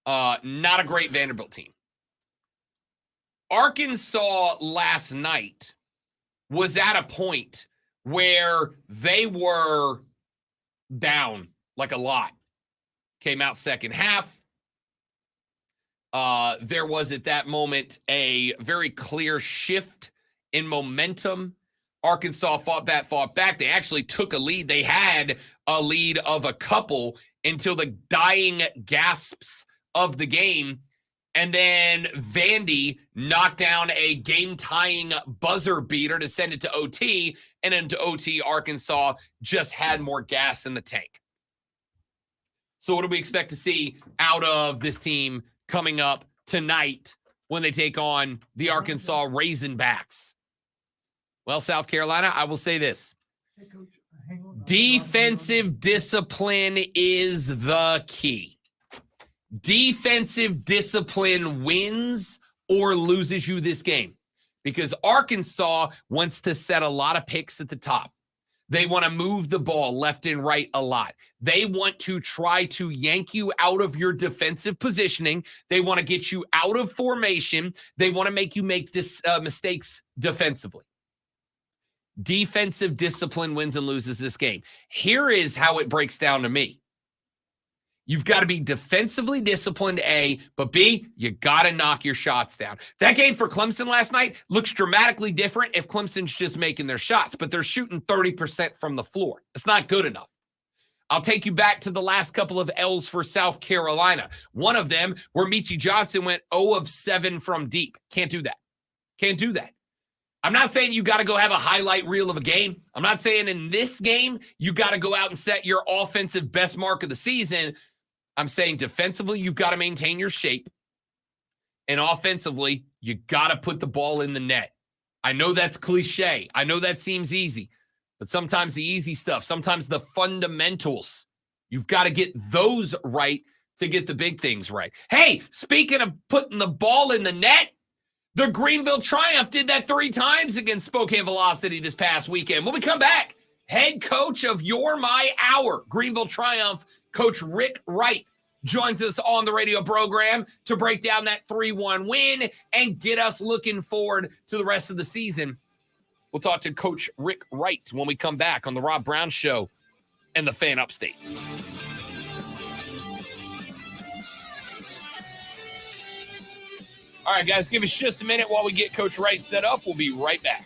Not a great Vanderbilt team. Arkansas last night was at a point where they were down like a lot. Came out second half. There was at that moment a very clear shift in momentum. Arkansas fought back. They actually took a lead. They had a lead of a couple until the dying gasps of the game. And then Vandy knocked down a game-tying buzzer beater to send it to OT. And into OT, Arkansas just had more gas in the tank. So what do we expect to see out of this team coming up tonight when they take on the Arkansas Razorbacks? Well, South Carolina, I will say this. Defensive discipline is the key. Defensive discipline wins or loses you this game. because Arkansas wants to set a lot of picks at the top. They want to move the ball left and right a lot. They want to try to yank you out of your defensive positioning. They want to get you out of formation. They want to make you make mistakes defensively. Defensive discipline wins and loses this game. Here is how it breaks down to me. You've got to be defensively disciplined, A, but B, you got to knock your shots down. That game for Clemson last night looks dramatically different if Clemson's just making their shots, but they're shooting 30% from the floor. It's not good enough. I'll take you back to the last couple of L's for South Carolina. One of them where Meechie Johnson went 0 of 7 from deep. Can't do that. Can't do that. I'm not saying you got to go have a highlight reel of a game. I'm not saying in this game you got to go out and set your offensive best mark of the season. I'm saying defensively, you've got to maintain your shape. And offensively, you got to put the ball in the net. I know that's cliche. I know that seems easy. But sometimes the easy stuff, sometimes the fundamentals, you've got to get those right to get the big things right. Hey, speaking of putting the ball in the net, the Greenville Triumph did that 3 times against Spokane Velocity this past weekend. When we come back, head coach of Your My Hour, Greenville Triumph, Coach Rick Wright, joins us on the radio program to break down that 3-1 win and get us looking forward to the rest of the season. We'll talk to Coach Rick Wright when we come back on the Rob Brown Show and the Fan Upstate. All right, guys, give us just a minute while we get Coach Wright set up. We'll be right back.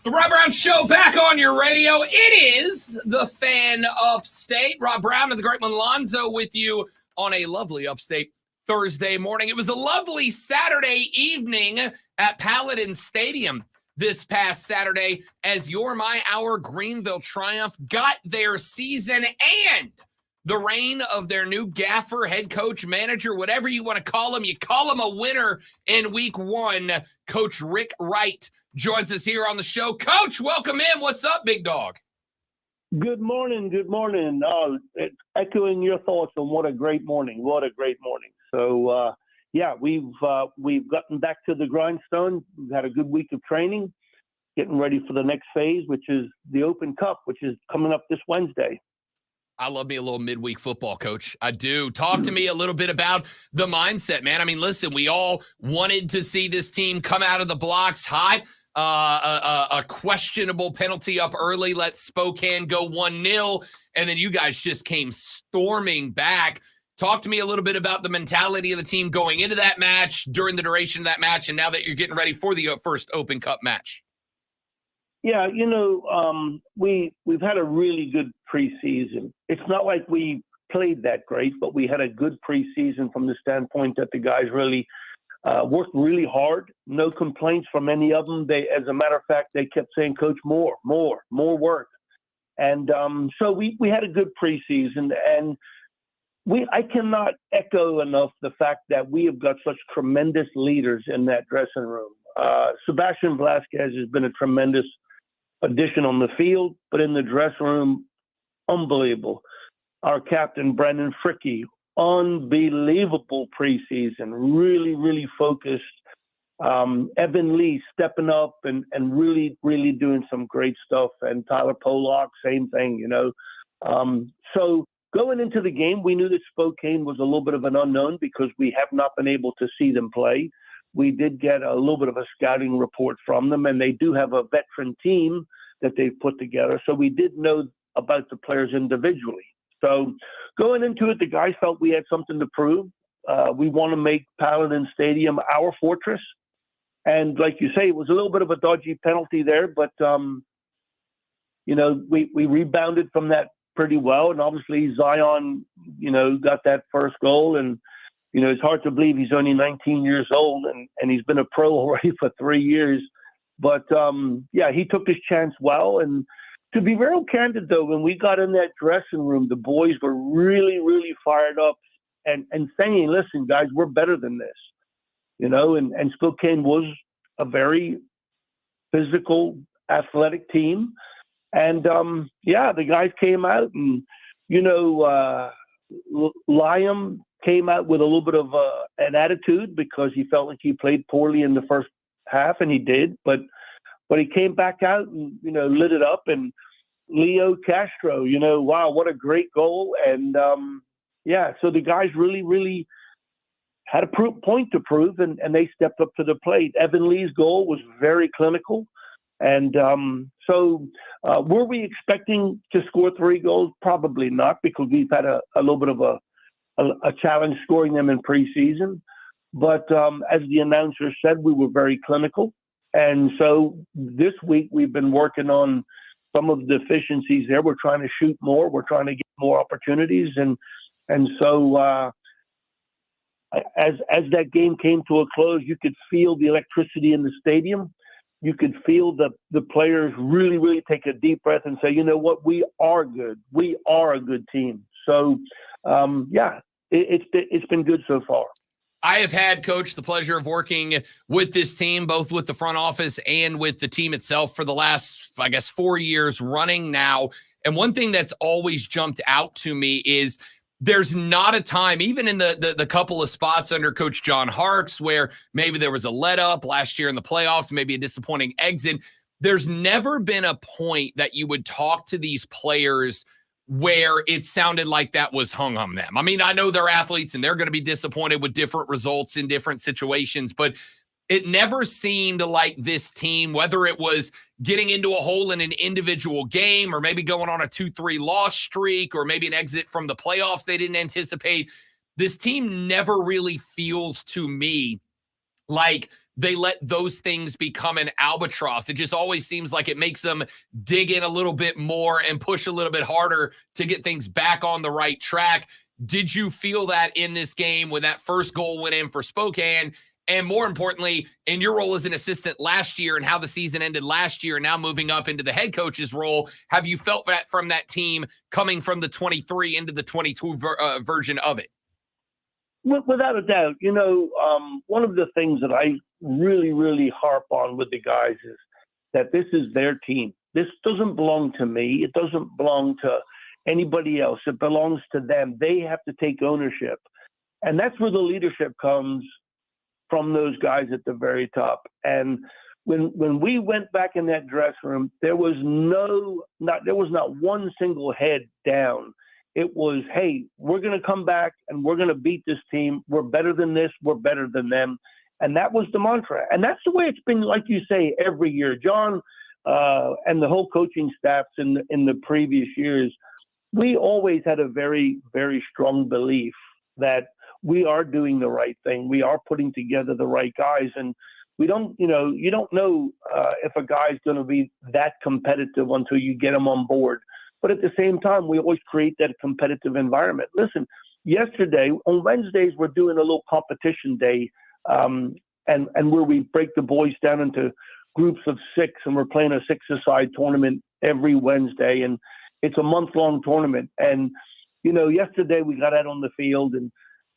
The Rob Brown Show back on your radio. It is the Fan Upstate. Rob Brown and the great Lonzo with you on a lovely Upstate Thursday morning. It was a lovely Saturday evening at Paladin Stadium this past Saturday as Our Greenville Triumph got their season and the reign of their new gaffer, head coach, manager, whatever you want to call him. You call him a winner in week one. Coach Rick Wright joins us here on the show. Coach, welcome in. What's up, big dog? Good morning. Good morning. Echoing your thoughts on what a great morning. What a great morning. So, we've gotten back to the grindstone. We've had a good week of training, getting ready for the next phase, which is the Open Cup, which is coming up this Wednesday. I love me a little midweek football, Coach. I do. Talk to me a little bit about the mindset, man. I mean, listen, we all wanted to see this team come out of the blocks hot. A questionable penalty up early, let Spokane go 1-0, and then you guys just came storming back. Talk to me a little bit about the mentality of the team going into that match, during the duration of that match, and now that you're getting ready for the first Open Cup match. Yeah, we've had a really good preseason. It's not like we played that great, but we had a good preseason from the standpoint that the guys really worked really hard. No complaints from any of them. As a matter of fact, they kept saying, "Coach, more work." And so we had a good preseason, and I cannot echo enough the fact that we have got such tremendous leaders in that dressing room. Sebastian Velasquez has been a tremendous addition on the field, but in the dressing room, unbelievable. Our captain, Brandon Fricky, unbelievable preseason, really, really focused. Evan Lee stepping up and really, really doing some great stuff. And Tyler Pollock, same thing, So going into the game, we knew that Spokane was a little bit of an unknown because we have not been able to see them play. We did get a little bit of a scouting report from them, and they do have a veteran team that they've put together. So we did know about the players individually. So going into it, the guys felt we had something to prove. We want to make Paladin Stadium our fortress. And like you say, it was a little bit of a dodgy penalty there, but, we rebounded from that pretty well. And obviously Zion, got that first goal. And, it's hard to believe he's only 19 years old and he's been a pro already for 3 years. But, he took his chance well. And to be very candid, though, when we got in that dressing room, the boys were really, really fired up and saying, "Listen, guys, we're better than this." And Spokane was a very physical, athletic team. And, the guys came out and, Liam came out with a little bit of an attitude because he felt like he played poorly in the first half, and he did. But he came back out and, lit it up. And Leo Castro, wow, what a great goal. And, so the guys really, really had a point to prove, and they stepped up to the plate. Evan Lee's goal was very clinical. And were we expecting to score 3 goals? Probably not, because we've had a little bit of a challenge scoring them in preseason. But as the announcer said, we were very clinical. And so this week we've been working on some of the efficiencies there. We're trying to shoot more. We're trying to get more opportunities. And so as that game came to a close, you could feel the electricity in the stadium. You could feel the players really, really take a deep breath and say, "You know what? We are good. We are a good team." So, it's been good so far. I have had, Coach, the pleasure of working with this team, both with the front office and with the team itself for the last, 4 years running now. And one thing that's always jumped out to me is there's not a time, even in the couple of spots under Coach John Harkes, where maybe there was a let up last year in the playoffs, maybe a disappointing exit. There's never been a point that you would talk to these players where it sounded like that was hung on them. I mean, I know they're athletes and they're going to be disappointed with different results in different situations, but it never seemed like this team, whether it was getting into a hole in an individual game or maybe going on a 2-3 loss streak or maybe an exit from the playoffs they didn't anticipate, this team never really feels to me like they let those things become an albatross. It just always seems like it makes them dig in a little bit more and push a little bit harder to get things back on the right track. Did you feel that in this game when that first goal went in for Spokane? And more importantly, in your role as an assistant last year and how the season ended last year and now moving up into the head coach's role, have you felt that from that team coming from the 23 into the 22 version of it? Without a doubt, one of the things that I really, really harp on with the guys is that this is their team. This doesn't belong to me. It doesn't belong to anybody else. It belongs to them. They have to take ownership. And that's where the leadership comes from those guys at the very top. And when we went back in that dressing room, there was not one single head down. It was, hey, we're going to come back and we're going to beat this team. We're better than this. We're better than them. And that was the mantra. And that's the way it's been, like you say, every year. John and the whole coaching staffs in the previous years, we always had a very, very strong belief that we are doing the right thing. We are putting together the right guys. And we don't, you don't know if a guy's going to be that competitive until you get him on board. But at the same time, we always create that competitive environment. Listen, yesterday, on Wednesdays, we're doing a little competition day, and where we break the boys down into groups of 6, and we're playing a 6-a-side tournament every Wednesday, and it's a month-long tournament. And, yesterday we got out on the field, and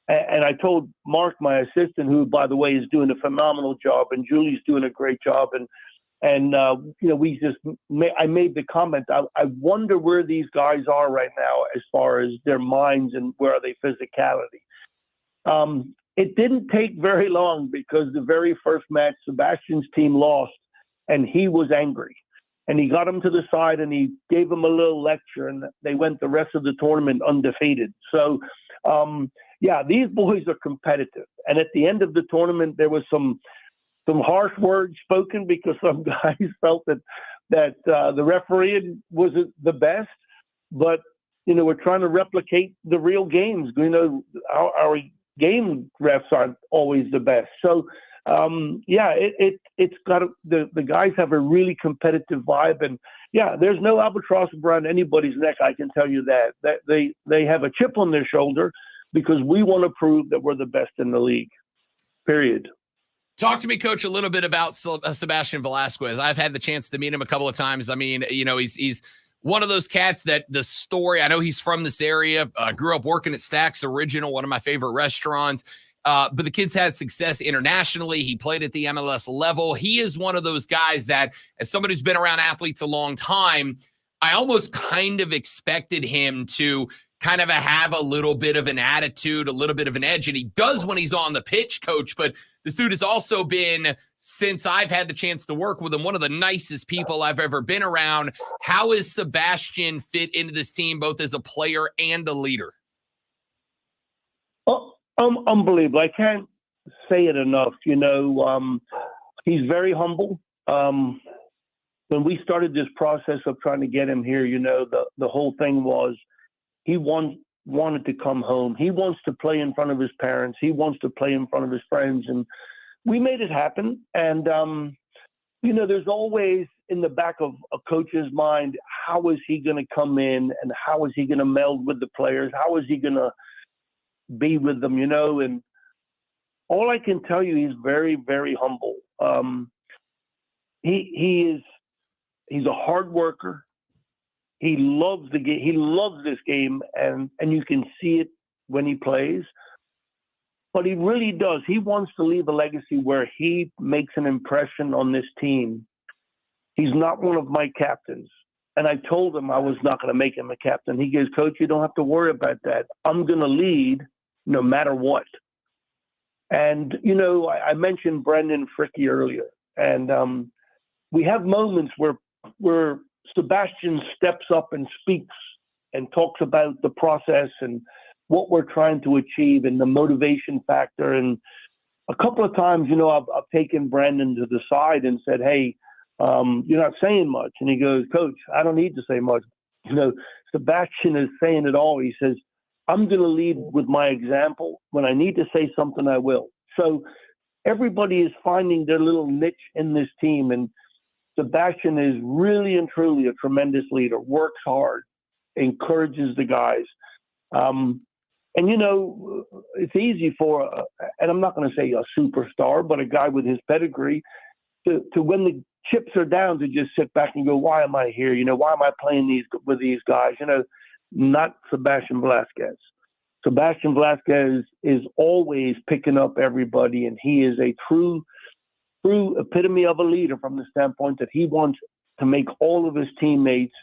I told Mark, my assistant, who, by the way, is doing a phenomenal job, and Julie's doing a great job, and I made the comment, I wonder where these guys are right now as far as their minds and where are they physicality. It didn't take very long because the very first match, Sebastian's team lost, and he was angry. And he got him to the side and he gave him a little lecture, and they went the rest of the tournament undefeated. So, these boys are competitive. And at the end of the tournament, there was some harsh words spoken because some guys felt that the referee wasn't the best, but we're trying to replicate the real games. Our game refs aren't always the best. So it's got the guys have a really competitive vibe, and there's no albatross around anybody's neck. I can tell you that they have a chip on their shoulder because we want to prove that we're the best in the league. Period. Talk to me, Coach, a little bit about Sebastian Velasquez. I've had the chance to meet him a couple of times. I mean, he's one of those cats that the story, I know he's from this area, grew up working at Stack's Original, one of my favorite restaurants. But the kid's had success internationally. He played at the MLS level. He is one of those guys that, as somebody who's been around athletes a long time, I almost kind of expected him to kind of have a little bit of an attitude, a little bit of an edge, and he does when he's on the pitch, Coach. But this dude has also been, since I've had the chance to work with him, one of the nicest people I've ever been around. How is Sebastian fit into this team, both as a player and a leader? Oh, unbelievable. I can't say it enough. He's very humble. When we started this process of trying to get him here, the whole thing was he wanted to come home. He wants to play in front of his parents. He wants to play in front of his friends. And we made it happen. And, there's always in the back of a coach's mind, how is he going to come in and how is he going to meld with the players? How is he going to be with them, And all I can tell you, he's very, very humble. He's a hard worker. He loves the game. He loves this game, and you can see it when he plays. But he really does. He wants to leave a legacy where he makes an impression on this team. He's not one of my captains. And I told him I was not going to make him a captain. He goes, Coach, you don't have to worry about that. I'm going to lead no matter what. And, I mentioned Brendan Fricky earlier. And we have moments where Sebastian steps up and speaks and talks about the process and what we're trying to achieve and the motivation factor. And a couple of times, I've taken Brandon to the side and said, hey, you're not saying much. And he goes, Coach, I don't need to say much. Sebastian is saying it all. He says, I'm going to lead with my example. When I need to say something, I will. So everybody is finding their little niche in this team. And Sebastian is really and truly a tremendous leader, works hard, encourages the guys. And, you know, it's easy for, and I'm not going to say a superstar, but a guy with his pedigree to when the chips are down, to just sit back and go, why am I here? You know, why am I playing with these guys? You know, not Sebastian Velasquez. Sebastian Velasquez is always picking up everybody, and he is a true epitome of a leader from the standpoint that he wants to make all of his teammates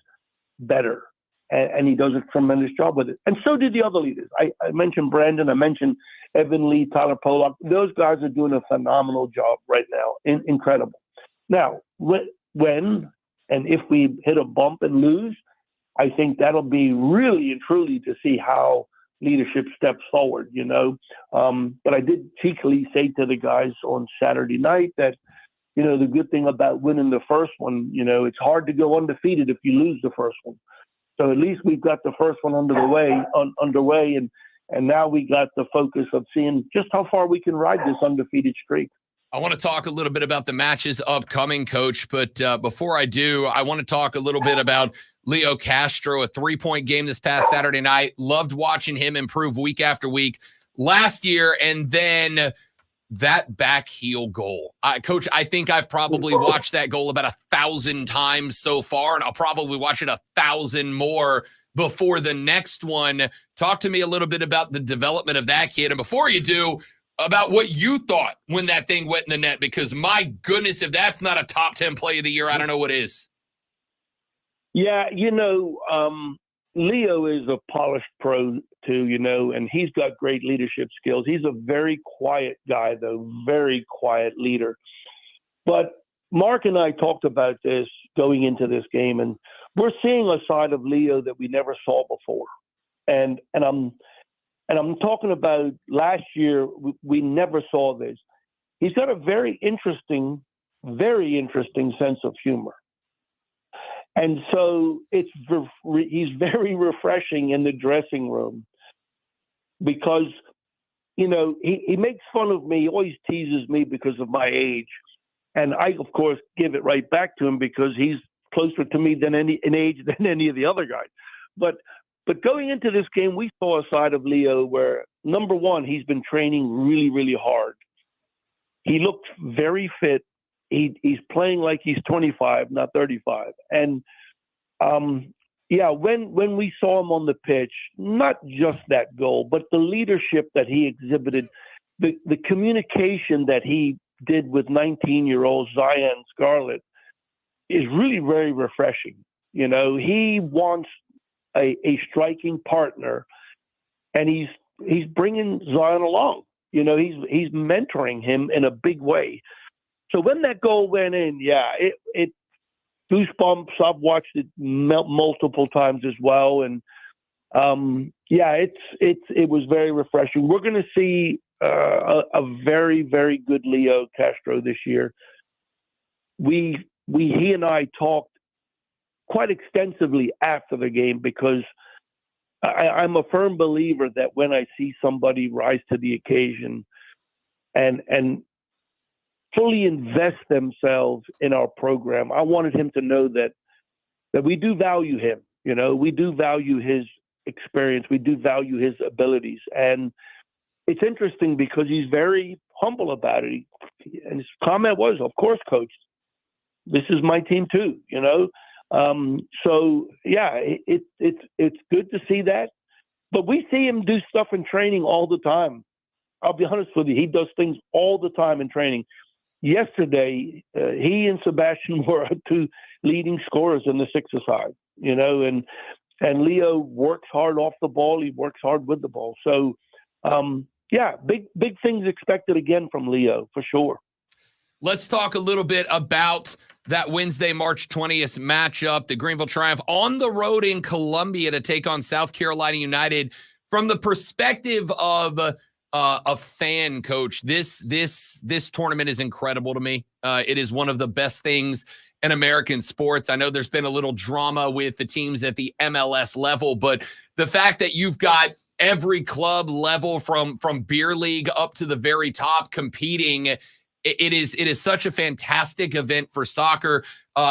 better. And he does a tremendous job with it. And so did the other leaders. I mentioned Brandon. I mentioned Evan Lee, Tyler Pollock. Those guys are doing a phenomenal job right now. Incredible. Now, when and if we hit a bump and lose, I think that'll be really and truly to see how leadership steps forward, you know. But I did cheekily say to the guys on Saturday night that, you know, the good thing about winning the first one, you know, it's hard to go undefeated if you lose the first one. So at least we've got the first one underway, and now we got the focus of seeing just how far we can ride this undefeated streak. I want to talk a little bit about the matches upcoming, Coach, but before I do, I want to talk a little bit about Leo Castro, a 3-point game this past Saturday night. Loved watching him improve week after week last year, and then that back heel goal. Coach, I think I've probably watched that goal about 1,000 times so far, and I'll probably watch it 1,000 more before the next one. Talk to me a little bit about the development of that kid, and before you do, about what you thought when that thing went in the net, because my goodness, if that's not a top 10 play of the year, I don't know what is. Yeah, you know, Leo is a polished pro too, you know, and he's got great leadership skills. He's a very quiet guy, though, very quiet leader. But Mark and I talked about this going into this game, and we're seeing a side of Leo that we never saw before. And I'm talking about last year, we never saw this. He's got a very interesting sense of humor. And so he's very refreshing in the dressing room because, you know, he makes fun of me, he always teases me because of my age. And I, of course, give it right back to him because he's closer to me in age than any of the other guys. But going into this game, we saw a side of Leo where, number one, he's been training really, really hard. He looked very fit. He's playing like he's 25, not 35. And, when we saw him on the pitch, not just that goal, but the leadership that he exhibited, the communication that he did with 19-year-old Zion Scarlett is really very refreshing. You know, he wants a striking partner, and he's bringing Zion along. You know, he's mentoring him in a big way. So when that goal went in, it goosebumps. I've watched it multiple times as well, and it was very refreshing. We're going to see a very, very good Leo Castro this year. He and I talked quite extensively after the game because I'm a firm believer that when I see somebody rise to the occasion and fully invest themselves in our program, I wanted him to know that we do value him. You know, we do value his experience. We do value his abilities. And it's interesting because he's very humble about it. And his comment was, of course, coach, this is my team too, you know? It's good to see that. But we see him do stuff in training all the time. I'll be honest with you. He does things all the time in training. Yesterday, he and Sebastian were two leading scorers in the six-a-side, you know, and Leo works hard off the ball. He works hard with the ball. So, big things expected again from Leo, for sure. Let's talk a little bit about that Wednesday, March 20th matchup, the Greenville Triumph on the road in Columbia to take on South Carolina United. From the perspective of a fan, coach, this tournament is incredible to me. It is one of the best things in American sports. I know there's been a little drama with the teams at the MLS level, but the fact that you've got every club level from beer league up to the very top competing. It is such a fantastic event for soccer.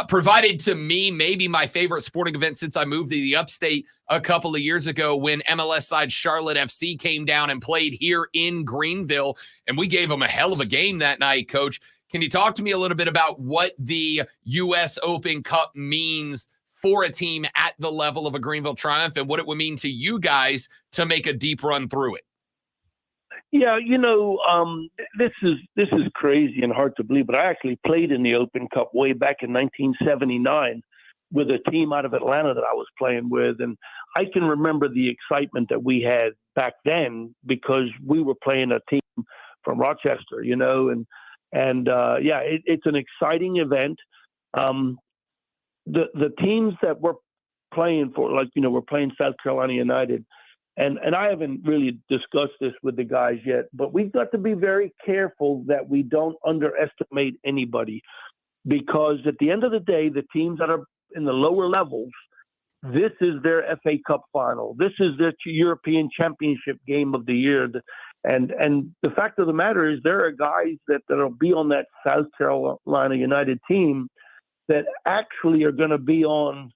Provided to me maybe my favorite sporting event since I moved to the upstate a couple of years ago when MLS side Charlotte FC came down and played here in Greenville, and we gave them a hell of a game that night, Coach. Can you talk to me a little bit about what the U.S. Open Cup means for a team at the level of a Greenville Triumph and what it would mean to you guys to make a deep run through it? Yeah, this is crazy and hard to believe, but I actually played in the Open Cup way back in 1979 with a team out of Atlanta that I was playing with, and I can remember the excitement that we had back then because we were playing a team from Rochester, and it's an exciting event. The teams that we're playing for, we're playing South Carolina United. And I haven't really discussed this with the guys yet, but we've got to be very careful that we don't underestimate anybody because at the end of the day, the teams that are in the lower levels, this is their FA Cup final. This is their European Championship game of the year. And the fact of the matter is there are guys that'll be on that South Carolina United team that actually are going to be on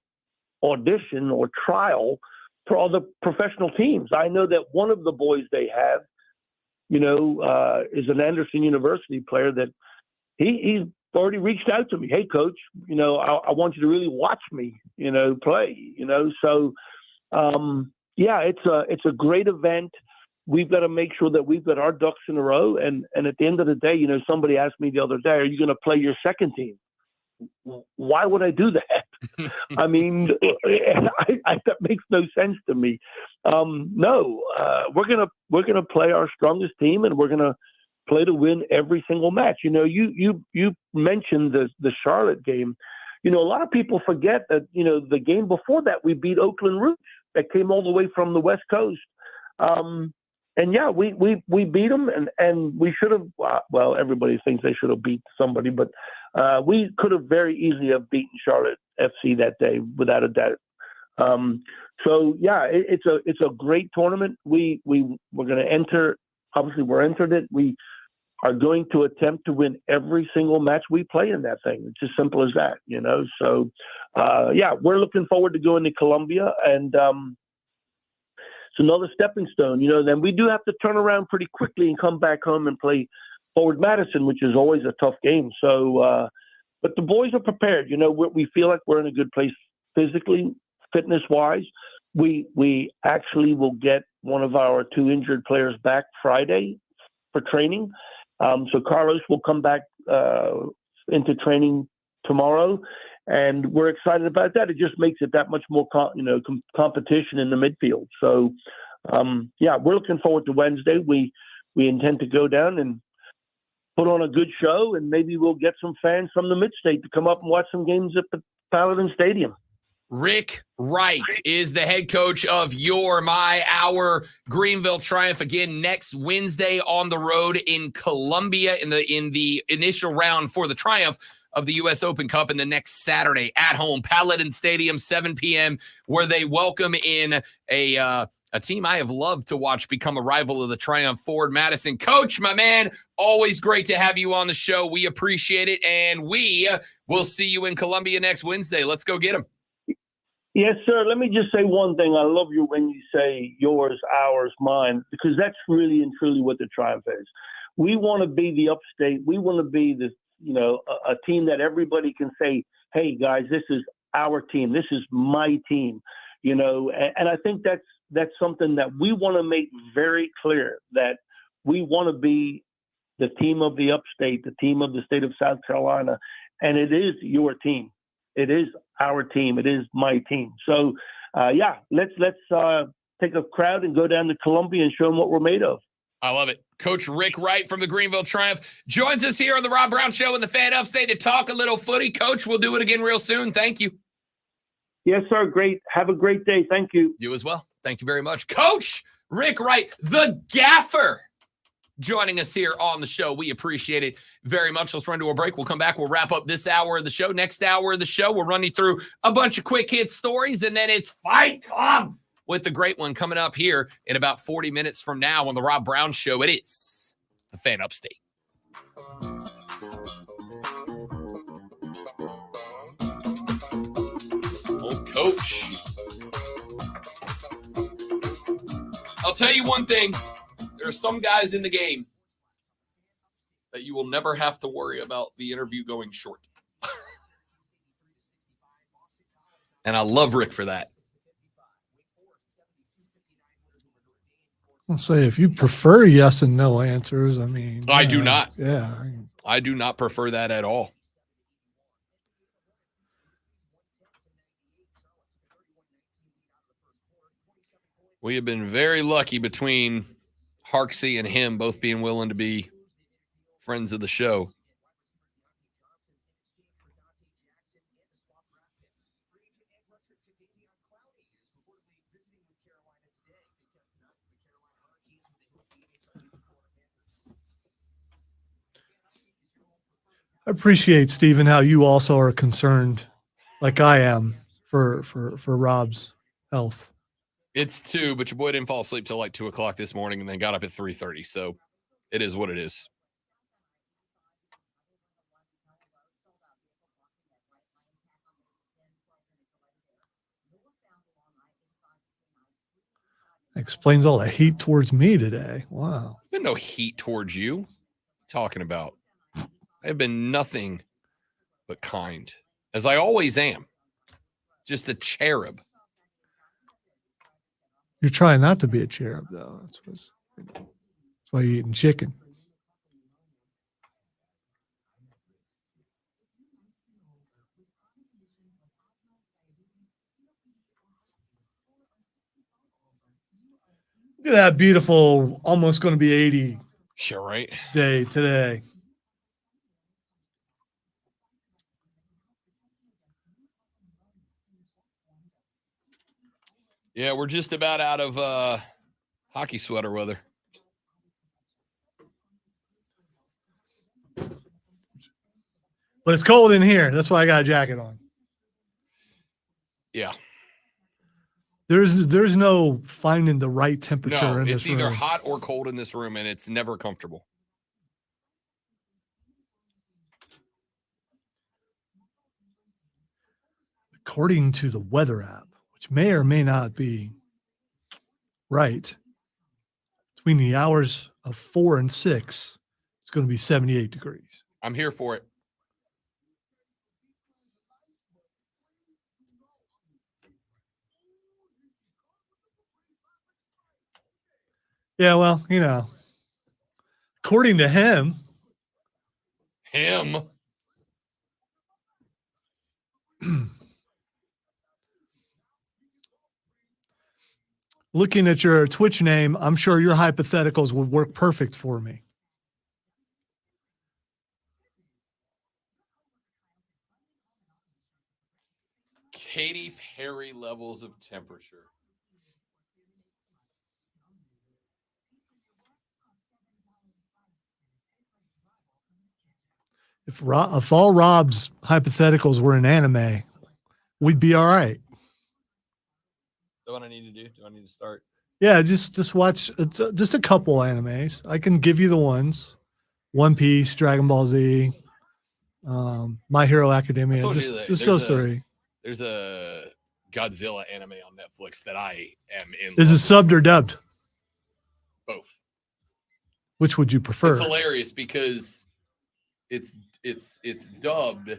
audition or trial for all the professional teams. I know that one of the boys they have, is an Anderson University player that he's already reached out to me. Hey, coach, I want you to really watch me, play, So, it's a great event. We've got to make sure that we've got our ducks in a row. And at the end of the day, somebody asked me the other day, are you going to play your second team? Why would I do that? I mean, that makes no sense to me. No, we're gonna play our strongest team, and we're gonna play to win every single match. You mentioned the Charlotte game. A lot of people forget that the game before that we beat Oakland Roots that came all the way from the West Coast. And yeah, we beat them, and we should have. Well, everybody thinks they should have beat somebody, but we could have very easily have beaten Charlotte FC that day, without a doubt. So yeah, it's a great tournament. We're going to enter. Obviously, we're entered it. We are going to attempt to win every single match we play in that thing. It's as simple as that, So yeah, we're looking forward to going to Colombia and. It's another stepping stone, then we do have to turn around pretty quickly and come back home and play Forward Madison, which is always a tough game. So, but the boys are prepared. We feel like we're in a good place physically, fitness wise. We actually will get one of our 2 injured players back Friday for training. So Carlos will come back into training tomorrow. And we're excited about that. It just makes it that much more, competition in the midfield. So, we're looking forward to Wednesday. We intend to go down and put on a good show, and maybe we'll get some fans from the Mid-State to come up and watch some games at the Paladin Stadium. Rick Wright is the head coach of our Greenville Triumph again next Wednesday on the road in Columbia in the initial round for the Triumph of the U.S. Open Cup, and the next Saturday at home, Paladin Stadium, 7 p.m., where they welcome in a team I have loved to watch become a rival of the Triumph, Forward Madison. Coach, my man, always great to have you on the show. We appreciate it, and we will see you in Columbia next Wednesday. Let's go get them. Yes, sir. Let me just say one thing. I love you when you say yours, ours, mine, because that's really and truly what the Triumph is. We want to be the upstate. We want to be the a team that everybody can say, hey, guys, this is our team. This is my team, and I think that's something that we want to make very clear, that we want to be the team of the upstate, the team of the state of South Carolina, and it is your team. It is our team. It is my team. So, let's take a crowd and go down to Columbia and show them what we're made of. I love it. Coach Rick Wright from the Greenville Triumph joins us here on the Rob Brown Show in the Fan Upstate to talk a little footy. Coach, we'll do it again real soon. Thank you. Yes, sir. Great. Have a great day. Thank you. You as well. Thank you very much. Coach Rick Wright, the gaffer, joining us here on the show. We appreciate it very much. Let's run to a break. We'll come back. We'll wrap up this hour of the show. Next hour of the show, we'll run you through a bunch of quick hit stories, and then it's Fight Club with the great one coming up here in about 40 minutes from now on the Rob Brown Show. It is the Fan Upstate. Old coach. I'll tell you one thing. There are some guys in the game that you will never have to worry about the interview going short. And I love Rick for that. I'll say if you prefer yes and no answers, I mean. I do not. Yeah. I do not prefer that at all. We have been very lucky between Harksey and him both being willing to be friends of the show. I appreciate, Stephen, how you also are concerned, like I am, for Rob's health. It's 2, but your boy didn't fall asleep till like 2 o'clock this morning and then got up at 3:30. So it is what it is. Explains all the hate towards me today. Wow. There's been no heat towards you. What are you talking about? I have been nothing but kind, as I always am. Just a cherub. You're trying not to be a cherub, though. That's why you're eating chicken. Look at that beautiful, almost going to be 80 Sure, right? day today. Yeah, we're just about out of hockey sweater weather. But it's cold in here. That's why I got a jacket on. Yeah. There's no finding the right temperature No, in it's this either room. hot or cold in this room, and it's never comfortable. According to the weather app, which may or may not be right, between the hours of 4 and 6, it's going to be 78 degrees. I'm here for it. Yeah, well, you know, according to him. Looking at your Twitch name, I'm sure your hypotheticals would work perfect for me. Katy Perry levels of temperature. If all Rob's hypotheticals were in anime, we'd be all right. So what I need to do? Do I need to start? Yeah, just watch just a couple animes. I can give you the ones: One Piece, Dragon Ball Z, My Hero Academia. Just those 3. There's a Godzilla anime on Netflix that I am in. Is it subbed or dubbed? Both. Which would you prefer? It's hilarious because it's dubbed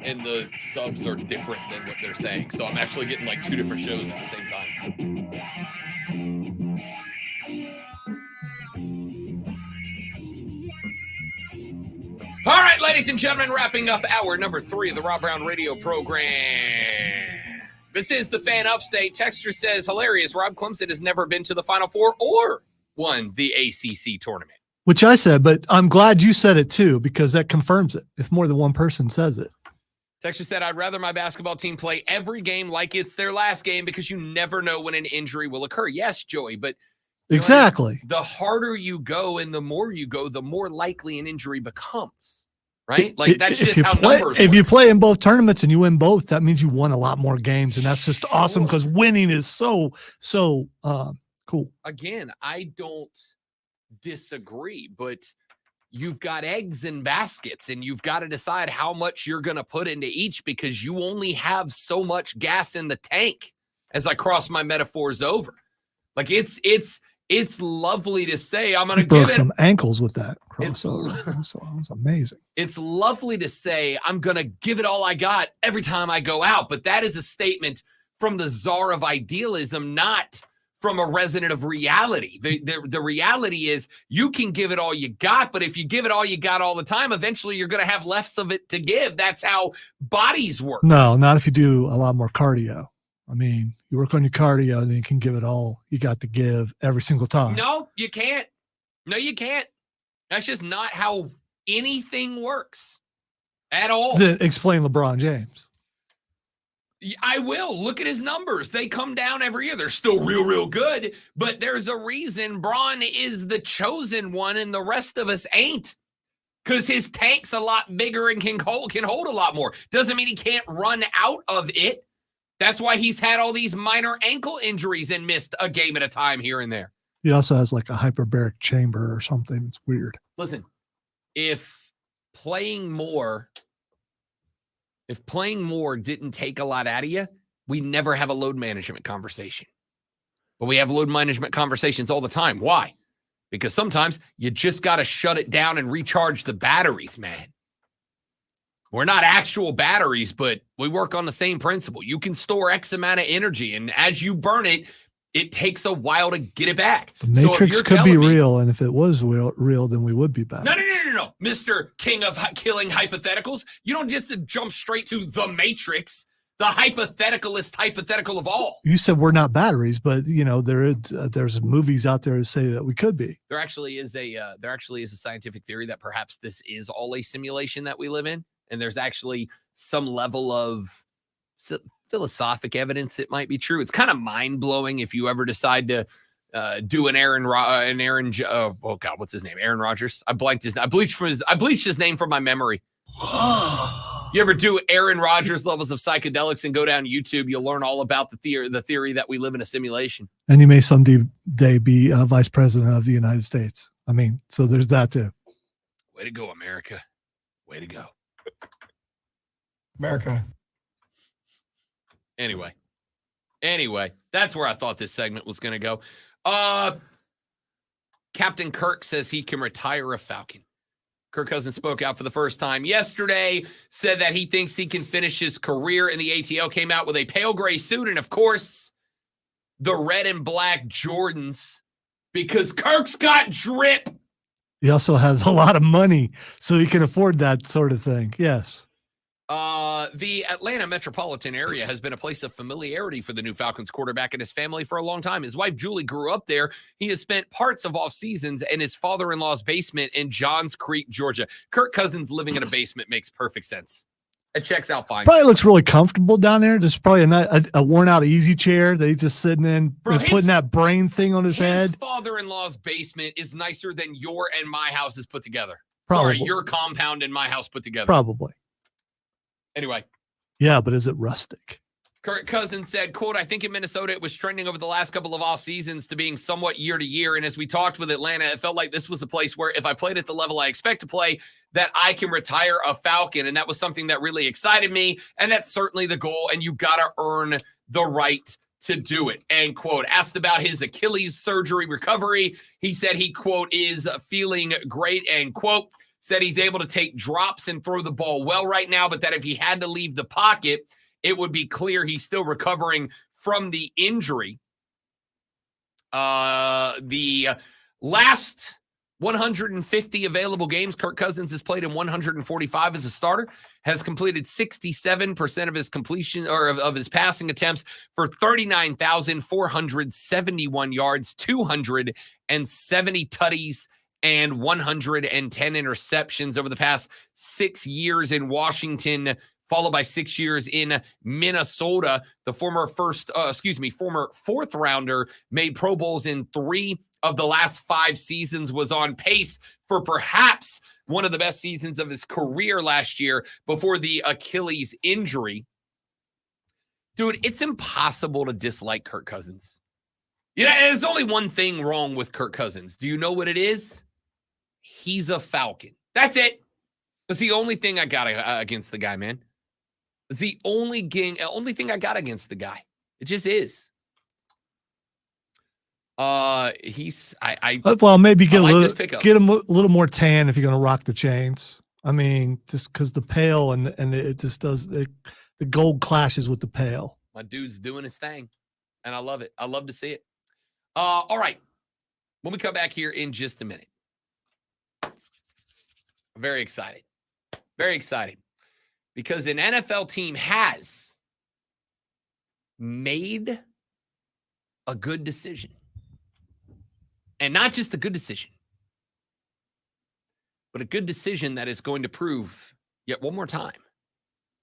and the subs are different than what they're saying. So I'm actually getting like 2 different shows at the same time. All right, ladies and gentlemen, wrapping up hour number 3 of the Rob Brown radio program. This is the Fan Upstate. Texter says, hilarious. Rob Clemson has never been to the Final Four or won the ACC tournament. Which I said, but I'm glad you said it too, because that confirms it if more than one person says it. Texter said, I'd rather my basketball team play every game like it's their last game because you never know when an injury will occur. Yes, Joey, but exactly. The harder you go and the more you go, the more likely an injury becomes. right? Like that's if just you how play, numbers if work. you play in both tournaments and you win both, that means you won a lot more games, and that's just awesome because winning is so cool. Again, I don't disagree, but you've got eggs in baskets and you've got to decide how much you're going to put into each because you only have so much gas in the tank as I cross my metaphors over. Like it's lovely to say I'm going to Broke give some it ankles with that crossover. So it was amazing. It's lovely to say I'm going to give it all I got every time I go out, but that is a statement from the czar of idealism, not from a resident of reality. The reality is you can give it all you got, but if you give it all you got all the time, eventually you're going to have less of it to give. That's how bodies work. No, not if you do a lot more cardio. I mean, you work on your cardio, and then you can give it all you got to give every single time. No, you can't. No, you can't. That's just not how anything works at all. Then explain LeBron James. I will. Look at his numbers. They come down every year. They're still real good, but there's a reason Braun is the chosen one and the rest of us ain't. Because his tank's a lot bigger and can hold a lot more. Doesn't mean he can't run out of it. That's why he's had all these minor ankle injuries and missed a game at a time here and there. He also has like a hyperbaric chamber or something. It's weird. Listen, if playing more didn't take a lot out of you, we never have a load management conversation. But we have load management conversations all the time. Why? Because sometimes you just got to shut it down and recharge the batteries, man. We're not actual batteries, but we work on the same principle. You can store X amount of energy, and as you burn it, it takes a while to get it back. The Matrix could be real, and if it was real, then we would be back. No, Mr. King of Killing Hypotheticals. You don't just jump straight to the Matrix, the hypotheticalist hypothetical of all. You said we're not batteries, but you know there's movies out there that say that we could be. There actually is a scientific theory that perhaps this is all a simulation that we live in, and there's actually some level of philosophic evidence it might be true. It's kind of mind blowing if you ever decide to do Aaron what's his name? Aaron Rodgers. I bleached his name from my memory. You ever do Aaron Rodgers levels of psychedelics and go down YouTube, you'll learn all about the theory that we live in a simulation. And he may someday be vice president of the United States. I mean, so there's that too. Way to go, America. Way to go. America. Anyway, that's where I thought this segment was going to go. Captain Kirk says he can retire a Falcon. Kirk Cousins spoke out for the first time yesterday, said that he thinks he can finish his career in the ATL, came out with a pale gray suit and, of course, the red and black Jordans because Kirk's got drip. He also has a lot of money, so he can afford that sort of thing. Yes. The Atlanta metropolitan area has been a place of familiarity for the new Falcons quarterback and his family for a long time. His wife, Julie, grew up there. He has spent parts of off seasons in his father-in-law's basement in Johns Creek, Georgia. Kirk Cousins living in a basement makes perfect sense. It checks out fine. Probably looks really comfortable down there. There's probably a worn out easy chair that he's just sitting in, putting that brain thing on his head. His father-in-law's basement is nicer than your and my houses put together. Probably. Sorry, your compound and my house put together. Probably. Anyway. Yeah, but is it rustic? Kirk Cousins said, quote, I think in Minnesota it was trending over the last couple of off seasons to being somewhat year to year. And as we talked with Atlanta, it felt like this was a place where if I played at the level I expect to play, that I can retire a Falcon. And that was something that really excited me. And that's certainly the goal. And you got to earn the right to do it, end quote. Asked about his Achilles surgery recovery. He said he, quote, is feeling great, end quote. Said he's able to take drops and throw the ball well right now, but that if he had to leave the pocket, it would be clear he's still recovering from the injury. The last 150 available games Kirk Cousins has played in 145 as a starter, has completed 67% of his completion or of his passing attempts for 39,471 yards, 270 tutties, and 110 interceptions over the past 6 years in Washington, followed by 6 years in Minnesota. The former fourth rounder made Pro Bowls in 3 of the last 5 seasons, was on pace for perhaps one of the best seasons of his career last year before the Achilles injury. Dude, it's impossible to dislike Kirk Cousins. There's only one thing wrong with Kirk Cousins. Do you know what it is? He's a Falcon. That's it. That's the only thing I got against the guy, man. It's the only thing I got against the guy. It just is. Well, maybe get get him a little more tan if you're going to rock the chains. I mean, just because the pale and it just does the gold clashes with the pale. My dude's doing his thing, and I love it. I love to see it. All right, when we come back here in just a minute, I'm very excited, because an NFL team has made a good decision. And not just a good decision, but a good decision that is going to prove yet one more time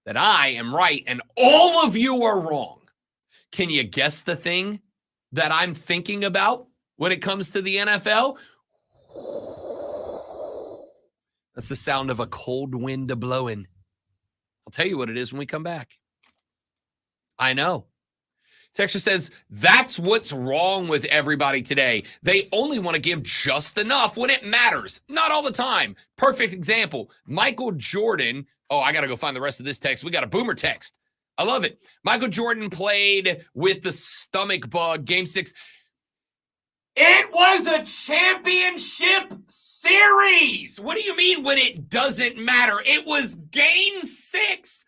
that I am right and all of you are wrong. Can you guess the thing that I'm thinking about when it comes to the NFL? That's the sound of a cold wind blowing. I'll tell you what it is when we come back. I know. Texture says, that's what's wrong with everybody today. They only want to give just enough when it matters. Not all the time. Perfect example. Michael Jordan. Oh, I got to go find the rest of this text. We got a boomer text. I love it. Michael Jordan played with the stomach bug, Game 6. It was a championship series. What do you mean when it doesn't matter? It was Game 6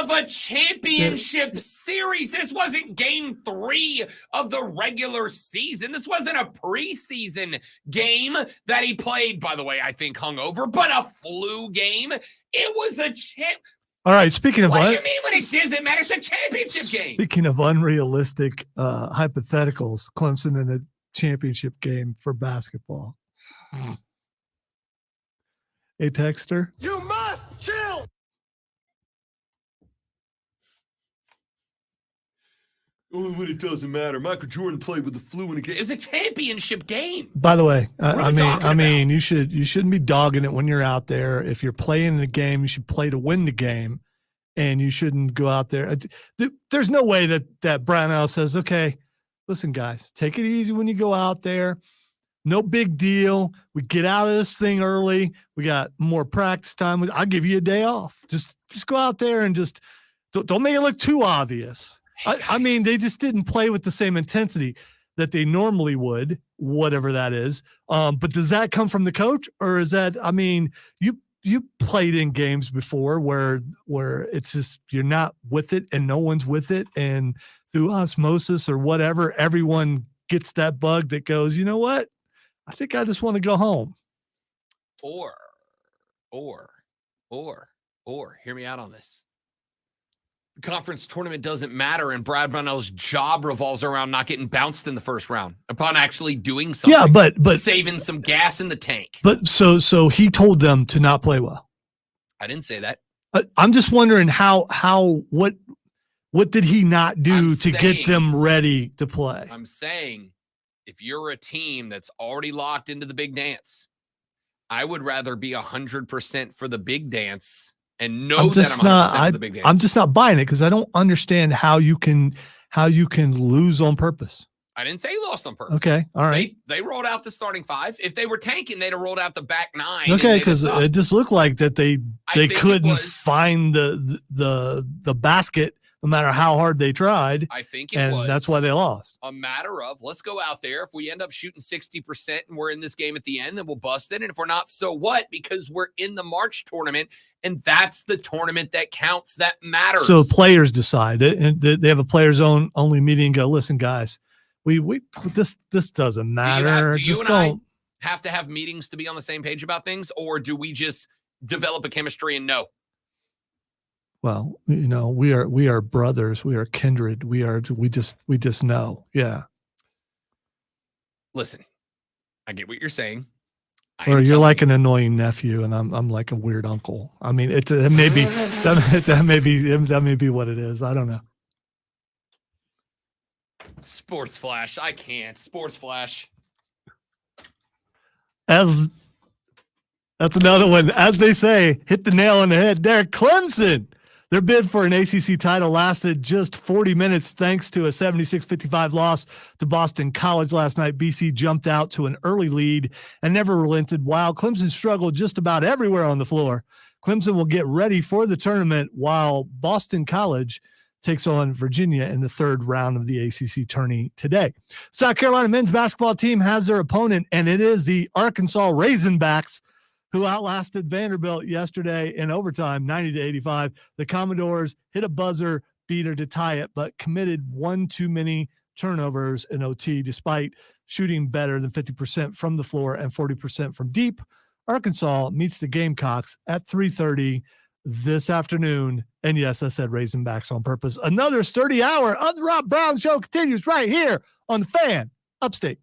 of a championship series. This wasn't Game 3 of the regular season. This wasn't a preseason game that he played, by the way, I think hungover, but a flu game. It was a All right, speaking of what do you mean when it doesn't matter? It's a championship game. Speaking of unrealistic hypotheticals, Clemson in a championship game for basketball. Hey, Texter. You must chill. Oh, when it doesn't matter. Michael Jordan played with the flu in a game. It's a championship game. By the way, I mean, you shouldn't be dogging it when you're out there. If you're playing in the game, you should play to win the game, and you shouldn't go out there. There's no way that Brownell says, "Okay, listen, guys, take it easy when you go out there. No big deal. We get out of this thing early. We got more practice time. I'll give you a day off. Just go out there and just don't make it look too obvious." I mean, they just didn't play with the same intensity that they normally would, whatever that is. But does that come from the coach, or is that? I mean, you played in games before where it's just you're not with it and no one's with it, and through osmosis or whatever, everyone gets that bug that goes, you know what? I think I just want to go home. Or, hear me out on this. The conference tournament doesn't matter, and Brad Brownell's job revolves around not getting bounced in the first round upon actually doing something. Yeah, but saving some gas in the tank. But so he told them to not play well. I didn't say that. I'm just wondering what did he not do to get them ready to play? I'm saying if you're a team that's already locked into the big dance, I would rather be 100% for the big dance and know that I'm 100% for the big dance. I'm just not buying it because I don't understand how you can lose on purpose. I didn't say lost on purpose. Okay, all right. They rolled out the starting 5. If they were tanking, they'd have rolled out the back 9. Okay, because it just looked like that they couldn't find the basket no matter how hard they tried. I think it was. That's why they lost. A matter of, let's go out there. If we end up shooting 60% and we're in this game at the end, then we'll bust it. And if we're not, so what? Because we're in the March tournament, and that's the tournament that counts, that matters. So players decide it, and they have a players only meeting and go, listen, guys, we this doesn't matter. Do you and I have to have meetings to be on the same page about things, or do we just develop a chemistry and know? Well, we are brothers. We are kindred. We just know. Yeah. Listen, I get what you're saying. Or you're like an annoying nephew, and I'm like a weird uncle. I mean, it may be that may be what it is. I don't know. Sports Flash. I can't. Sports Flash. As that's another one. As they say, hit the nail on the head there. Clemson. Their bid for an ACC title lasted just 40 minutes thanks to a 76-55 loss to Boston College last night. BC jumped out to an early lead and never relented, while Clemson struggled just about everywhere on the floor. Clemson will get ready for the tournament while Boston College takes on Virginia in the third round of the ACC tourney today. South Carolina men's basketball team has their opponent, and it is the Arkansas Razorbacks, who outlasted Vanderbilt yesterday in overtime, 90-85. The Commodores hit a buzzer beater to tie it, but committed one too many turnovers in OT, despite shooting better than 50% from the floor and 40% from deep. Arkansas meets the Gamecocks at 3:30 this afternoon. And yes, I said Razorbacks on purpose. Another sturdy hour of the Rob Brown Show continues right here on the Fan Upstate.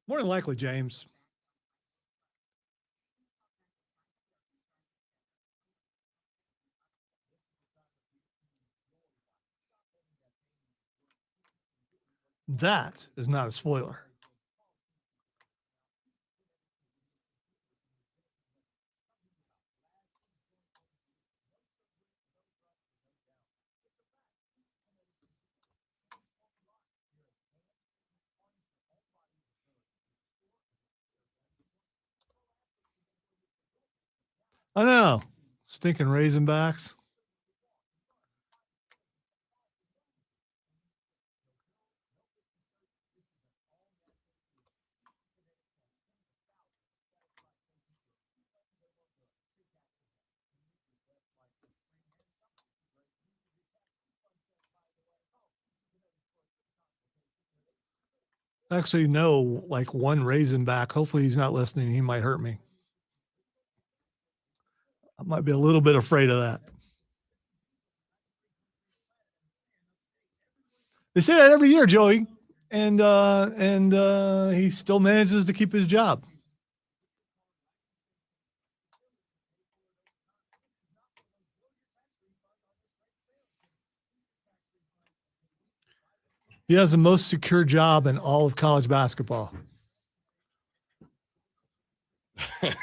More than likely, James. That is not a spoiler. I know. Stinking Razorbacks. Actually, no, like one Razorback. Hopefully he's not listening. He might hurt me. I might be a little bit afraid of that. They say that every year, Joey, and he still manages to keep his job. He has the most secure job in all of college basketball. I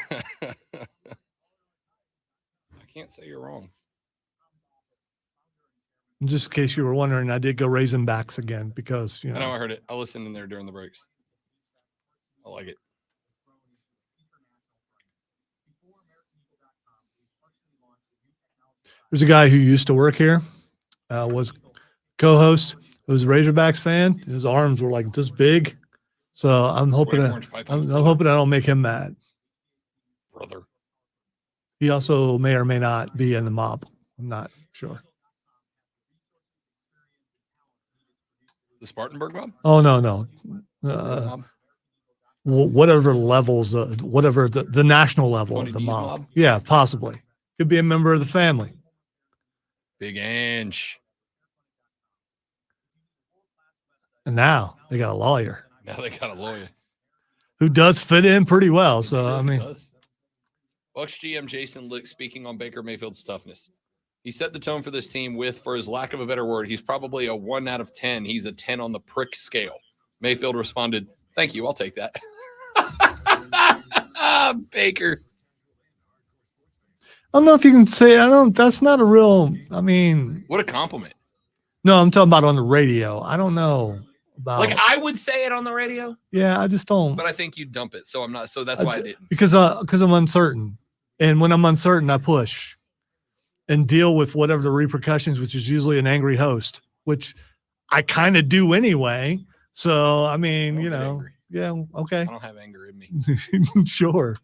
can't say you're wrong. Just in case you were wondering, I did go Razorbacks again because, you know. I know I heard it. I listened in there during the breaks. I like it. There's a guy who used to work here, was co-host, was a Razorbacks fan. His arms were like this big. So I'm hoping I'm hoping I don't make him mad. Brother. He also may or may not be in the mob. I'm not sure. The Spartanburg mob? Oh, no. Whatever levels, whatever the national level Tony of the D's mob. mob? Yeah, possibly. Could be a member of the family. Big Ange. And now they got a lawyer. Now they got a lawyer. Who does fit in pretty well. So, I mean. Bucks GM Jason Lick speaking on Baker Mayfield's toughness. He set the tone for this team with, for his lack of a better word, he's probably a 1 out of 10. He's a 10 on the prick scale. Mayfield responded, "Thank you. I'll take that." Baker. I don't know if you can say, that's not a real, I mean. What a compliment. No, I'm talking about on the radio. I don't know about. Like, I would say it on the radio. Yeah, I just don't. But I think you dump it. So I'm not, so that's why I didn't. Because I'm uncertain. And when I'm uncertain, I push and deal with whatever the repercussions, which is usually an angry host, which I kind of do anyway. So, I mean, you know, yeah, okay. I don't have anger in me. Sure.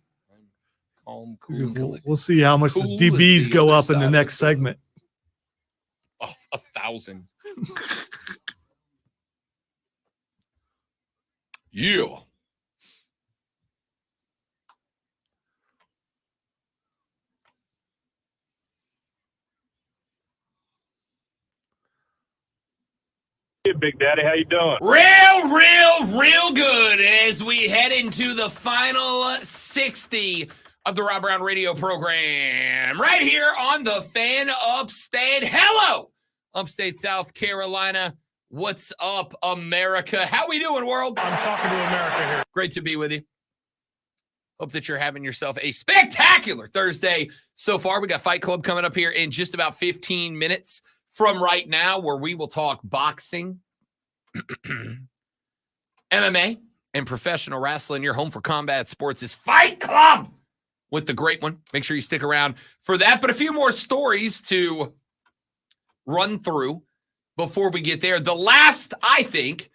Calm, cool. We'll see how much cool the DBs go up in the next segment. Oh, 1,000. Yeah. Big Daddy. How you doing? Real good as we head into the final 60 of the Rob Brown radio program right here on the Fan Upstate. Hello, Upstate South Carolina. What's up, America? How we doing, world? I'm talking to America here. Great to be with you. Hope that you're having yourself a spectacular Thursday so far. We got Fight Club coming up here in just about 15 minutes from right now, where we will talk boxing, MMA, and professional wrestling. Your home for combat sports is Fight Club with the great one. Make sure you stick around for that. But a few more stories to run through before we get there. The last, I think,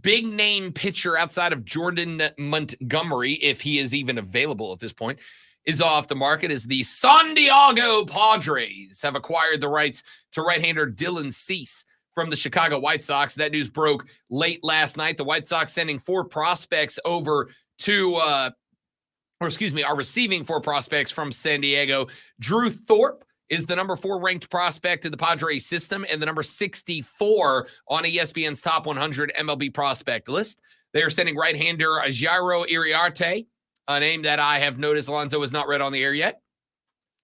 big name pitcher outside of Jordan Montgomery, if he is even available at this point, is off the market, as the San Diego Padres have acquired the rights to right-hander Dylan Cease from the Chicago White Sox. That news broke late last night. The White Sox sending 4 prospects over to, are receiving 4 prospects from San Diego. Drew Thorpe is the number 4 ranked prospect in the Padres system and the number 64 on ESPN's top 100 MLB prospect list. They are sending right-hander Jairo Iriarte, a name that I have noticed Alonzo has not read on the air yet.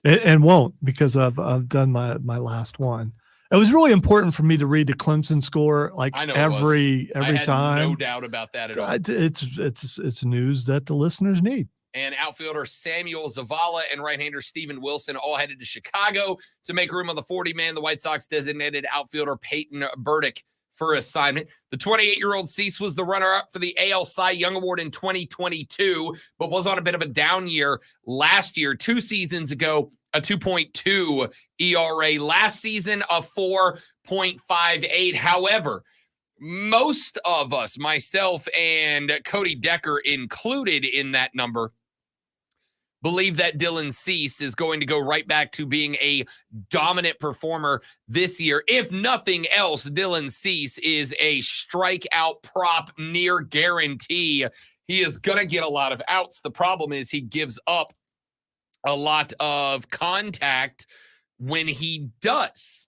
And won't, because I've done my last one. It was really important for me to read the Clemson score every time. No doubt about that at all. It's news that the listeners need. And outfielder Samuel Zavala and right-hander Steven Wilson all headed to Chicago to make room on the 40-man. The White Sox designated outfielder Peyton Burdick for assignment. The 28-year-old Cease was the runner-up for the AL Cy Young Award in 2022, but was on a bit of a down year last year. 2 seasons ago, a 2.2 ERA. Last season, a 4.58. However, most of us, myself and Cody Decker included in that number, believe that Dylan Cease is going to go right back to being a dominant performer this year. If nothing else, Dylan Cease is a strikeout prop near guarantee. He is going to get a lot of outs. The problem is he gives up a lot of contact when he does.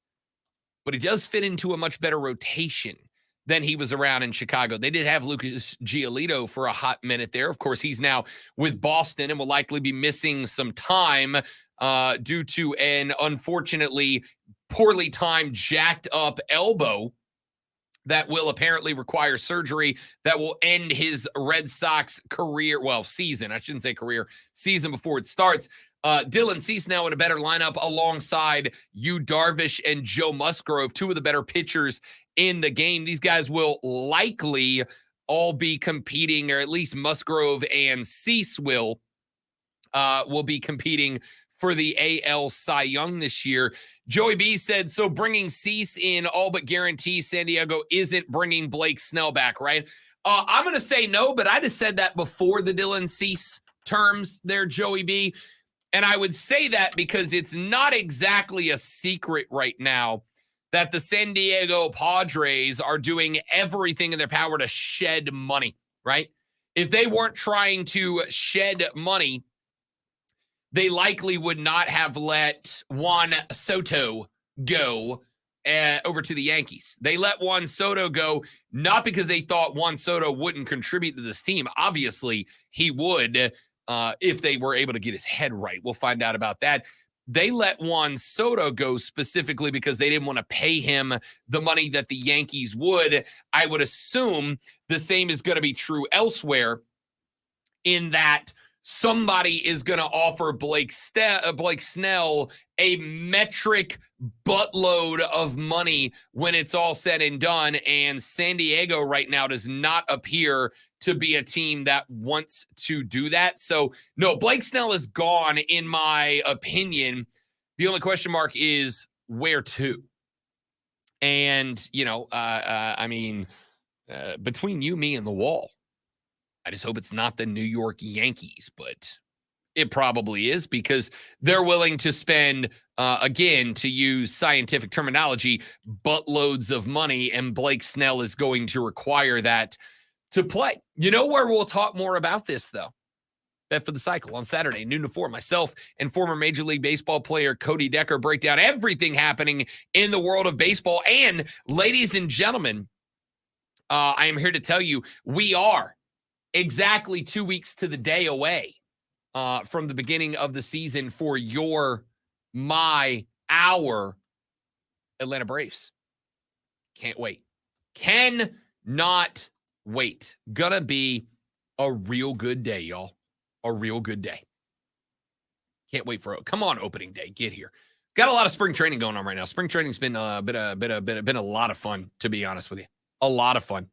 But he does fit into a much better rotation than he was around in Chicago. They did have Lucas Giolito for a hot minute there. Of course, he's now with Boston and will likely be missing some time due to an unfortunately poorly timed, jacked up elbow that will apparently require surgery that will end his Red Sox career, season. I shouldn't say career, season before it starts. Dylan Cease now in a better lineup alongside Yu Darvish and Joe Musgrove, 2 of the better pitchers in the game. These guys will likely all be competing, or at least Musgrove and Cease will be competing for the AL Cy Young this year. Joey B said, so bringing Cease in all but guarantee San Diego isn't bringing Blake Snell back, right? I'm going to say no, but I just said that before the Dylan Cease terms there, Joey B. And I would say that because it's not exactly a secret right now that the San Diego Padres are doing everything in their power to shed money, right? If they weren't trying to shed money, they likely would not have let Juan Soto go over to the Yankees. They let Juan Soto go not because they thought Juan Soto wouldn't contribute to this team. Obviously, he would if they were able to get his head right. We'll find out about that. They let Juan Soto go specifically because they didn't want to pay him the money that the Yankees would. I would assume the same is going to be true elsewhere, in that somebody is going to offer Blake Snell a metric buttload of money when it's all said and done. And San Diego right now does not appear to be a team that wants to do that. So no, Blake Snell is gone in my opinion. The only question mark is where to. And, between you, me, and the wall, I just hope it's not the New York Yankees, but it probably is, because they're willing to spend, again, to use scientific terminology, buttloads of money, and Blake Snell is going to require that to play. You know where we'll talk more about this, though? Bet for the Cycle on Saturday, noon to 4. Myself and former Major League Baseball player Cody Decker break down everything happening in the world of baseball. And, ladies and gentlemen, I am here to tell you we are exactly 2 weeks to the day away from the beginning of the season for our Atlanta Braves. Can't wait. Cannot wait. Gonna be a real good day, y'all. A real good day. Can't wait for it. Come on, opening day. Get here. Got a lot of spring training going on right now. Spring training's been been a lot of fun, to be honest with you. A lot of fun.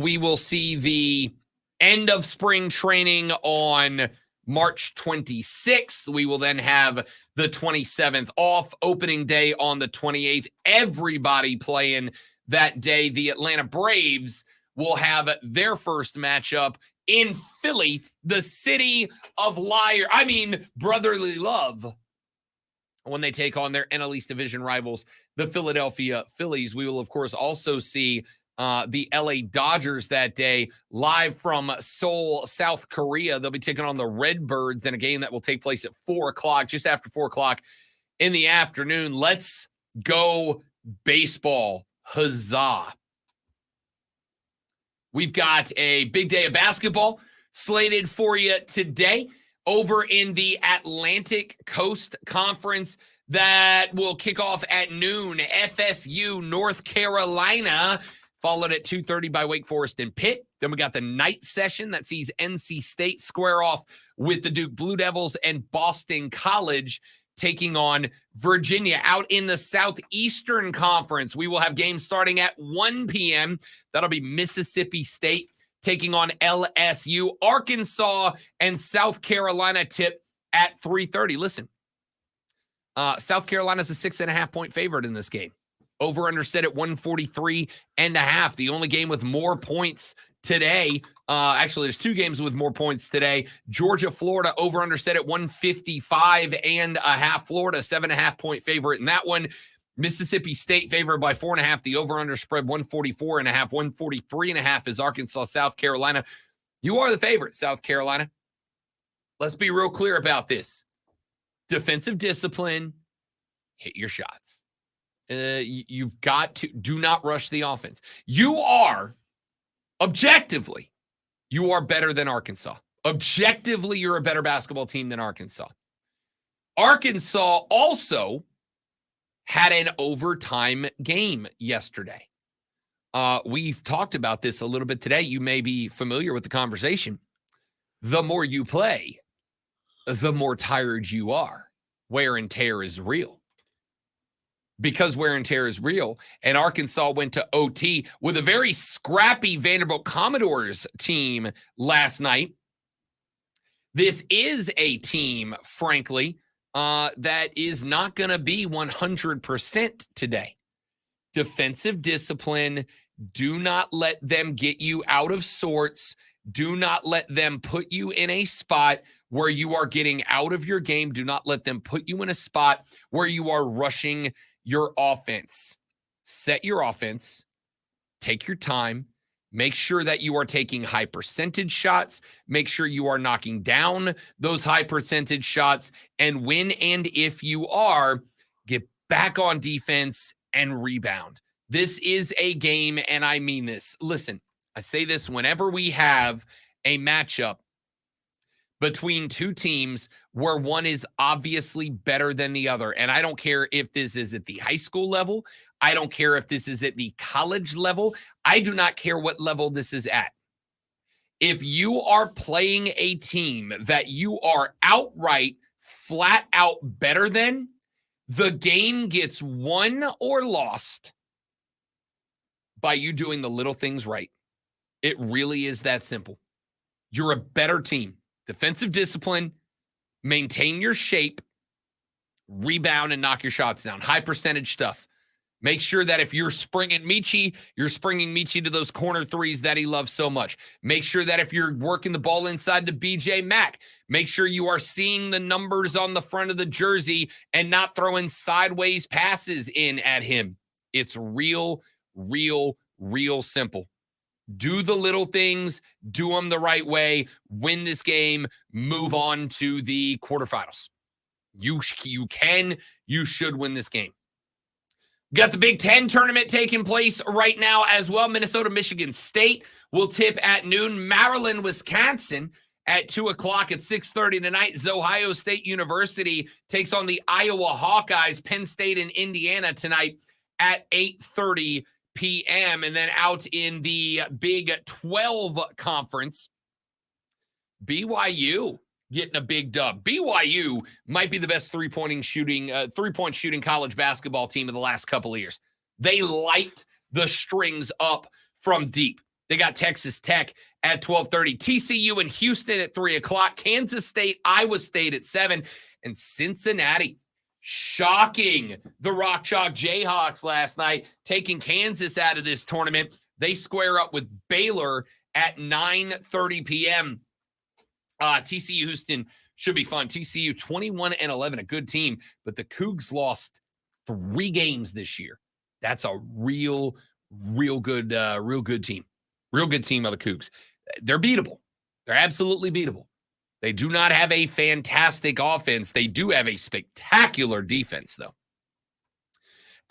We will see the end of spring training on March 26th. We will then have the 27th off. Opening day on the 28th. Everybody playing that day. The Atlanta Braves will have their first matchup in Philly, the city of brotherly love, when they take on their NL East division rivals, the Philadelphia Phillies. We will, of course, also see the LA Dodgers that day live from Seoul, South Korea. They'll be taking on the Redbirds in a game that will take place at 4 o'clock, just after 4 o'clock in the afternoon. Let's go baseball. Huzzah. We've got a big day of basketball slated for you today over in the Atlantic Coast Conference that will kick off at noon. FSU, North Carolina, followed at 2:30 by Wake Forest and Pitt. Then we got the night session that sees NC State square off with the Duke Blue Devils, and Boston College taking on Virginia. Out in the Southeastern Conference, we will have games starting at 1 p.m. That'll be Mississippi State taking on LSU. Arkansas and South Carolina tip at 3:30. Listen, South Carolina's a 6.5-point favorite in this game. Over under set at 143.5. The only game with more points today. Actually, there's 2 games with more points today. Georgia, Florida, over under set at 155.5. Florida, 7.5-point favorite in that one. Mississippi State favored by 4.5. The over under spread 144.5. 143.5 is Arkansas, South Carolina. You are the favorite, South Carolina. Let's be real clear about this. Defensive discipline, hit your shots. You've got to do not rush the offense. You are objectively, you are better than Arkansas. Objectively, you're a better basketball team than Arkansas. Arkansas also had an overtime game yesterday. We've talked about this a little bit today. You may be familiar with the conversation. The more you play, the more tired you are. Wear and tear is real. Because wear and tear is real, and Arkansas went to OT with a very scrappy Vanderbilt Commodores team last night. This is a team, frankly, that is not going to be 100% today. Defensive discipline. Do not let them get you out of sorts. Do not let them put you in a spot where you are getting out of your game. Do not let them put you in a spot where you are rushing your offense. Set your offense. Take your time. Make sure that you are taking high percentage shots. Make sure you are knocking down those high percentage shots. And when and if you are, get back on defense and rebound. This is a game, and I mean this. Listen, I say this whenever we have a matchup between two teams where one is obviously better than the other. And I don't care if this is at the high school level. I don't care if this is at the college level. I do not care what level this is at. If you are playing a team that you are outright, flat out better than, the game gets won or lost by you doing the little things right. It really is that simple. You're a better team. Defensive discipline, maintain your shape, rebound, and knock your shots down. High percentage stuff. Make sure that if you're springing Michi, you're springing Michi to those corner threes that he loves so much. Make sure that if you're working the ball inside to BJ Mack, make sure you are seeing the numbers on the front of the jersey and not throwing sideways passes in at him. It's real simple. Do the little things, do them the right way, win this game, move on to the quarterfinals. You should win this game. Got the Big Ten tournament taking place right now as well. Minnesota, Michigan State will tip at noon. Maryland, Wisconsin at 2 o'clock at 6:30 tonight. Ohio State University takes on the Iowa Hawkeyes. Penn State and Indiana tonight at 8:30 p.m. And then out in the Big 12 conference, BYU getting a big dub. BYU might be the best three-point shooting college basketball team of the last couple of years. They light the strings up from deep. They got Texas Tech at 12:30, TCU and Houston at 3 o'clock, Kansas State, Iowa State at 7, and Cincinnati shocking the Rock Chalk Jayhawks last night, taking Kansas out of this tournament. They square up with Baylor at 9:30 p.m. TCU Houston should be fun. TCU 21-11, a good team, but the Cougs lost 3 games this year. That's a real good team. Real good team of the Cougs. They're beatable. They're absolutely beatable. They do not have a fantastic offense. They do have a spectacular defense, though.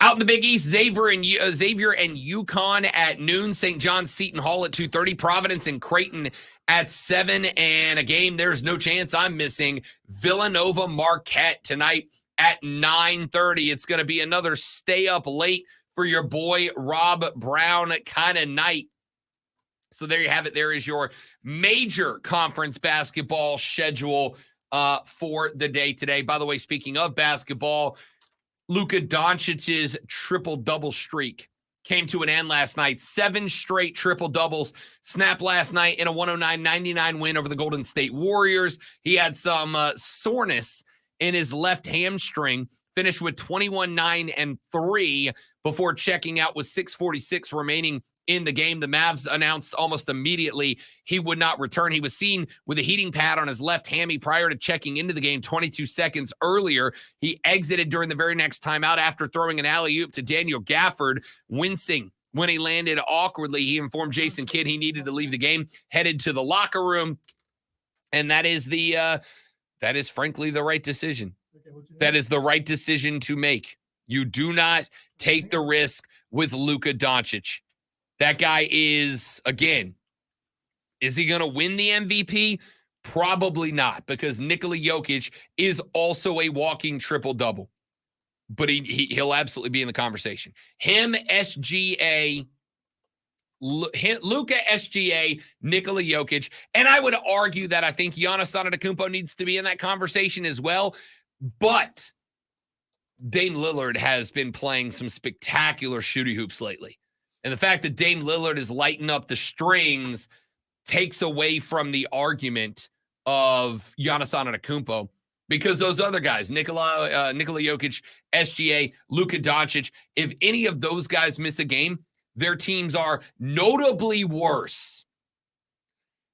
Out in the Big East, Xavier and UConn at noon. St. John's Seton Hall at 2:30. Providence and Creighton at 7. And a game there's no chance I'm missing. Villanova Marquette tonight at 9:30. It's going to be another stay up late for your boy Rob Brown kind of night. So there you have it. There is your major conference basketball schedule for the day today. By the way, speaking of basketball, Luka Doncic's triple-double streak came to an end last night. 7 straight triple-doubles snapped last night in a 109-99 win over the Golden State Warriors. He had some soreness in his left hamstring, finished with 21-9-3 before checking out with 6:46 remaining in the game. The Mavs announced almost immediately he would not return. He was seen with a heating pad on his left hammy prior to checking into the game 22 seconds earlier. He exited during the very next timeout after throwing an alley-oop to Daniel Gafford, wincing when he landed awkwardly. He informed Jason Kidd he needed to leave the game, headed to the locker room, and that is frankly the right decision. That is the right decision to make. You do not take the risk with Luka Doncic. That guy is he going to win the MVP? Probably not, because Nikola Jokic is also a walking triple-double. But he'll absolutely be in the conversation. Him, SGA, Luka, SGA, Nikola Jokic. And I would argue that I think Giannis Antetokounmpo needs to be in that conversation as well. But Dame Lillard has been playing some spectacular shooty hoops lately. And the fact that Dame Lillard is lighting up the strings takes away from the argument of Giannis Antetokounmpo, because those other guys, Nikola Jokic, SGA, Luka Doncic, if any of those guys miss a game, their teams are notably worse.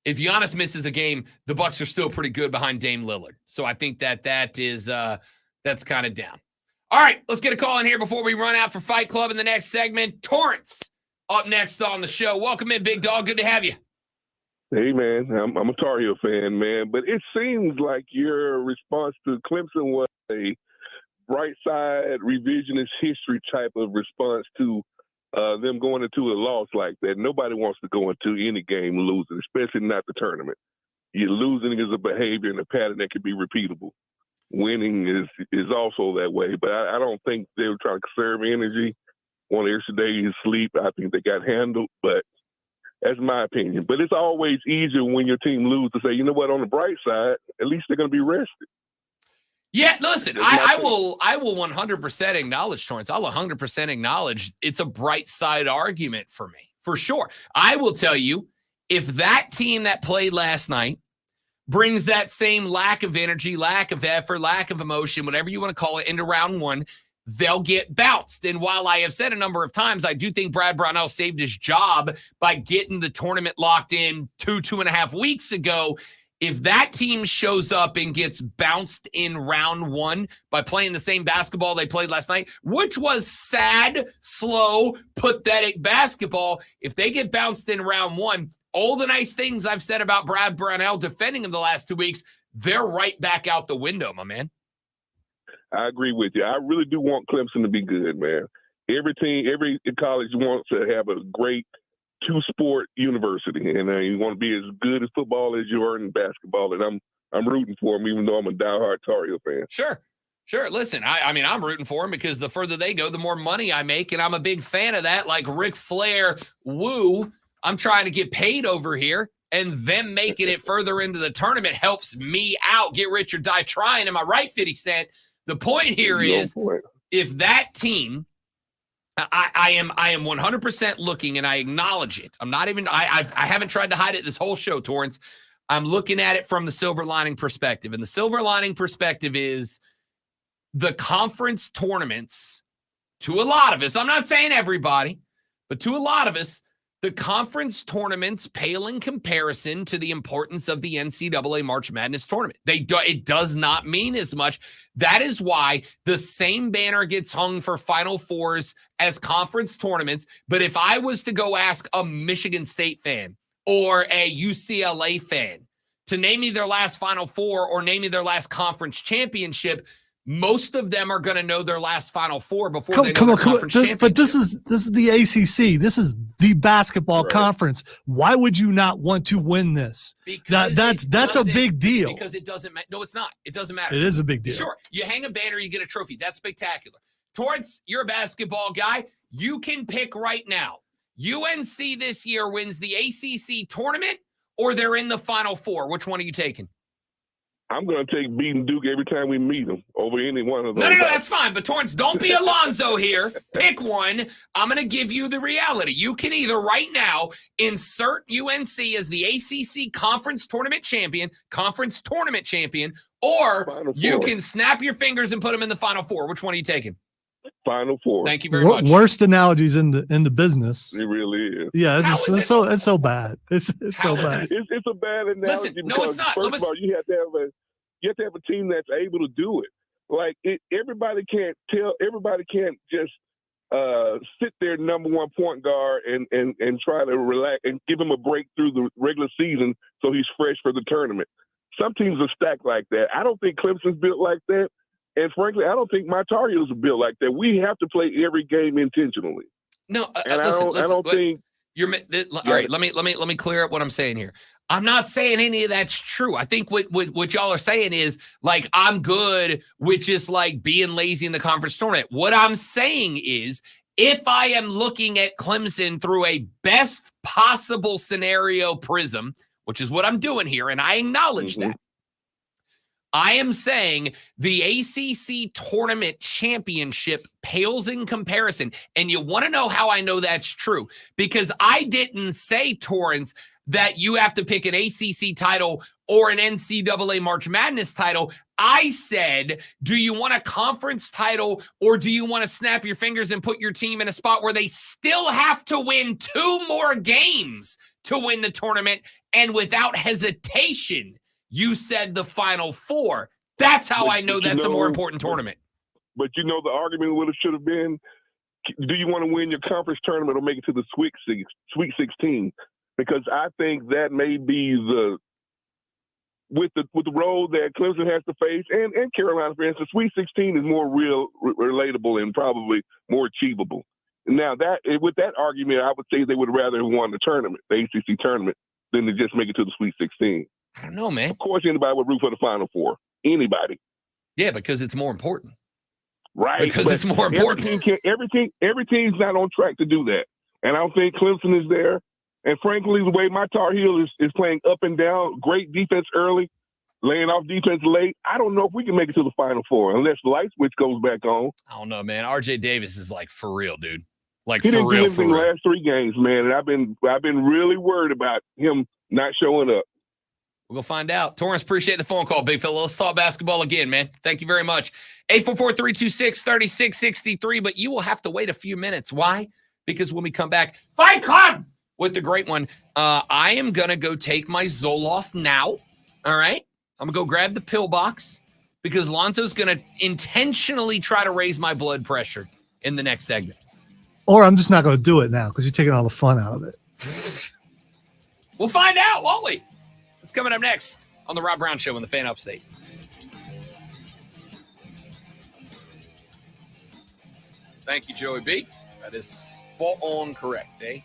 If Giannis misses a game, the Bucks are still pretty good behind Dame Lillard. So I think that's kind of down. All right, let's get a call in here before we run out for Fight Club in the next segment. Torrance up next on the show. Welcome in, big dog. Good to have you. Hey, man. I'm a Tar Heel fan, man. But it seems like your response to Clemson was a bright side revisionist history type of response to them going into a loss like that. Nobody wants to go into any game losing, especially not the tournament. You're losing is a behavior and a pattern that can be repeatable. Winning is also that way. But I don't think they were trying to conserve energy. Want to extra day sleep. I think they got handled, but that's my opinion. But it's always easier when your team loses to say, you know what, on the bright side, at least they're going to be rested. Yeah, listen, I will 100% acknowledge, Torrance. I'll 100% acknowledge it's a bright side argument for me, for sure. I will tell you, if that team that played last night brings that same lack of energy, lack of effort, lack of emotion, whatever you want to call it, into round one, they'll get bounced. And while I have said a number of times, I do think Brad Brownell saved his job by getting the tournament locked in 2.5 weeks ago. If that team shows up and gets bounced in round one by playing the same basketball they played last night, which was sad, slow, pathetic basketball, if they get bounced in round one, all the nice things I've said about Brad Brownell defending him the last 2 weeks, they're right back out the window, my man. I agree with you. I really do want Clemson to be good, man. every college wants to have a great two-sport university, and you want to be as good at football as you are in basketball. And I'm rooting for them, even though I'm a diehard Tar Heel fan. Sure. Listen, I mean, I'm rooting for them because the further they go, the more money I make, and I'm a big fan of that. Like Ric Flair, woo, I'm trying to get paid over here, and them making it further into the tournament helps me out. Get rich or die trying. Am I right, 50 Cent? The point here is, if that team, I am 100% looking, and I acknowledge it. I'm not even, I haven't tried to hide it this whole show, Torrance. I'm looking at it from the silver lining perspective, and the silver lining perspective is the conference tournaments, to a lot of us, I'm not saying everybody, but to a lot of us, the conference tournaments pale in comparison to the importance of the NCAA March Madness tournament. It does not mean as much. That is why the same banner gets hung for Final Fours as conference tournaments. But if I was to go ask a Michigan State fan or a UCLA fan to name me their last Final Four or name me their last conference championship, most of them are going to know their last Final Four before they know their conference championship. But this is the ACC. This is the basketball conference. Why would you not want to win this? Because that's a big deal. Because it doesn't matter. No, it's not. It doesn't matter. It is a big deal. Sure. You hang a banner, you get a trophy. That's spectacular. Torrance, you're a basketball guy. You can pick right now. UNC this year wins the ACC tournament or they're in the Final Four. Which one are you taking? I'm going to take beating Duke every time we meet them over any one of those. No, that's fine. But Torrance, don't be Alonzo here. Pick one. I'm going to give you the reality. You can either right now insert UNC as the ACC conference tournament champion, or you can snap your fingers and put them in the Final Four. Which one are you taking? Final Four. Thank you very much. Worst analogies in the business. It really is. Yeah, it's so bad. It's so bad. It's a bad analogy. Listen, no, it's not. First of all, you have to have a team that's able to do it. Like everybody can't just sit their number one point guard and try to relax and give him a break through the regular season so he's fresh for the tournament. Some teams are stacked like that. I don't think Clemson's built like that. And frankly, I don't think my Tar Heels are built like that. We have to play every game intentionally. No, and listen, I don't think you're all right. Let me clear up what I'm saying here. I'm not saying any of that's true. I think what y'all are saying is like I'm good with just like being lazy in the conference tournament. What I'm saying is if I am looking at Clemson through a best possible scenario prism, which is what I'm doing here, and I acknowledge that. I am saying the ACC tournament championship pales in comparison. And you want to know how I know that's true? Because I didn't say, Torrance, that you have to pick an ACC title or an NCAA March Madness title. I said, do you want a conference title or do you want to snap your fingers and put your team in a spot where they still have to win 2 more games to win the tournament? And without hesitation, you said the Final Four. That's how I know that's a more important tournament. But the argument should have been, do you want to win your conference tournament or make it to the Sweet 16? Because I think that may be with the role that Clemson has to face and Carolina, for instance, Sweet 16 is more relatable and probably more achievable. Now with that argument, I would say they would rather have won the tournament, the ACC tournament, than to just make it to the Sweet 16. I don't know, man. Of course, anybody would root for the Final Four. Anybody. Yeah, because it's more important. Right. Because it's more important. Every team's not on track to do that. And I don't think Clemson is there. And frankly, the way my Tar Heel is playing up and down, great defense early, laying off defense late, I don't know if we can make it to the Final Four unless the light switch goes back on. I don't know, man. RJ Davis is like for real, dude. Like he for didn't real, do anything the last 3 games, man. And I've been really worried about him not showing up. We'll find out. Torrance, appreciate the phone call, big fella. Let's talk basketball again, man. Thank you very much. 844-326-3663, but you will have to wait a few minutes. Why? Because when we come back, Fight Club with the great one, I am going to go take my Zoloft now, all right? I'm going to go grab the pill box because Lonzo's going to intentionally try to raise my blood pressure in the next segment. Or I'm just not going to do it now because you're taking all the fun out of it. We'll find out, won't we? It's coming up next on the Rob Brown Show on the Fan Upstate. Thank you, Joey B. That is spot on correct, eh?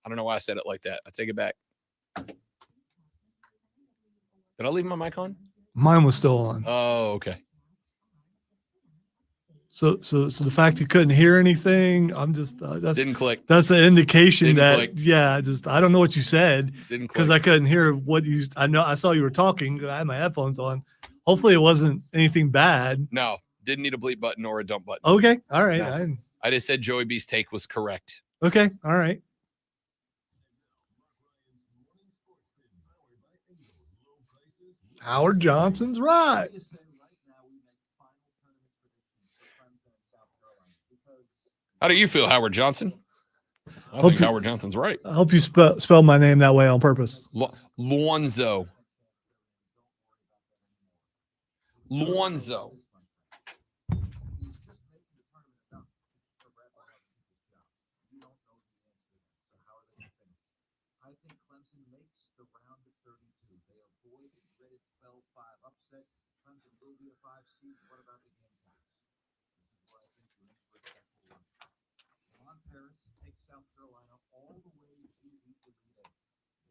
I don't know why I said it like that. I take it back. Did I leave my mic on? Mine was still on. Oh, okay. So the fact you couldn't hear anything, I'm just that's Didn't click. That's an indication Didn't that click. yeah, I don't know what you said Didn't because I couldn't hear what you. I saw you were talking. I had my headphones on. Hopefully, it wasn't anything bad. No, didn't need a bleep button or a dump button. Okay, all right. No. I just said Joey B's take was correct. Okay, all right. Howard Johnson's right. How do you feel, Howard Johnson? I think Howard Johnson's right. I hope you spell my name that way on purpose. Luonzo. Luonzo. I think Clemson makes the round of 32. They avoid the dreaded 12-5 upset. Clemson will be a 5 seed. What about the Gamecocks? This is where I think you're in for a successful run. Ron Paris takes South Carolina all the way to beat the Elite Eight.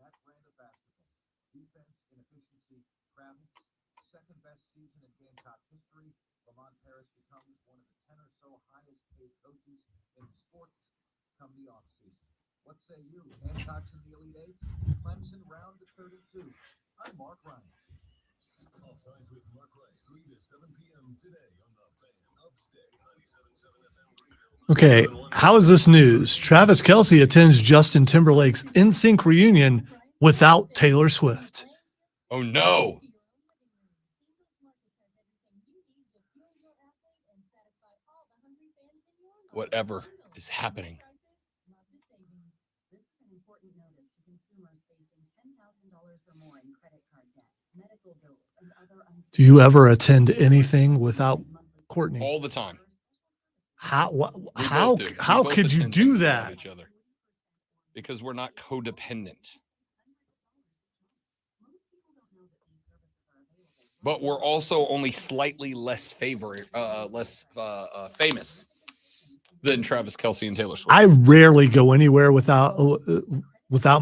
That brand of basketball, defense and efficiency, travels. Second best season in Gamecock history. Lamont Paris becomes one of the 10 or so highest paid coaches in sports come the offseason. What say you? Gamecocks in the Elite Eight? Clemson round of 32. I'm Mark Ryan. Offsides with Mark Ryan, 3 to 7 p.m. today on the Fan Upstate 97.7 FM. Okay, how is this news? Travis Kelce attends Justin Timberlake's NSYNC reunion without Taylor Swift. Oh no. Whatever is happening. Do you ever attend anything without Courtney? All the time. How We how both could you attend do things without that? Each other. Because we're not codependent. But we're also only slightly less famous than Travis Kelce and Taylor Swift. I rarely go anywhere without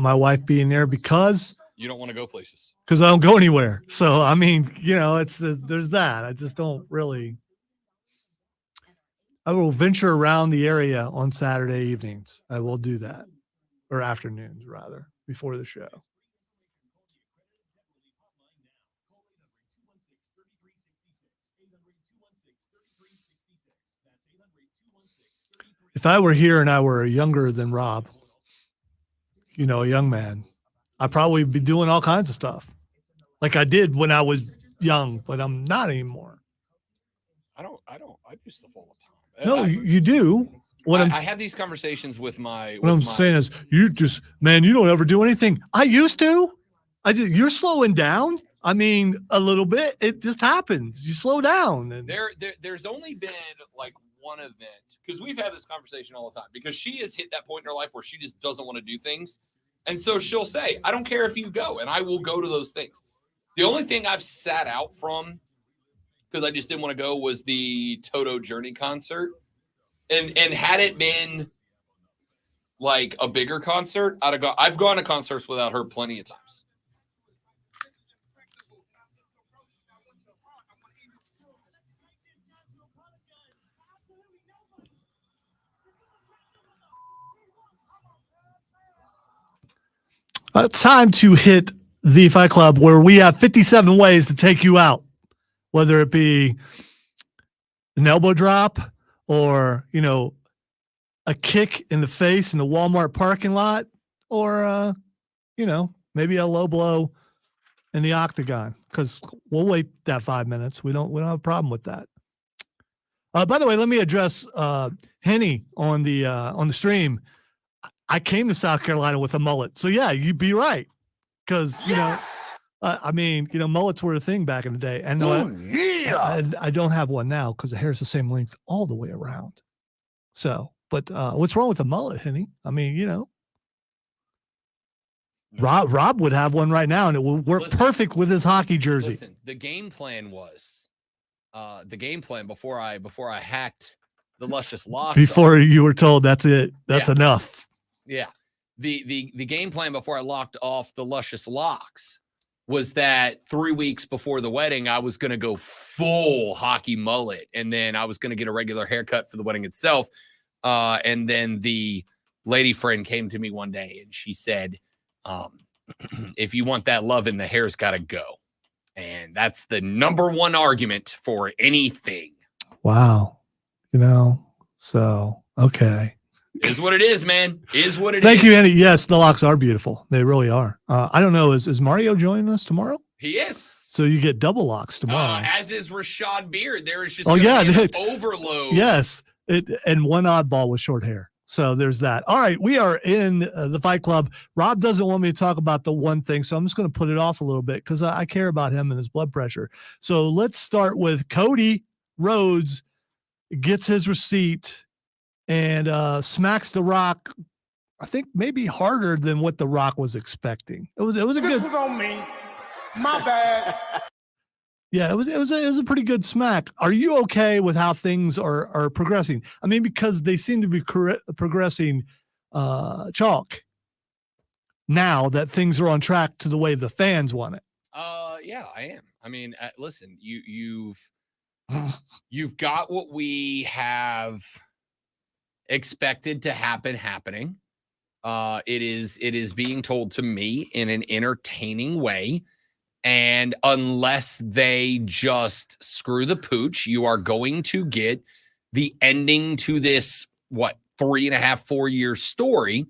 my wife being there because You don't want to go places. I don't go anywhere. So I mean, it's there's that. I just don't really. I will venture around the area on Saturday evenings. I will do that, or afternoons rather, before the show. If I were here and I were younger than Rob, a young man, I'd probably be doing all kinds of stuff like I did when I was young, but I'm not anymore. I do stuff all the time. No, you do. I have these conversations with my. What I'm saying is, you don't ever do anything. I used to. You're slowing down. I mean, a little bit. It just happens. You slow down. And There's only been like one event, because we've had this conversation all the time, because she has hit that point in her life where she just doesn't want to do things. And so she'll say, I don't care if you go, and I will go to those things. The only thing I've sat out from, because I just didn't want to go, was the Toto Journey concert. And had it been like a bigger concert, I'd have gone. I've gone to concerts without her plenty of times. Time to hit the Fight Club, where we have 57 ways to take you out, whether it be an elbow drop or, a kick in the face in the Walmart parking lot, or, maybe a low blow in the octagon, because we'll wait that 5 minutes. We don't have a problem with that. By the way, let me address Henny on the stream. I came to South Carolina with a mullet. So yeah, you'd be right. Because, mullets were a thing back in the day. And I don't have one now because the hair's the same length all the way around. So, but what's wrong with a mullet, Henny? I mean, Rob would have one right now and it would work perfect with his hockey jersey. Listen, the game plan was before I hacked the luscious locks. Before you were told that's it. That's enough. Yeah. The game plan before I locked off the luscious locks was that 3 weeks before the wedding, I was going to go full hockey mullet. And then I was going to get a regular haircut for the wedding itself. And then the lady friend came to me one day and she said, if you want that love, the hair's got to go. And that's the number one argument for anything. Wow. So, okay. Is what it is, man. Is what it is. Thank you, Andy. Yes, the locks are beautiful. They really are. I don't know. Is Mario joining us tomorrow? He is. So you get double locks tomorrow. As is Rashad Beard. There is just an overload. Yes. And one oddball with short hair. So there's that. All right. We are in the Fight Club. Rob doesn't want me to talk about the one thing, so I'm just going to put it off a little bit because I care about him and his blood pressure. So let's start with Cody Rhodes gets his receipt and smacks The Rock, I think maybe harder than what The Rock was expecting. It was a good. This was on me. My bad. Yeah, it was a pretty good smack. Are you okay with how things are progressing? I mean, because they seem to be progressing chalk now that things are on track to the way the fans want it. Yeah, I am. I mean, listen, you've got what we have expected to happening. It is being told to me in an entertaining way. And unless they just screw the pooch, you are going to get the ending to this, 3.5, 4 year story.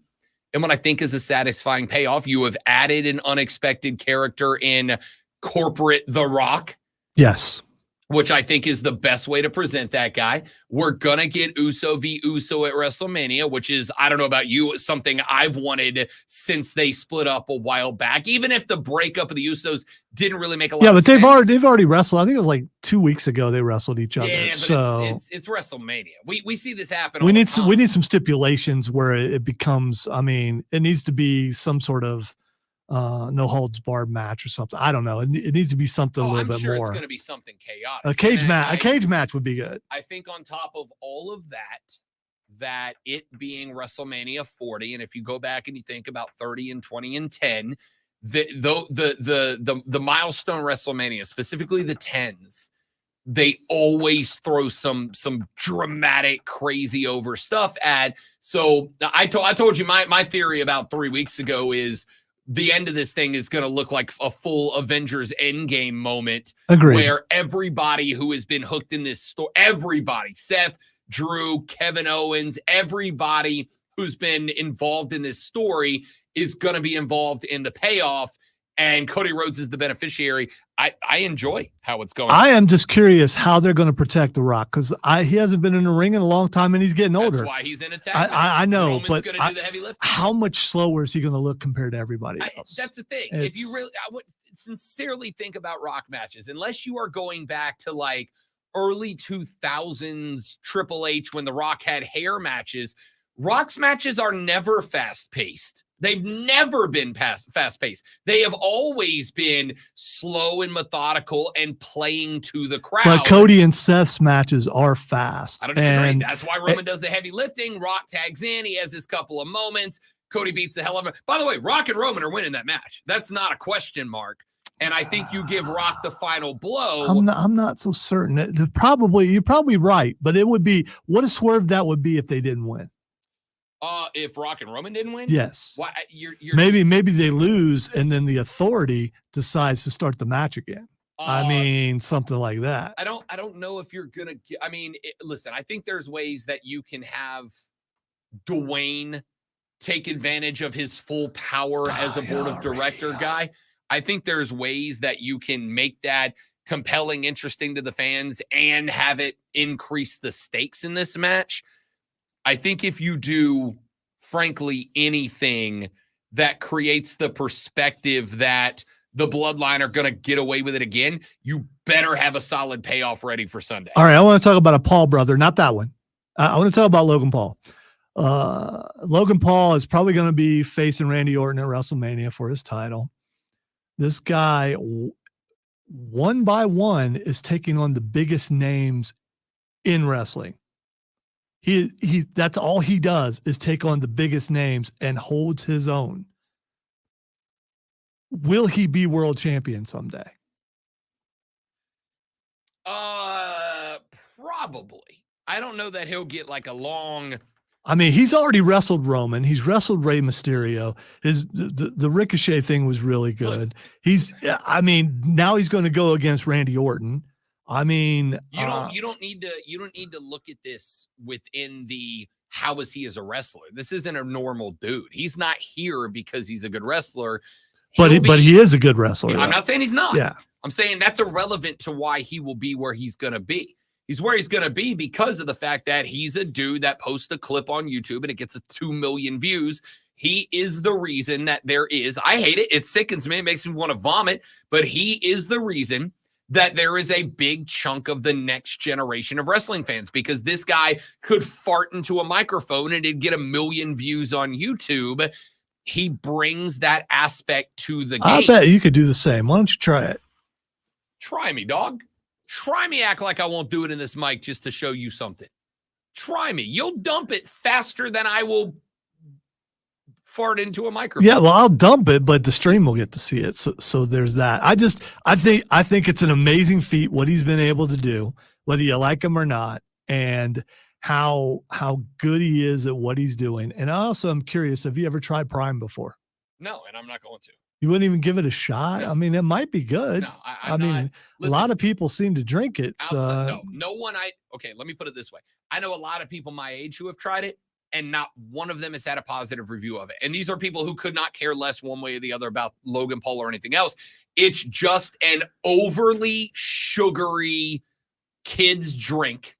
And what I think is a satisfying payoff, you have added an unexpected character in corporate The Rock. Yes. Which I think is the best way to present that guy. We're going to get Uso v. Uso at WrestleMania, which is, I don't know about you, something I've wanted since they split up a while back. Even if the breakup of the Usos didn't really make a lot of sense. Yeah, but they've already wrestled. I think it was like 2 weeks ago they wrestled each other. Yeah, but so it's WrestleMania. We see this happen. We need some stipulations where it becomes, I mean, it needs to be some sort of no holds barred match or something. I don't know. It needs to be something a little bit more. It's going to be something chaotic. A cage match would be good. I think on top of all of that it being WrestleMania 40, and if you go back and you think about 30 and 20 and 10, the milestone WrestleMania, specifically the 10s, they always throw some dramatic, crazy over stuff at. So I told you my theory about 3 weeks ago is the end of this thing is going to look like a full Avengers Endgame moment. Agreed. Where everybody who has been hooked in this story, everybody, Seth, Drew, Kevin Owens, everybody who's been involved in this story is going to be involved in the payoff. And Cody Rhodes is the beneficiary. I enjoy how it's going. I am just curious how they're going to protect The Rock because he hasn't been in the ring in a long time and he's getting older. That's why he's in attack. I know, Roman's but gonna do the heavy lifting. How much slower is he going to look compared to everybody else? That's the thing. If you really, I would sincerely think about Rock matches, unless you are going back to like early 2000s Triple H when The Rock had hair matches. Rock's matches are never fast-paced. They've never been fast-paced. They have always been slow and methodical and playing to the crowd. But Cody and Seth's matches are fast. I don't disagree. That's why Roman does the heavy lifting. Rock tags in. He has his couple of moments. Cody beats the hell out of him. By the way, Rock and Roman are winning that match. That's not a question mark. And I think you give Rock the final blow. I'm not so certain. You're probably right. But it would be, what a swerve that would be if they didn't win. If Rock and Roman didn't win? Yes. Why, maybe they lose and then the Authority decides to start the match again. I mean, something like that. I don't know if you're going to listen, I think there's ways that you can have Dwayne take advantage of his full power as a board of director guy. I think there's ways that you can make that compelling, interesting to the fans and have it increase the stakes in this match. I think if you do, frankly, anything that creates the perspective that the Bloodline are going to get away with it again, you better have a solid payoff ready for Sunday. All right, I want to talk about a Paul brother, not that one. I want to talk about Logan Paul. Logan Paul is probably going to be facing Randy Orton at WrestleMania for his title. This guy, one by one, is taking on the biggest names in wrestling. He that's all he does is take on the biggest names and holds his own. Will he be world champion someday? Probably. I don't know that he'll get like a long. I mean, he's already wrestled Roman. He's wrestled Rey Mysterio. The Ricochet thing was really good. Now he's going to go against Randy Orton. I mean, You don't need to look at this within the how is he as a wrestler. This isn't a normal dude. He's not here because he's a good wrestler. But he is a good wrestler. I'm not saying he's not. Yeah. I'm saying that's irrelevant to why he will be where he's going to be. He's where he's going to be because of the fact that he's a dude that posts a clip on YouTube and it gets 2 million views. He is the reason that there is. I hate it. It sickens me. It makes me want to vomit. But he is the reason that there is a big chunk of the next generation of wrestling fans, because this guy could fart into a microphone and it'd get 1 million views on YouTube. He brings that aspect to the game. I bet you could do the same. Why don't you try it? Try me, dog. Try me act like I won't do it in this mic just to show you something. Try me. You'll dump it faster than I will fart into a microphone. Yeah, well, I'll dump it, but the stream will get to see it. So there's that. I think it's an amazing feat what he's been able to do, whether you like him or not, and how good he is at what he's doing. And I also am curious, have you ever tried Prime before? No, and I'm not going to. You wouldn't even give it a shot? No. I mean, it might be good. No, I mean, a lot of people seem to drink it. No one okay, let me put it this way. I know a lot of people my age who have tried it, and not one of them has had a positive review of it. And these are people who could not care less one way or the other about Logan Paul or anything else. It's just an overly sugary kids drink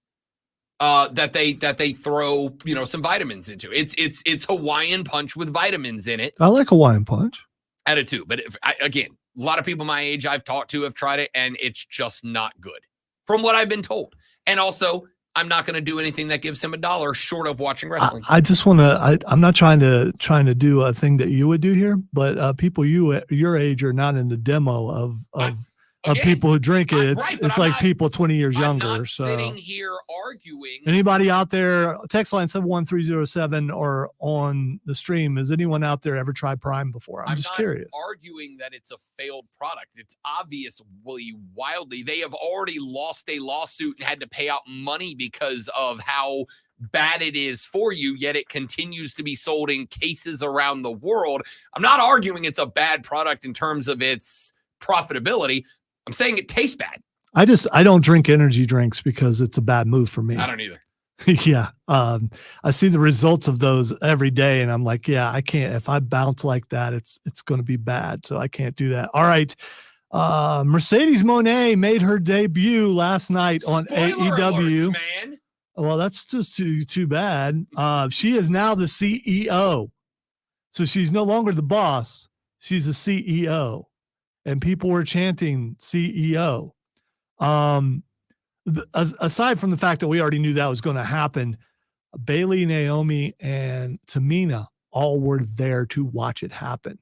that they throw, some vitamins into. It's Hawaiian Punch with vitamins in it. I like Hawaiian Punch. Out of 2. But again, a lot of people my age I've talked to have tried it, and it's just not good from what I've been told. And also, I'm not going to do anything that gives him $1 short of watching wrestling. I just want to. I'm not trying to do a thing that you would do here, but people your age are not in the demo of people who drink it. It's like people 20 years younger. So sitting here arguing. Anybody out there, text line 71307 or on the stream, has anyone out there ever tried Prime before? I'm just curious. Arguing that it's a failed product. It's obviously wildly. They have already lost a lawsuit and had to pay out money because of how bad it is for you, yet it continues to be sold in cases around the world. I'm not arguing it's a bad product in terms of its profitability. I'm saying it tastes bad. I don't drink energy drinks because it's a bad move for me. I don't either. Yeah. I see the results of those every day and I'm like, yeah, I can't, if I bounce like that, it's going to be bad. So I can't do that. All right. Mercedes Moné made her debut last night on AEW. Alerts, man. Well, that's just too bad. She is now the CEO. So she's no longer the boss. She's the CEO. And people were chanting CEO. Aside from the fact that we already knew that was going to happen, Bayley, Naomi, and Tamina all were there to watch it happen.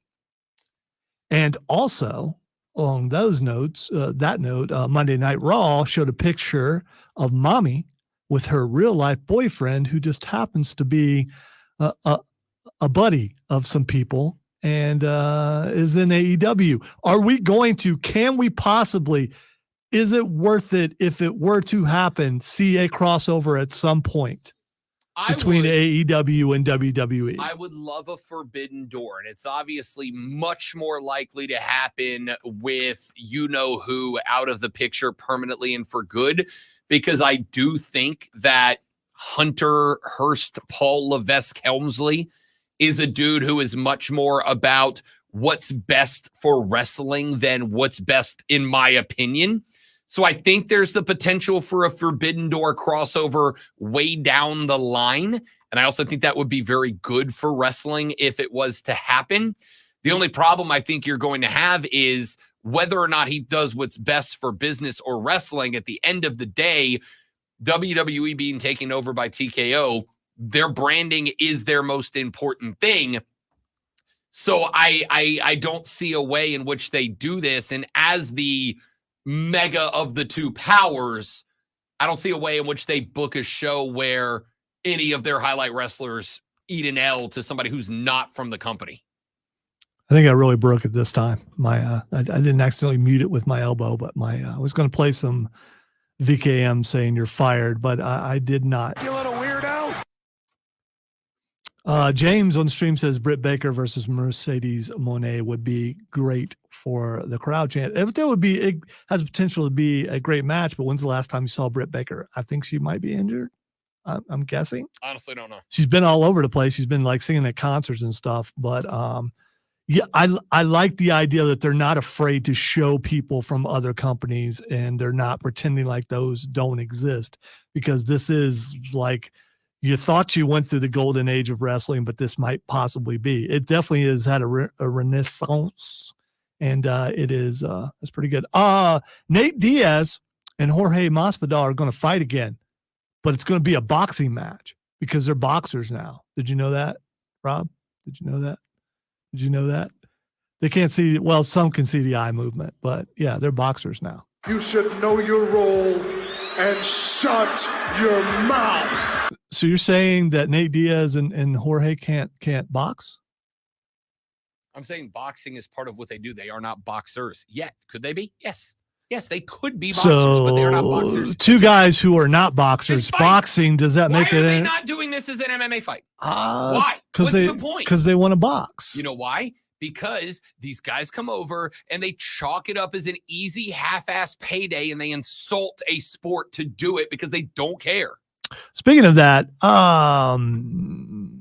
And also, on those notes, Monday Night Raw showed a picture of Mommy with her real-life boyfriend, who just happens to be a buddy of some people, and is in AEW. Can we possibly, is it worth it if it were to happen, see a crossover at some point between AEW and WWE? I would love a Forbidden Door, and it's obviously much more likely to happen with who out of the picture permanently and for good, because I do think that Hunter Hearst Paul Levesque Helmsley is a dude who is much more about what's best for wrestling than what's best, in my opinion. So I think there's the potential for a Forbidden Door crossover way down the line. And I also think that would be very good for wrestling if it was to happen. The only problem I think you're going to have is whether or not he does what's best for business or wrestling. At the end of the day, WWE being taken over by TKO, their branding is their most important thing. So I don't see a way in which they do this. And as the mega of the two powers, I don't see a way in which they book a show where any of their highlight wrestlers eat an L to somebody who's not from the company. I think I really broke it this time. I didn't accidentally mute it with my elbow, but I was going to play some VKM saying you're fired, but I did not. You little weirdo. James on the stream says Britt Baker versus Mercedes Moné would be great for the crowd chant. It has potential to be a great match, but when's the last time you saw Britt Baker? I think she might be injured. I'm guessing. Honestly, don't know. She's been all over the place. She's been like singing at concerts and stuff, but yeah, I like the idea that they're not afraid to show people from other companies and they're not pretending like those don't exist, because this is like, you thought you went through the golden age of wrestling, but this might possibly be. It definitely has had a renaissance, and it's pretty good. Nate Diaz and Jorge Masvidal are going to fight again, but it's going to be a boxing match because they're boxers now. Did you know that, Rob? Did you know that? Did you know that? They can't see, well, some can see the eye movement, but yeah, they're boxers now. You should know your role and shut your mouth. So you're saying that Nate Diaz and Jorge can't box? I'm saying boxing is part of what they do. They are not boxers yet. Could they be? Yes. Yes, they could be boxers, but they are not boxers. Two guys who are not boxers boxing, does that make it? Why are they not doing this as an MMA fight? Why? What's the point? Because they want to box. You know why? Because these guys come over and they chalk it up as an easy half-ass payday and they insult a sport to do it because they don't care. Speaking of that,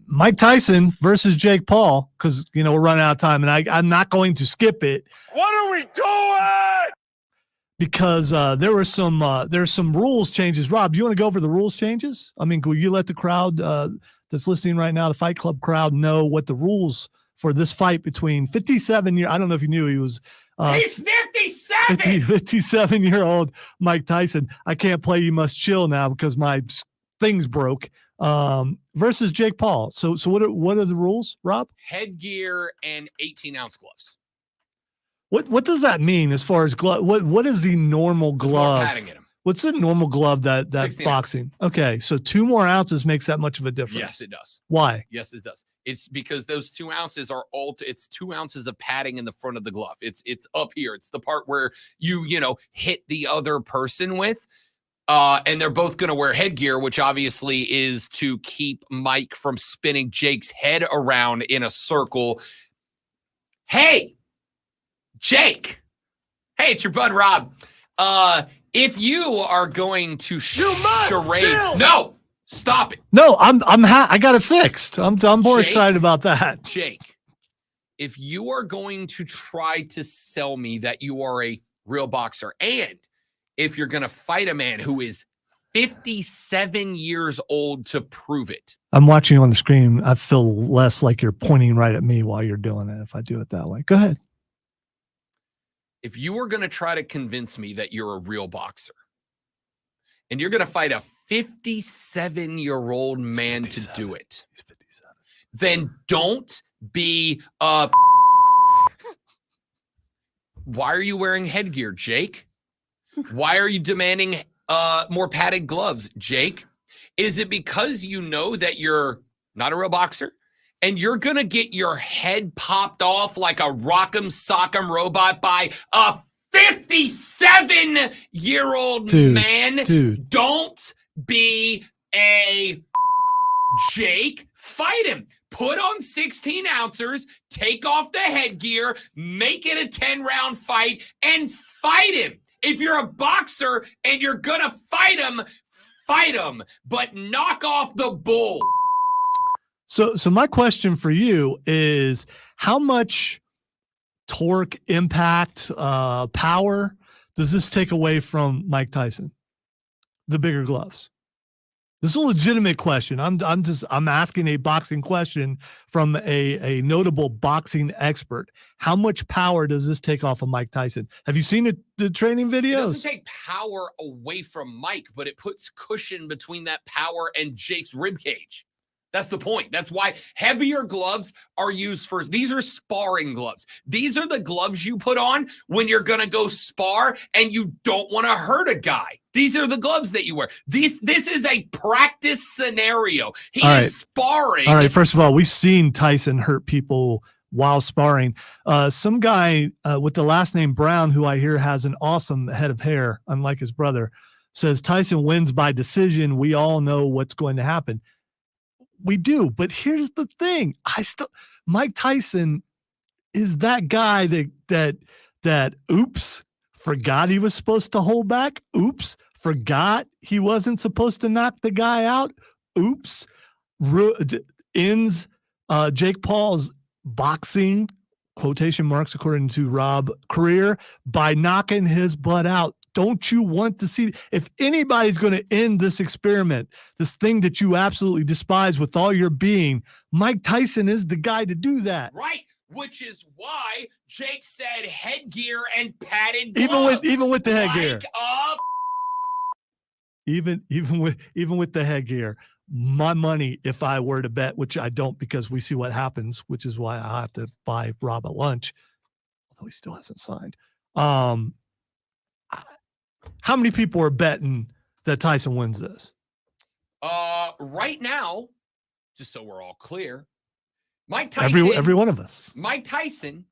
Mike Tyson versus Jake Paul, because we're running out of time, and I'm not going to skip it. What are we doing? Because there's some rules changes. Rob, you want to go over the rules changes? I mean, will you let the crowd that's listening right now, the Fight Club crowd, know what the rules for this fight between 57-year, I don't know if you knew he was he's 57! 57-year-old Mike Tyson. I can't play You Must Chill now because my things broke. Versus Jake Paul. So what are the rules, Rob? Headgear and 18-ounce gloves. What does that mean as far as glove? What is the normal glove? More padding in them. What's the normal glove that boxing? Okay, so 2 more ounces makes that much of a difference. Yes, it does. Why? Yes, it does. It's because those 2 ounces are it's 2 ounces of padding in the front of the glove. It's up here. It's the part where you hit the other person with. And they're both going to wear headgear, which obviously is to keep Mike from spinning Jake's head around in a circle. Hey, Jake. Hey, it's your bud, Rob. If you are going to charade, no, stop it. No, I got it fixed. I'm more excited about that. Jake, if you are going to try to sell me that you are a real boxer, and if you're going to fight a man who is 57 years old to prove it. I'm watching on the screen. I feel less like you're pointing right at me while you're doing it if I do it that way. Go ahead. If you are going to try to convince me that you're a real boxer and you're going to fight a 57-year-old man to do it, he's 57. Then don't be Why are you wearing headgear, Jake? Why are you demanding more padded gloves, Jake? Is it because you know that you're not a real boxer and you're going to get your head popped off like a rock'em sock'em robot by a 57-year-old man? Dude. Don't be a Jake. Fight him. Put on 16 ounces, take off the headgear, make it a 10-round fight, and fight him. If you're a boxer and you're going to fight him, but knock off the bull. So my question for you is, how much torque, impact, power does this take away from Mike Tyson? The bigger gloves. This is a legitimate question. I'm asking a boxing question from a notable boxing expert. How much power does this take off of Mike Tyson? Have you seen the training videos? It doesn't take power away from Mike, but it puts cushion between that power and Jake's rib cage. That's the point. That's why heavier gloves are used for, these are sparring gloves. These are the gloves you put on when you're going to go spar and you don't want to hurt a guy. These are the gloves that you wear. This is a practice scenario. He is sparring. All right. First of all, we've seen Tyson hurt people while sparring. Some guy with the last name Brown, who I hear has an awesome head of hair, unlike his brother, says Tyson wins by decision. We all know what's going to happen. We do, but here's the thing. Mike Tyson is that guy that oops, forgot he was supposed to hold back. Oops, forgot he wasn't supposed to knock the guy out. Oops, ends Jake Paul's boxing, quotation marks according to Rob, career by knocking his butt out. Don't you want to see, if anybody's going to end this experiment, this thing that you absolutely despise with all your being, Mike Tyson is the guy to do that. Right, which is why Jake said headgear and padded gloves. Even with the headgear. Like Even with the headgear. My money, if I were to bet, which I don't because we see what happens, which is why I have to buy Rob a lunch, although he still hasn't signed. How many people are betting that Tyson wins this? Right now, just so we're all clear, Mike Tyson. Every one of us. Mike Tyson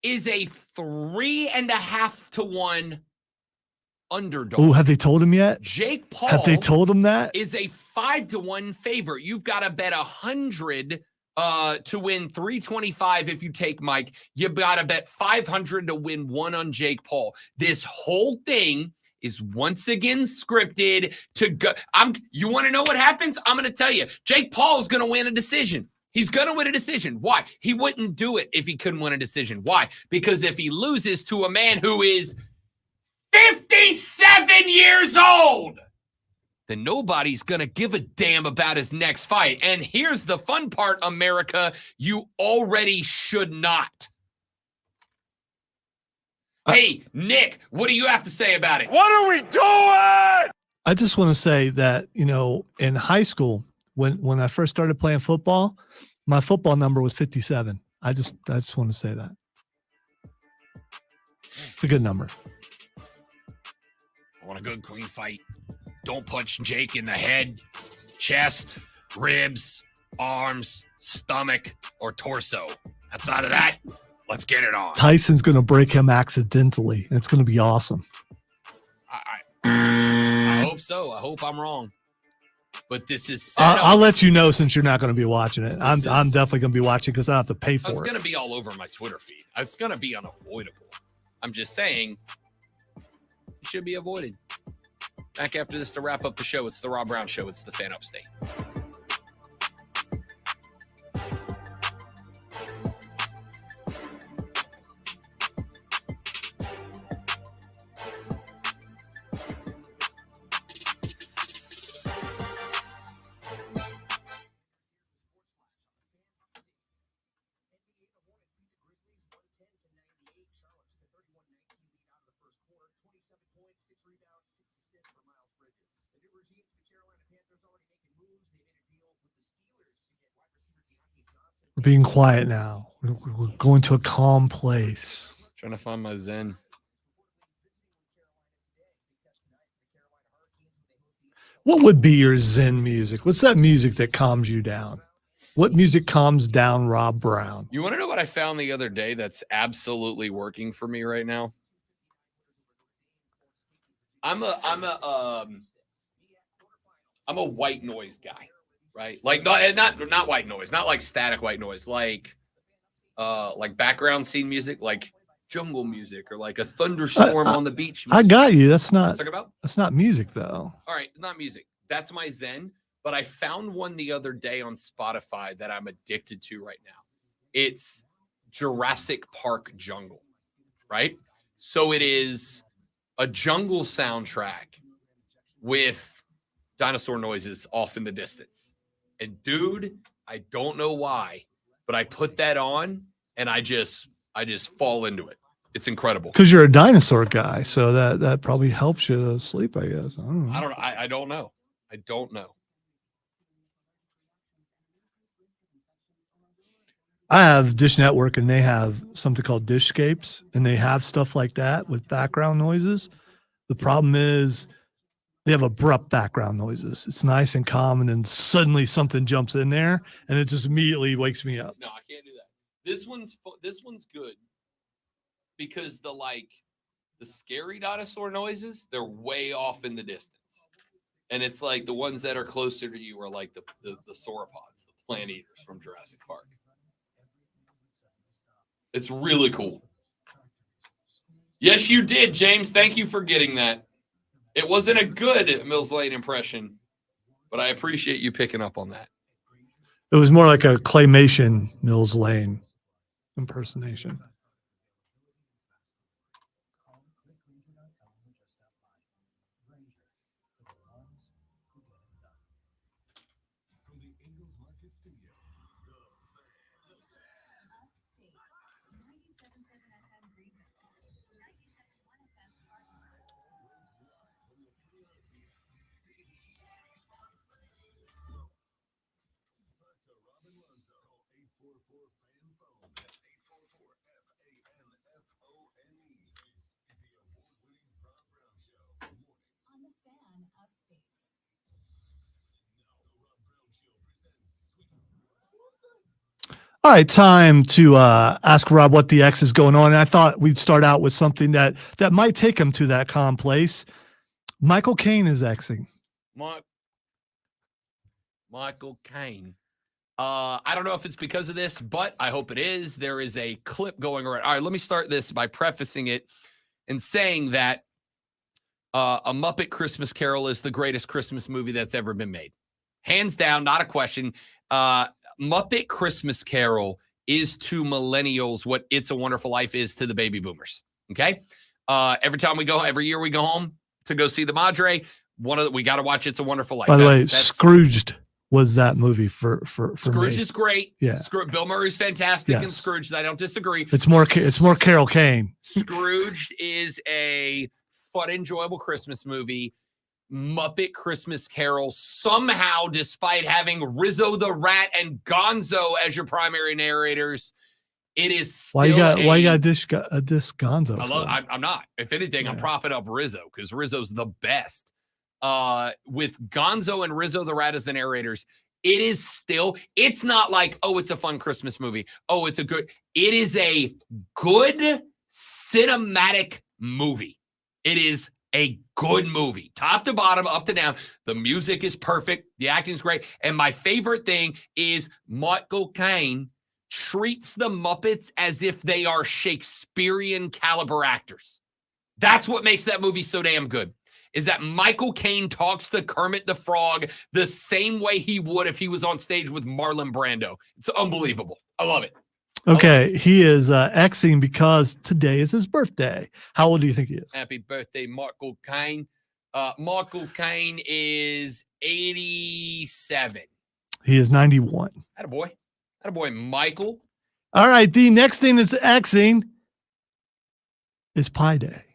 is a 3.5 to 1 underdog. Oh, have they told him yet? Jake Paul. Have they told him that? Is a 5 to 1 favorite. You've got to bet 100 to win 325 if you take Mike. You've got to bet 500 to win 1 on Jake Paul. This whole thing is once again scripted to go. You want to know what happens? I'm going to tell you. Jake Paul is going to win a decision. He's going to win a decision. Why? He wouldn't do it if he couldn't win a decision. Why? Because if he loses to a man who is 57 years old, then nobody's going to give a damn about his next fight. And here's the fun part, America. You already should not. Hey, Nick, what do you have to say about it? What are we doing? I just want to say that, in high school, when I first started playing football, my football number was 57. I just want to say that. It's a good number. I want a good, clean fight. Don't punch Jake in the head, chest, ribs, arms, stomach, or torso. Outside of that, let's get it on. Tyson's going to break him accidentally, and it's going to be awesome. I hope so. I hope I'm wrong. But this is set up. I'll let you know since you're not going to be watching it. I'm definitely going to be watching because I have to pay for it. It's going to be all over my Twitter feed. It's going to be unavoidable. I'm just saying it should be avoided. Back after this to wrap up the show. It's the Rob Brown Show. It's the Fan Upstate. We're being quiet now. We're going to a calm place. Trying to find my Zen. What would be your Zen music? What's that music that calms you down? What music calms down Rob Brown? You want to know what I found the other day that's absolutely working for me right now? I'm a white noise guy, right? Like not white noise, not like static white noise, like background scene music, like jungle music or like a thunderstorm on the beach music. I got you. That's not Talk about? That's not music though. All right, not music. That's my Zen, but I found one the other day on Spotify that I'm addicted to right now. It's Jurassic Park Jungle, right? So it is a jungle soundtrack with dinosaur noises off in the distance. And dude, I don't know why, but I put that on and I just fall into it. It's incredible. Because you're a dinosaur guy, so that probably helps you sleep, I guess. I don't know. I don't know. I don't know. I have Dish Network, and they have something called Dishscapes, and they have stuff like that with background noises. The problem is they have abrupt background noises. It's nice and calm, and then suddenly something jumps in there, and it just immediately wakes me up. No, I can't do that. This one's good because the scary dinosaur noises, they're way off in the distance. And it's like the ones that are closer to you are like the sauropods, the plant eaters from Jurassic Park. It's really cool. Yes, you did, James. Thank you for getting that. It wasn't a good Mills Lane impression, but I appreciate you picking up on that. It was more like a claymation Mills Lane impersonation. All right, time to ask Rob what the X is going on. And I thought we'd start out with something that might take him to that calm place. Michael Caine is Xing. Michael Caine. I don't know if it's because of this, but I hope it is. There is a clip going around. All right, let me start this by prefacing it and saying that A Muppet Christmas Carol is the greatest Christmas movie that's ever been made. Hands down, not a question. Muppet Christmas Carol is to millennials what It's a Wonderful Life is to the baby boomers. Okay. Every year we go home to go see the Madre. We got to watch It's a Wonderful Life. By the way, Scrooged was that movie for Scrooge me. is great. Yeah. Bill Murray's fantastic in Scrooge. I don't disagree. It's more Carol Kane. Scrooge is a fun, enjoyable Christmas movie. Muppet Christmas Carol, somehow, despite having Rizzo the Rat and Gonzo as your primary narrators, it is still why you got this Gonzo? I'm not. If anything, I'm propping up Rizzo because Rizzo's the best. With Gonzo and Rizzo the Rat as the narrators, it's not like, oh, it's a fun Christmas movie. Oh, it is a good cinematic movie. It is a good movie, top to bottom, up to down. The music is perfect. The acting's great. And my favorite thing is Michael Caine treats the Muppets as if they are Shakespearean caliber actors. That's what makes that movie so damn good, is that Michael Caine talks to Kermit the Frog the same way he would if he was on stage with Marlon Brando. It's unbelievable. I love it. Okay, he is Xing because today is his birthday. How old do you think he is? Happy birthday, Michael Caine. Michael Caine is 87. He is 91. Attaboy, Michael. All right, the next thing that's Xing is Pi Day.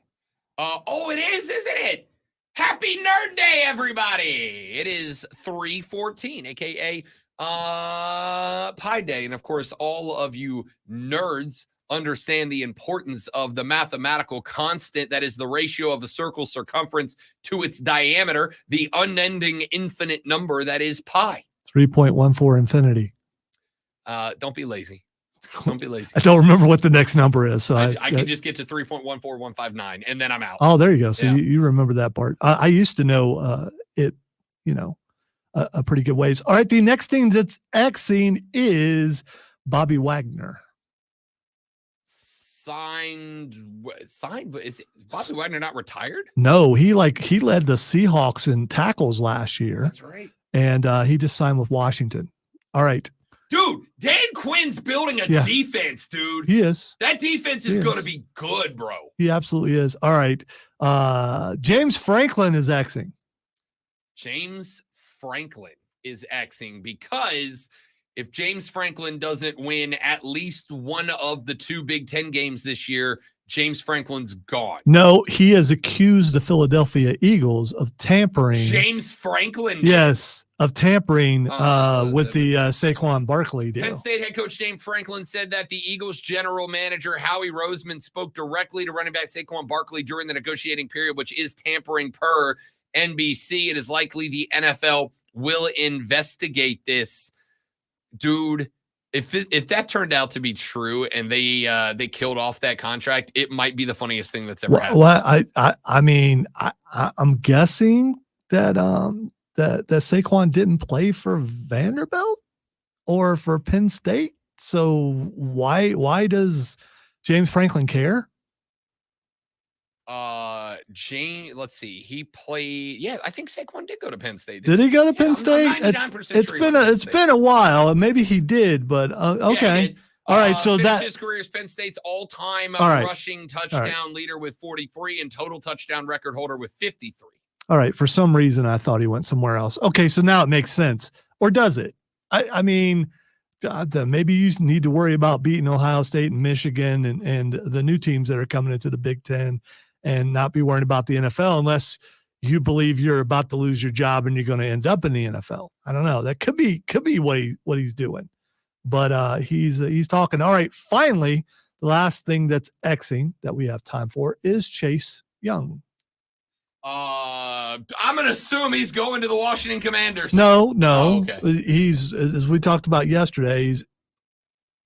It is, isn't it? Happy Nerd Day, everybody. It is 3/14, a.k.a. Pi Day. And of course, all of you nerds understand the importance of the mathematical constant that is the ratio of a circle's circumference to its diameter, the unending infinite number that is pi. 3.14 infinity. Don't be lazy. Don't be lazy. I don't remember what the next number is. So I can just get to 3.14159 and then I'm out. Oh, there you go. So you remember that part. I used to know it, a pretty good ways. All right. The next thing that's Xing is Bobby Wagner. Signed, but is Bobby Wagner not retired? No, he led the Seahawks in tackles last year. That's right. And he just signed with Washington. All right. Dude, Dan Quinn's building a defense, dude. He is. That defense is going to be good, bro. He absolutely is. All right. James Franklin is Xing. James Franklin is Xing because If James Franklin doesn't win at least one of the 2 Big Ten games this year, James Franklin's gone. No, he has accused the Philadelphia Eagles of tampering. James Franklin did. Yes, of tampering with the Saquon Barkley deal. Penn State head coach James Franklin said that the Eagles general manager Howie Roseman spoke directly to running back Saquon Barkley during the negotiating period, which is tampering per NBC. It is likely the NFL will investigate this. Dude, if that turned out to be true and they killed off that contract, it might be the funniest thing that's ever happened. Well, I mean, I'm guessing that that Saquon didn't play for Vanderbilt or for Penn State. So why does James Franklin care? Let's see. He played. Yeah, I think Saquon did go to Penn State. Did he go to Penn I'm State? 99% It's been a while, and maybe he did, but okay. Yeah, All right, so finished his career as Penn State's all-time rushing touchdown leader with 43 and total touchdown record holder with 53. All right, for some reason I thought he went somewhere else. Okay, so now it makes sense, or does it? I mean, maybe you need to worry about beating Ohio State and Michigan and the new teams that are coming into the Big Ten, and not be worrying about the NFL unless you believe you're about to lose your job and you're going to end up in the NFL. I don't know. That could be what he's doing, but he's talking. All right, finally, the last thing that's Xing that we have time for is Chase Young. I'm going to assume he's going to the Washington Commanders. No. Oh, okay. He's, as we talked about yesterday, he's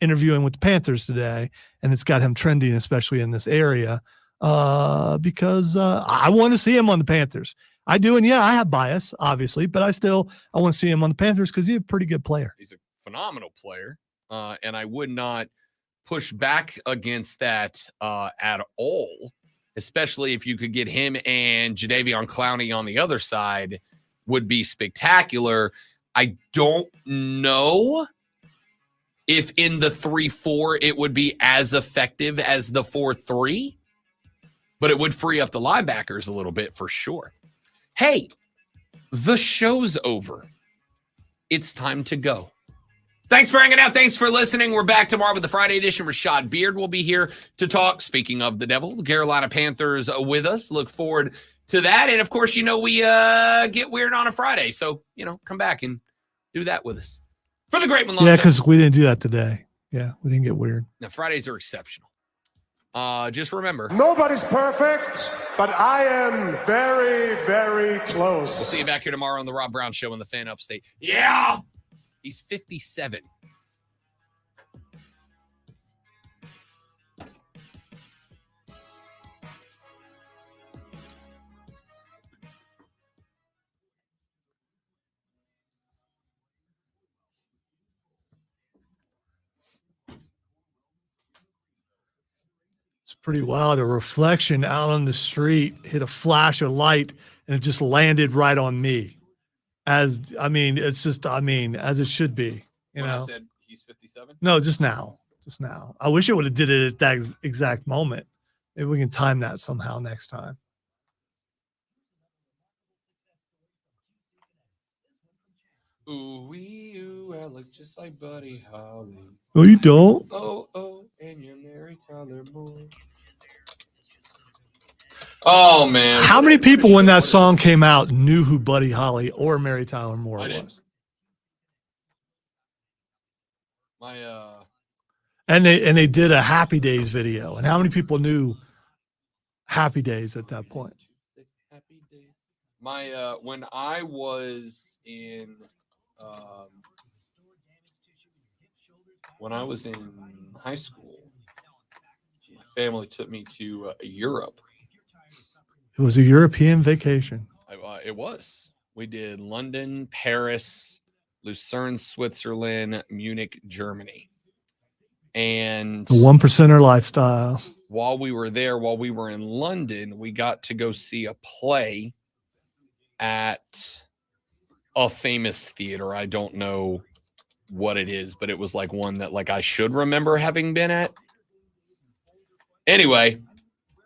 interviewing with the Panthers today, and it's got him trending, especially in this area, because I want to see him on the Panthers. I do, and yeah, I have bias, obviously, but I want to see him on the Panthers because he's a pretty good player. He's a phenomenal player, and I would not push back against that at all. Especially if you could get him and Jadeveon Clowney on the other side, would be spectacular. I don't know if in the 3-4 it would be as effective as the 4-3, but it would free up the linebackers a little bit for sure. Hey, the show's over. It's time to go. Thanks for hanging out. Thanks for listening. We're back tomorrow with the Friday edition. Rashad Beard will be here to talk. Speaking of the devil, the Carolina Panthers with us. Look forward to that. And, of course, we get weird on a Friday. So, come back and do that with us. For the great one. Yeah, because we didn't do that today. Yeah, we didn't get weird. Now, Fridays are exceptional. Just remember. Nobody's perfect, but I am very, very close. We'll see you back here tomorrow on the Rob Brown Show in the Fan Upstate. Yeah! He's 57. It's pretty wild. A reflection out on the street hit a flash of light, and it just landed right on me. As it should be, I said he's 57? No, just now. I wish it would have did it at that exact moment. Maybe we can time that somehow next time. Ooh, I look just like Buddy Holly. Oh, you don't? Oh, and you're Mary Tyler Moore. Oh, man. How many people, when that song came out, knew who Buddy Holly or Mary Tyler Moore was? And they did a Happy Days video. And how many people knew Happy Days at that point? Happy Days. When I was in high school, my family took me to Europe. It was a European vacation. It was. We did London, Paris, Lucerne, Switzerland, Munich, Germany. And The 1%er lifestyle. While we were there, while we were in London, we got to go see a play at a famous theater. I don't know what it is, but it was like one that I should remember having been at. Anyway,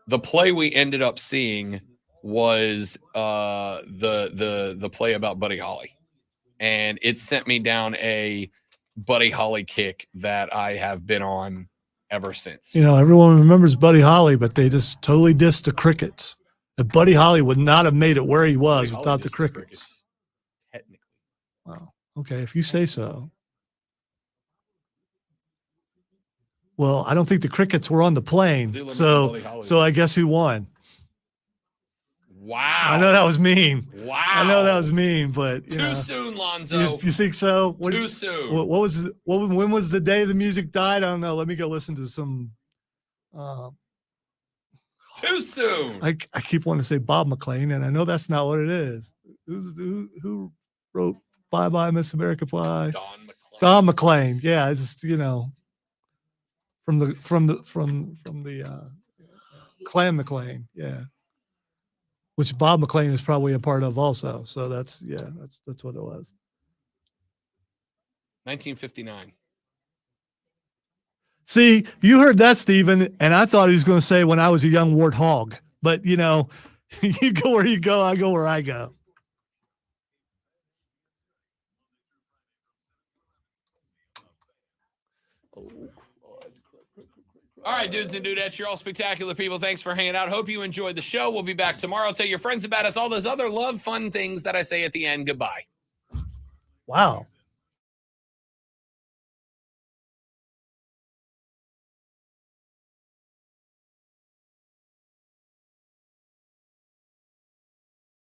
the play we ended up seeing was the play about Buddy Holly, and it sent me down a Buddy Holly kick that I have been on ever since. You know, everyone remembers Buddy Holly, but they just totally dissed the Crickets. If Buddy Holly would not have made it where he was Buddy without Holly the dissed Crickets. Technically. Wow. Okay, if you say so. Well, I don't think the Crickets were on the plane, so I guess who won? Wow. I know that was mean. Wow. I know that was mean, but Too soon, Lonzo. You think so? Too soon. When was the day the music died? I don't know. Let me go listen to some. Too soon. I keep wanting to say Bob McLean, and I know that's not what it is. Who wrote Bye Bye Miss America Fly? Don McLean. Yeah, it's just, from the Clan McLean. Yeah. Which Bob McLean is probably a part of also. So that's what it was. 1959. See, you heard that, Stephen, and I thought he was going to say when I was a young warthog. But, you go where you go, I go where I go. All right, dudes and dudettes, you're all spectacular people. Thanks for hanging out. Hope you enjoyed the show. We'll be back tomorrow. Tell your friends about us, all those other love, fun things that I say at the end. Goodbye. Wow.